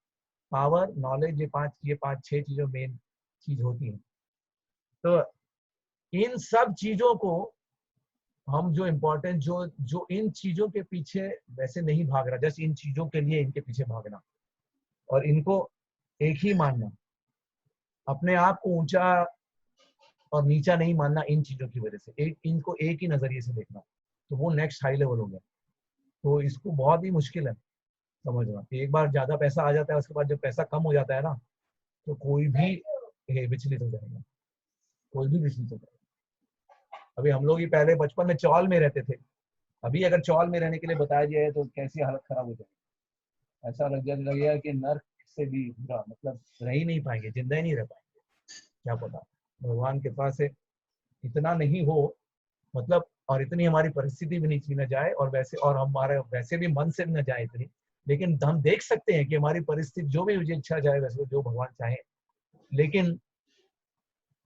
पावर, नॉलेज, ये पांच 6 चीजों मेन चीज होती हैं। तो इन सब चीजों को हम जो इम्पोर्टेंट जो इन चीजों के पीछे वैसे नहीं भाग रहा, जस्ट इन चीजों के लिए इनके पीछे भागना और इनको एक ही मानना, अपने आप को ऊंचा और नीचा नहीं मानना इन चीजों की वजह से, इनको एक ही नजरिए से देखना, तो वो नेक्स्ट हाई लेवल हो गया। तो इसको बहुत ही मुश्किल है समझना कि एक बार ज्यादा पैसा आ जाता है, उसके बाद जब पैसा कम हो जाता है ना, तो कोई भी विचलित हो जाएगा, कोई भी विचलित हो जाएगा। अभी हम लोग ही पहले बचपन में चौल में रहते थे, अभी अगर चौल में रहने के लिए बताया जाए तो कैसी हालत खराब हो जाएगी। ऐसा लगेगा कि नर्क से भी बुरा, मतलब रह ही नहीं पाएंगे, जिंदा ही नहीं रह पाएंगे। क्या पता भगवान के पास से इतना नहीं हो, मतलब, और इतनी हमारी परिस्थिति भी नीचे न जाए, और वैसे और हमारे वैसे भी मन से न जाए इतनी, लेकिन हम देख सकते हैं कि हमारी परिस्थिति जो भी मुझे इच्छा जाए, वैसे जो भगवान चाहे। लेकिन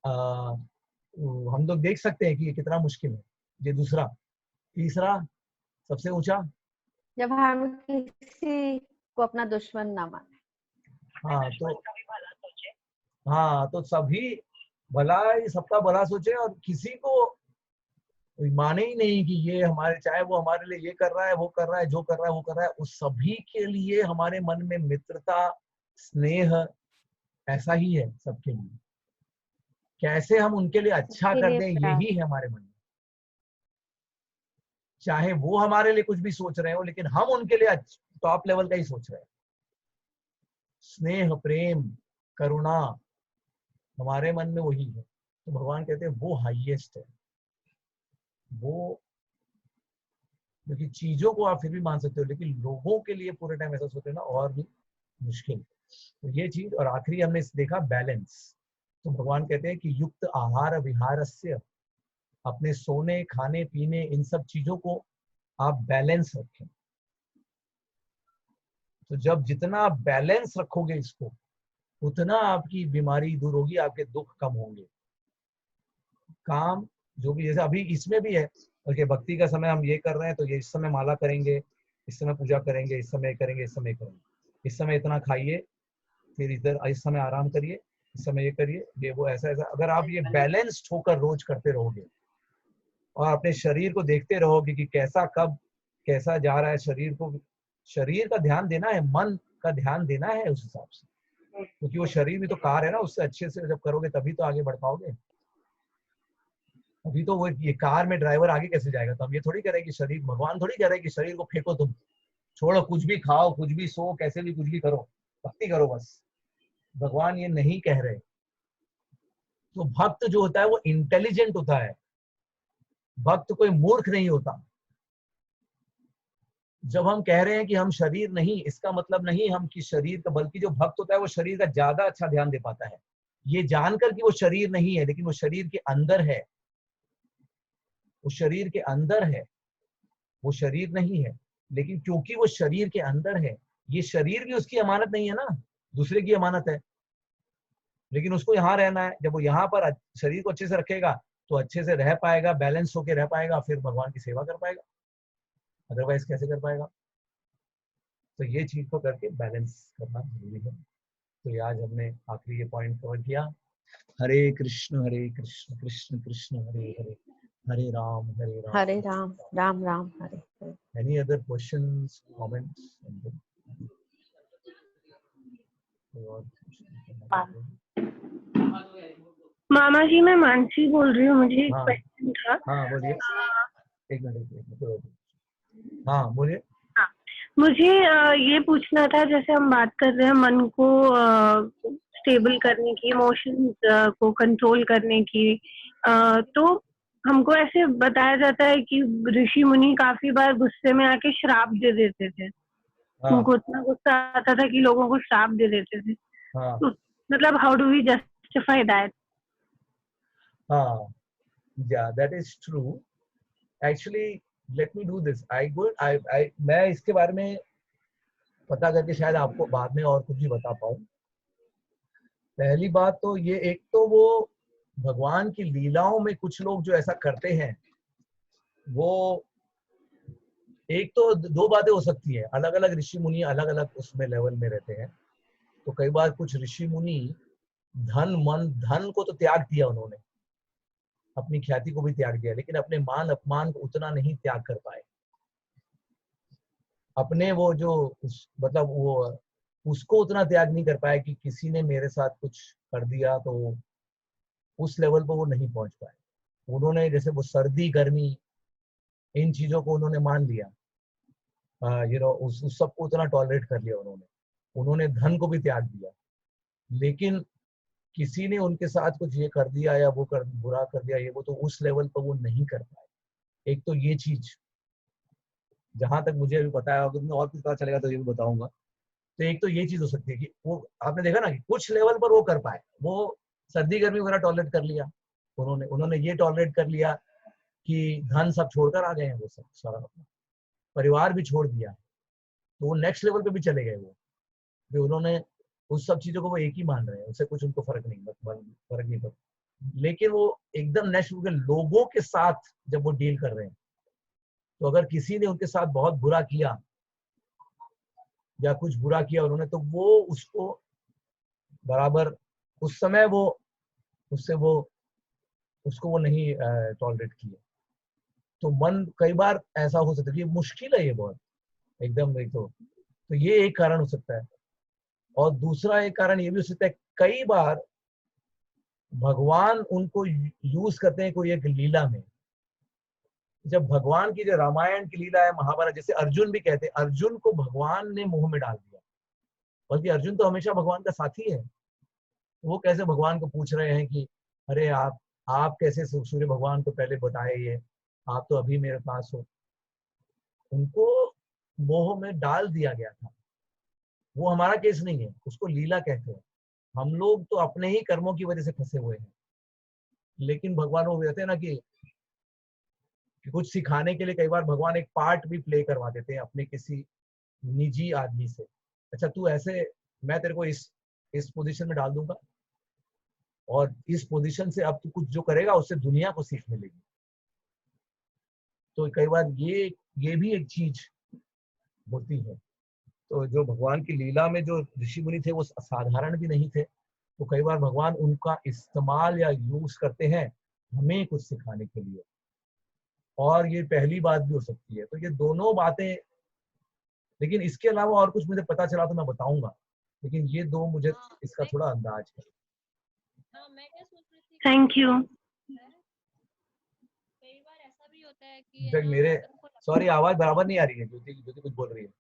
हम लोग देख सकते हैं कि ये कितना मुश्किल है। ये दूसरा। तीसरा सबसे ऊंचा, जब हम किसी को अपना दुश्मन ना माने। हाँ, तो सभी भला ही सबका भला सोचे और किसी को माने ही नहीं कि ये हमारे, चाहे वो हमारे लिए ये कर रहा है, वो कर रहा है, जो कर रहा है वो कर रहा है, उस सभी के लिए हमारे मन में मित्रता, स्नेह ऐसा ही है सबके लिए। कैसे हम उनके लिए अच्छा कर दें, यही है हमारे मन में। चाहे वो हमारे लिए कुछ भी सोच रहे हो, लेकिन हम उनके लिए टॉप लेवल का ही सोच रहे हैं। स्नेह, प्रेम, करुणा हमारे मन में वही है। तो भगवान कहते हैं वो हाईएस्ट है वो, क्योंकि चीजों को आप फिर भी मान सकते हो, लेकिन लोगों के लिए पूरे टाइम ऐसा सोचना और भी मुश्किल। तो ये चीज। और आखिरी हमने देखा बैलेंस। तो भगवान कहते हैं कि युक्त आहार विहारस्य, अपने सोने, खाने, पीने, इन सब चीजों को आप बैलेंस रखें। तो जब जितना आप बैलेंस रखोगे इसको, उतना आपकी बीमारी दूर होगी, आपके दुख कम होंगे। काम जो भी, जैसे अभी इसमें भी है, ओके, भक्ति का समय हम ये कर रहे हैं तो ये इस समय माला करेंगे, इस समय पूजा करेंगे, इस समय करेंगे, इस समय करेंगे, इस समय इतना खाइए, फिर इधर इस समय आराम करिए, इस समय ये करिए, ये वो, ऐसा ऐसा। अगर आप ये बैलेंस्ड होकर रोज करते रहोगे और अपने शरीर को देखते रहोगे कि कैसा कब कैसा जा रहा है, शरीर का ध्यान देना है, मन का ध्यान देना है उस हिसाब से, क्योंकि वो शरीर भी तो कार है ना, उससे अच्छे से जब करोगे तभी तो आगे बढ़ पाओगे। अभी तो वो ये कार में ड्राइवर आगे कैसे जाएगा, तो हम ये थोड़ी कह रहे हैं कि शरीर, भगवान थोड़ी कह रहे हैं कि शरीर को फेंको, तुम छोड़ो, कुछ भी खाओ, कुछ भी सो, कैसे भी कुछ भी करो, भक्ति करो बस। भगवान ये नहीं कह रहे। तो भक्त जो होता है वो इंटेलिजेंट होता है, भक्त कोई मूर्ख नहीं होता। जब हम कह रहे हैं कि हम शरीर नहीं, इसका मतलब नहीं हम कि शरीर का, बल्कि जो भक्त होता है वो शरीर का ज्यादा अच्छा ध्यान दे पाता है, ये जानकर कि वो शरीर नहीं है, लेकिन वो शरीर के अंदर है, वो शरीर के अंदर है, वो शरीर नहीं है, लेकिन क्योंकि वो शरीर के अंदर है, ये शरीर भी उसकी अमानत नहीं है ना, दूसरे की अमानत है, लेकिन उसको यहाँ रहना है। जब वो यहाँ पर शरीर को अच्छे से रखेगा तो अच्छे से रह पाएगा, बैलेंस होके रह पाएगा, फिर भगवान की सेवा कर पाएगा, अदरवाइज कैसे कर पाएगा। तो ये चीज को करके बैलेंस करना जरूरी है। तो ये आज हमने आखिरी ये पॉइंट कवर किया। Hare Krishna Krishna Krishna Hare Hare, Hare Ram Hare Ram Ram Ram Hare Hare. Any other questions, comments? मामा जी, मैं मानसी बोल रही हूँ, मुझे एक क्वेश्चन था। हाँ बोलिए, एक मिनट। हाँ बोलिए। हाँ, मुझे ये पूछना था, जैसे हम बात कर रहे हैं मन को स्टेबल करने की, इमोशंस को कंट्रोल करने की, तो हमको ऐसे बताया जाता है कि ऋषि मुनि काफी बार गुस्से में आके श्राप दे देते थे। उनको इतना गुस्सा आता था कि लोगों को श्राप दे देते थे। तो मतलब how do we justify that? Yeah, that is true. Actually, let me do this. मैं इसके बारे में पता करके शायद आपको बाद में और कुछ भी बता पाऊं। पहली बात तो ये, एक तो वो भगवान की लीलाओं में कुछ लोग जो ऐसा करते हैं, वो एक तो दो बातें हो सकती है, अलग अलग ऋषि मुनि अलग अलग उसमें लेवल में रहते हैं। तो कई बार कुछ ऋषि मुनि धन को तो त्याग दिया उन्होंने, अपनी ख्याति को भी त्याग दिया, लेकिन अपने मान अपमान को उतना नहीं त्याग कर पाए। अपने वो जो मतलब वो उसको उतना त्याग नहीं कर पाए कि किसी ने मेरे साथ कुछ कर दिया, तो उस लेवल पर वो नहीं पहुंच पाए। उन्होंने जैसे वो सर्दी गर्मी इन चीजों को उन्होंने मान लिया, उस सबको उतना टॉलरेट कर लिया उन्होंने धन को भी त्याग दिया, लेकिन किसी ने उनके साथ कुछ ये कर दिया या वो बुरा कर दिया, ये वो तो उस लेवल पर वो नहीं कर पाए। एक तो ये चीज, जहां तक मुझे अभी पता है, अगर और कुछ पता चलेगा तो ये भी बताऊंगा। तो एक तो ये चीज हो सकती है कि वो आपने देखा ना कि कुछ लेवल पर वो कर पाए, वो सर्दी गर्मी वगैरह टॉलरेट कर लिया, उन्होंने ये टॉलरेट कर लिया कि धन सब छोड़कर आ गए हैं, वो सब सारा अपना परिवार भी छोड़ दिया, तो वो नेक्स्ट लेवल पे भी चले गए। वो उन्होंने उस सब चीजों को वो एक ही मान रहे हैं, उससे कुछ उनको फर्क नहीं पड़ता, लेकिन वो एकदम नेक्स्ट लेवल के लोगों के साथ जब वो डील कर रहे हैं, तो अगर किसी ने उनके साथ बहुत बुरा किया या कुछ बुरा किया उन्होंने, तो वो उसको बराबर उस समय वो उसको वो नहीं टॉलरेट किए। तो मन कई बार ऐसा हो सकता है, ये मुश्किल है, ये बहुत एकदम नहीं। तो ये एक कारण हो सकता है। और दूसरा एक कारण ये भी हो सकता है, कई बार भगवान उनको यूज करते हैं कोई एक लीला में। जब भगवान की जो रामायण की लीला है, महाभारत, जैसे अर्जुन भी कहते हैं, अर्जुन को भगवान ने मोह में डाल दिया, बल्कि अर्जुन तो हमेशा भगवान का साथी है। वो कैसे भगवान को पूछ रहे हैं कि अरे आप कैसे सूर्य भगवान को पहले बताए, ये आप तो अभी मेरे पास हो। उनको मोह में डाल दिया गया था। वो हमारा केस नहीं है, उसको लीला कहते हैं। हम लोग तो अपने ही कर्मों की वजह से फंसे हुए हैं, लेकिन भगवान वो कहते हैं ना कि कुछ सिखाने के लिए कई बार भगवान एक पार्ट भी प्ले करवा देते हैं अपने किसी निजी आदमी से। अच्छा तू ऐसे, मैं तेरे को इस पोजीशन में डाल दूंगा, और इस पोजीशन से अब तू कुछ जो करेगा उससे दुनिया को सीख मिलेगी। तो कई बार ये भी एक चीज होती है। तो जो भगवान की लीला में जो ऋषि मुनि थे वो साधारण भी नहीं थे, तो कई बार भगवान उनका इस्तेमाल या यूज करते हैं हमें कुछ सिखाने के लिए। और ये पहली बात भी हो सकती है। तो ये दोनों बातें, लेकिन इसके अलावा और कुछ मुझे पता चला तो मैं बताऊंगा, लेकिन ये दो मुझे इसका थोड़ा अंदाज है। Thank you. कि इनफैक्ट मेरे सॉरी आवाज बराबर नहीं आ रही है, ज्योति ज्योति कुछ बोल रही है।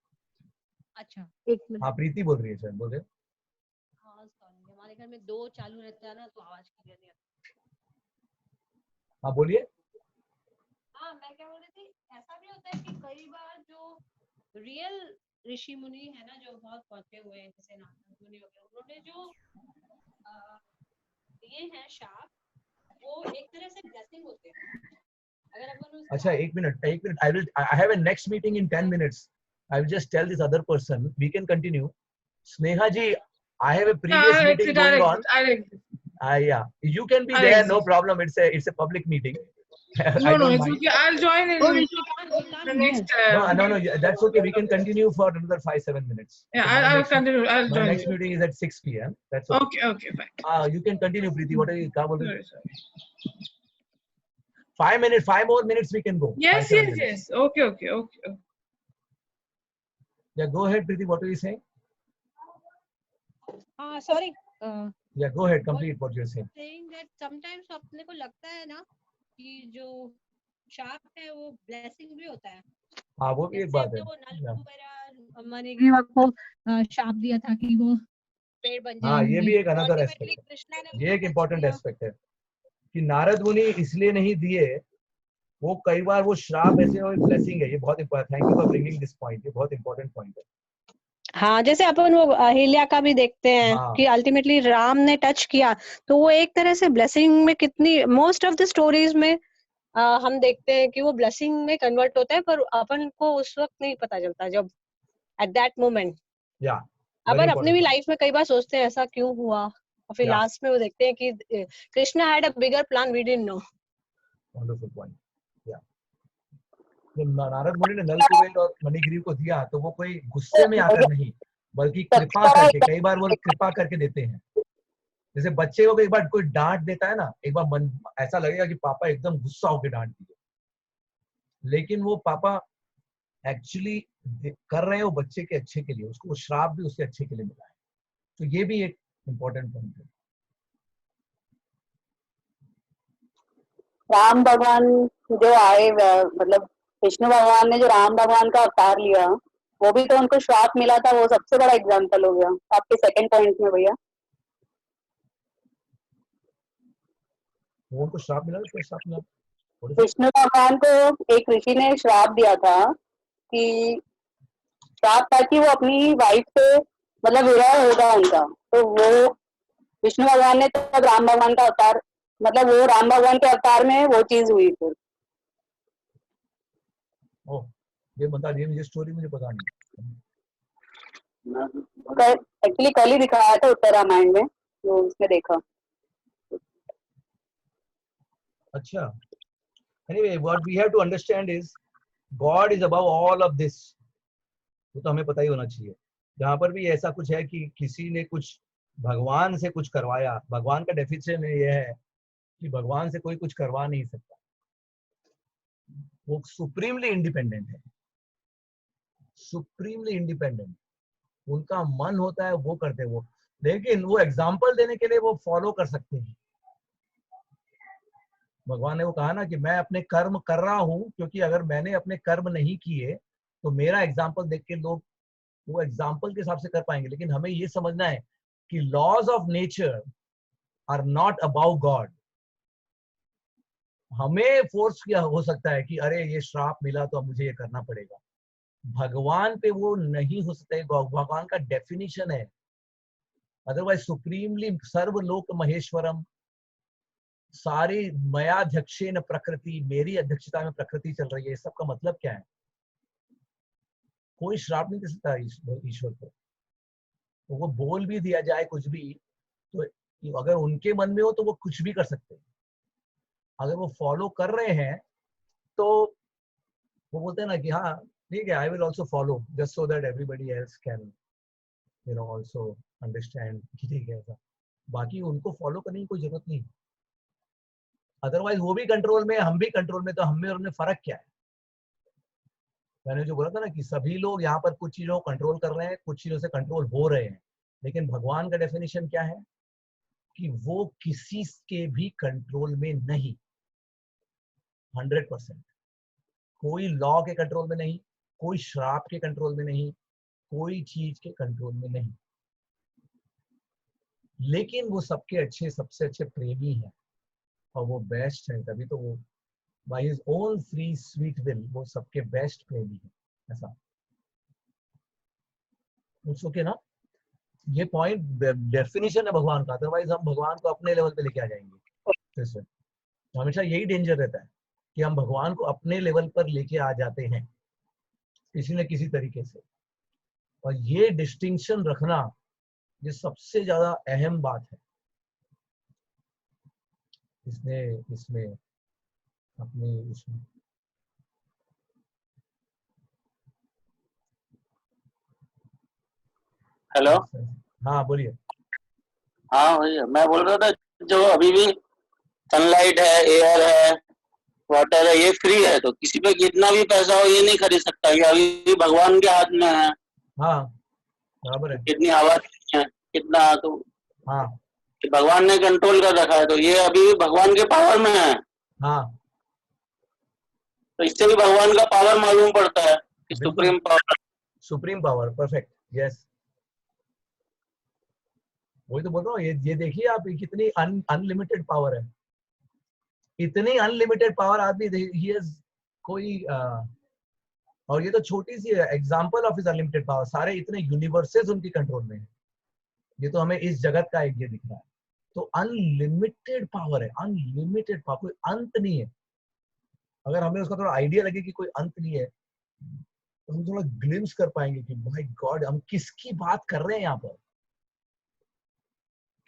अच्छा एक मिनट। हाँ प्रीति बोल रही है शायद, बोल रहे। हाँ सॉरी, हमारे घर में 2 चालू रहता है ना तो आवाज क्लियर नहीं आती। हाँ बोलिए। हाँ मैं क्या बोल रही थी, ऐसा भी होता है कि कई बार जो रियल ऋषि मुनि है ना, जो बहुत पहुंचे हुए हैं, जैसे नारद मुनि हो गए, उन्होंने जो ये है शाप, वो एक तरह से ब्लेसिंग होते हैं। अगर अपन उसको अच्छा एक minute I have a next meeting in 10 minutes. I will just tell this other person we can continue. Sneha ji, I have a previous meeting going on. Yeah, you can be there, no problem. It's a public meeting. I don't mind. Okay. I'll join in the next. No, that's okay. We can continue for another 5-7 minutes. Yeah, So I'll continue. I'll my join next you. meeting is at 6 p.m. That's okay. Okay, fine. You can continue, Preeti. What are you? क्या बोल रहे हो? Sorry. 5 minutes, 5 more minutes we can go. Yes. Okay. Yeah, go ahead, Preeti. What are you saying? Sorry Yeah, go ahead. Complete what you're saying. saying that sometimes अपने को लगता है ना कि जो शाप है वो ब्लेसिंग भी होता है। हाँ वो भी एक बात है। वो नल मणिग्रीवा को शाप दिया था कि वो पेड़ बन जाएंगे। हाँ ये भी एक अनदर एस्पेक्ट, ये एक इम्पोर्टेंट एस्पेक्ट है कि नारद मुनि इसलिए नहीं दिए, वो कई बार वो श्राप ऐसे और ब्लेसिंग है। ये बहुत important, thank you for bringing this point, ये बहुत इम्पोर्टेंट पॉइंट है। हाँ, जैसे अपन वो अहिल्या का भी देखते हैं कि अल्टीमेटली राम ने टच किया तो वो एक तरह से ब्लेसिंग में कितनी, मोस्ट ऑफ द स्टोरीज में हम देखते हैं कि वो ब्लेसिंग में कन्वर्ट होता है, पर अपन को उस वक्त नहीं पता चलता जब एट दैट मोमेंट। अपन अपनी भी लाइफ में कई बार सोचते हैं ऐसा क्यों हुआ, और फिर लास्ट में वो देखते हैं कि Krishna had a bigger plan, we didn't know. Wonderful point. जब नारद मुनि ने नल कुबेर और मणिग्रीव को दिया तो वो कोई गुस्से में आकर नहीं, बल्कि कृपा करके, कई बार वो कृपा करके देते हैं। जैसे बच्चे को एक बार कोई डांट देता है ना, एक बार मन ऐसा लगेगा कि पापा एकदम गुस्सा होकर डांट दिए, लेकिन वो पापा एक्चुअली कर रहे हैं वो बच्चे के अच्छे के लिए, उसको वो श्राप भी उसके अच्छे के लिए मिला है। तो ये भी एक इम्पोर्टेंट पॉइंट है। राम भगवान जो आए, मतलब विष्णु भगवान ने जो राम भगवान का अवतार लिया, वो भी तो उनको श्राप मिला था, वो सबसे बड़ा एग्जाम्पल हो गया आपके सेकंड पॉइंट में भैया। उनको श्राप मिला, क्या श्राप मिला? विष्णु भगवान को एक ऋषि ने श्राप दिया था कि श्राप था कि वो अपनी वाइफ से मतलब विवाह होगा उनका, तो वो विष्णु भगवान ने तब राम भगवान का अवतार, मतलब वो राम भगवान के अवतार में वो चीज हुई फिर। ओह, ये बता दिए मुझे, स्टोरी मुझे पता नहीं। एक्चुअली कल ही दिखाया था उत्तर रामायण में, जो उसने देखा। अच्छा, anyway, what we have to understand is God is above all of this. वो तो हमें पता ही होना चाहिए। जहाँ पर भी ऐसा कुछ है कि किसी ने कुछ भगवान से कुछ करवाया, भगवान का डेफिनेशन ये है कि भगवान से कोई कुछ करवा नहीं सकता, वो सुप्रीमली इंडिपेंडेंट है, सुप्रीमली इंडिपेंडेंट। उनका मन होता है वो करते हैं वो, लेकिन वो एग्जाम्पल देने के लिए वो फॉलो कर सकते हैं। भगवान ने वो कहा ना कि मैं अपने कर्म कर रहा हूं, क्योंकि अगर मैंने अपने कर्म नहीं किए तो मेरा एग्जाम्पल देख के लोग वो एग्जाम्पल के हिसाब से कर पाएंगे। लेकिन हमें ये समझना है कि laws of nature are not about God. हमें फोर्स किया हो सकता है कि अरे ये श्राप मिला तो अब मुझे ये करना पड़ेगा, भगवान पे वो नहीं हो सकता है। भगवान का डेफिनेशन है, अदरवाइज सुप्रीमली सर्वलोक महेश्वरम, सारी मयाध्यक्षेन प्रकृति, मेरी अध्यक्षता में प्रकृति चल रही है। सब का मतलब क्या है? कोई श्राप नहीं दे सकता ईश्वर को। तो वो बोल भी दिया जाए कुछ भी, तो अगर उनके मन में हो तो वो कुछ भी कर सकते हैं। अगर वो फॉलो कर रहे हैं तो वो बोलते हैं ना कि हाँ ठीक है, I will also follow just so that everybody else can also understand कि ठीक है ऐसा। बाकी उनको फॉलो करने की कोई जरूरत नहीं। अदरवाइज वो भी कंट्रोल में, हम भी कंट्रोल में, तो हम में और उनमें फर्क क्या है? मैंने जो बोला था ना कि सभी लोग यहाँ पर कुछ चीजों को कंट्रोल कर रहे हैं, कुछ चीजों से कंट्रोल हो रहे हैं, लेकिन भगवान का डेफिनेशन क्या है कि वो किसी के भी कंट्रोल में नहीं, 100%। कोई लॉ के कंट्रोल में नहीं, कोई श्राप के कंट्रोल में नहीं, कोई चीज के कंट्रोल में नहीं, लेकिन वो सबके अच्छे, सबसे अच्छे प्रेमी है और वो बेस्ट है, तभी तो वो by his own free sweet will वो सबके बेस्ट प्रेमी है। ऐसा ओके ना, ये पॉइंट डेफिनेशन है भगवान का, अदरवाइज हम भगवान को अपने लेवल पे लेके आ जाएंगे। तो हमेशा यही डेंजर रहता है कि हम भगवान को अपने लेवल पर लेके आ जाते हैं किसी न किसी तरीके से, और ये डिस्टिंक्शन रखना ये सबसे ज्यादा अहम बात है इसमें अपने इसमें। हेलो, हाँ बोलिए। हाँ भैया मैं बोल रहा था जो अभी भी सनलाइट है, एयर है, वाटर है, ये फ्री है, तो किसी पे कितना भी पैसा हो ये नहीं खरीद सकता, ये अभी भी भगवान के हाथ में है। हाँ बराबर है। कितनी आवाज है, कितना, तो हाँ भगवान ने कंट्रोल कर रखा है, तो ये अभी भी भगवान के पावर में है। हाँ, तो इससे भी भगवान का पावर मालूम पड़ता है कि supreme power. Supreme power, perfect, yes. वही तो बोल रहा हूँ, ये देखिए आप कितनी अनलिमिटेड पावर है, इतनी अनलिमिटेड पावर आदमी, ही हैज कोई और ये तो छोटी सी example of his unlimited power, सारे इतने यूनिवर्सेस उनकी कंट्रोल में है। ये तो हमें इस जगत का एक ये दिख रहा है, तो अनलिमिटेड पावर है, अनलिमिटेड पावर, कोई अंत नहीं है। अगर हमें उसका थोड़ा आइडिया लगे कि कोई अंत नहीं है तो हम थोड़ा ग्लिम्स कर पाएंगे कि माय गॉड हम किसकी बात कर रहे हैं, यहाँ पर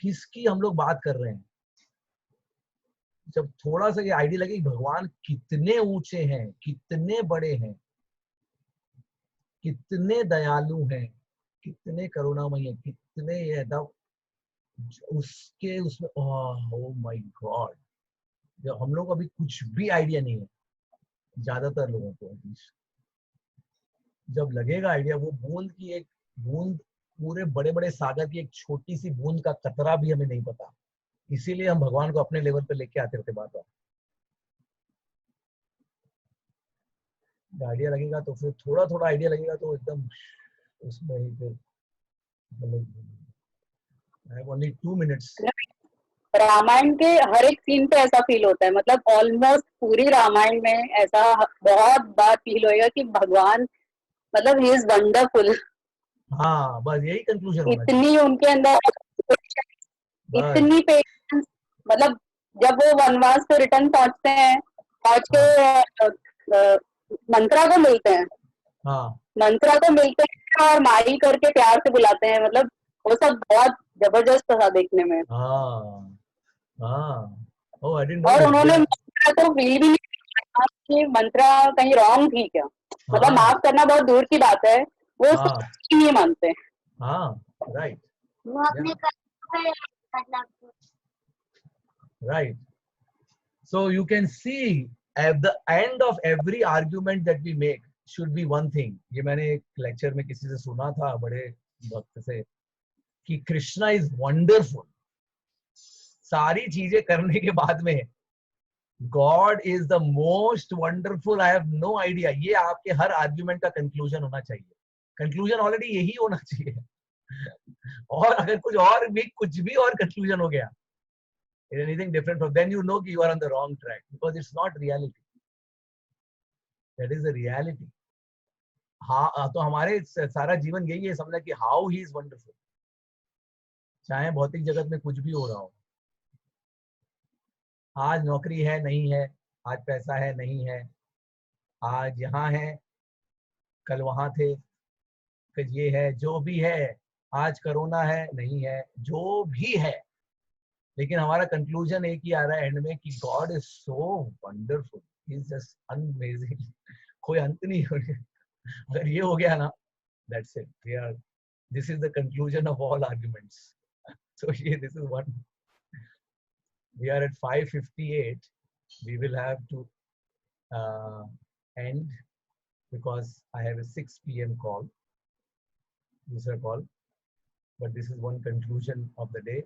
किसकी हम लोग बात कर रहे हैं। जब थोड़ा सा ये आइडिया लगे कि भगवान कितने ऊंचे हैं, कितने बड़े हैं, कितने दयालु हैं, कितने करुणामय हैं, कितने उसके उसमें ओह माय गॉड, जब हम लोग अभी कुछ भी आइडिया नहीं है, ज्यादातर लोगों को जब लगेगा आइडिया, वो बूंद की एक बूंद पूरे बड़े बड़े सागर की एक छोटी सी बूंद का कतरा भी हमें नहीं पता, इसीलिए हम भगवान को अपने लेवल पे लेके आते रहते बार बार। आइडिया लगेगा तो फिर थोड़ा थोड़ा आइडिया लगेगा तो एकदम उसमें ही फिर I have only 2 minutes. Ramayan के हर एक सीन पे ऐसा फील होता है, मतलब ऑलमोस्ट पूरी रामायण में ऐसा बहुत बार फील होएगा कि भगवान मतलब ही इज वंडरफुल। हाँ बस यही कंक्लूजन होना इतनी उनके अंदर इतनी पेशेंस, मतलब जब वो वनवास से रिटर्न पहुंचते हैं, पहुंच के मंत्रा को मिलते हैं, मंत्रा को मिलते हैं और माई करके प्यार से बुलाते हैं, मतलब वो सब बहुत जबरदस्त था देखने में। और उन्होंने मंत्रा को फील भी नहीं किया कि मंत्रा कहीं रॉन्ग थी क्या, मतलब माफ करना बहुत दूर की बात है, वो नहीं मानते। राइट वो अपने right, so you can see at the end of every argument that we make should be one thing. ये मैंने एक लेक्चर में किसी से सुना था बड़े वक्त से कि कृष्णा इज वंडरफुल। सारी चीजें करने के बाद में God is the most wonderful. I have no idea. ये आपके हर आर्ग्यूमेंट का कंक्लूजन होना चाहिए। कंक्लूजन ऑलरेडी यही होना चाहिए और अगर कुछ भी और कंक्लूजन हो गया anything different from, then you know you are on the wrong track because it's not reality. That is the reality. हाँ तो हमारे सारा जीवन यही है समझना कि how he is wonderful, चाहे भौतिक जगत में कुछ भी हो रहा हो। आज नौकरी है नहीं है, आज पैसा है नहीं है, आज यहाँ है कल वहां थे, फिर ये है जो भी है, आज कोरोना है नहीं है, जो भी है, लेकिन हमारा कंक्लूजन एक ही आ रहा है एंड में कि God is so wonderful, he is just amazing. कोई अंत नहीं हो गया। अगर ये हो गया ना, that's it, we are, this is the conclusion of all arguments. So ये this is one, we are at 5:58, we will have to end because I have a 6 p.m. call, user call, but this is one conclusion of the day,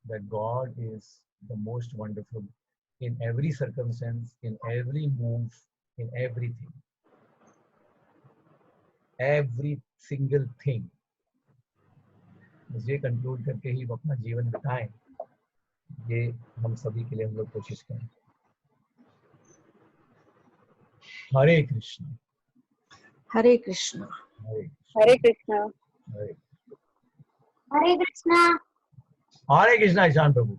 that God is the most wonderful in every circumstance, in every move, in everything, every single thing. मुझे conclude करके ही वो अपना जीवन बिताएं, ये हम सभी के लिए हम लोग कोशिश करें। हरे कृष्ण हरे कृष्ण हरे कृष्णा। हरे हरे कृष्णा। हरे कृष्णा ईशान प्रभु।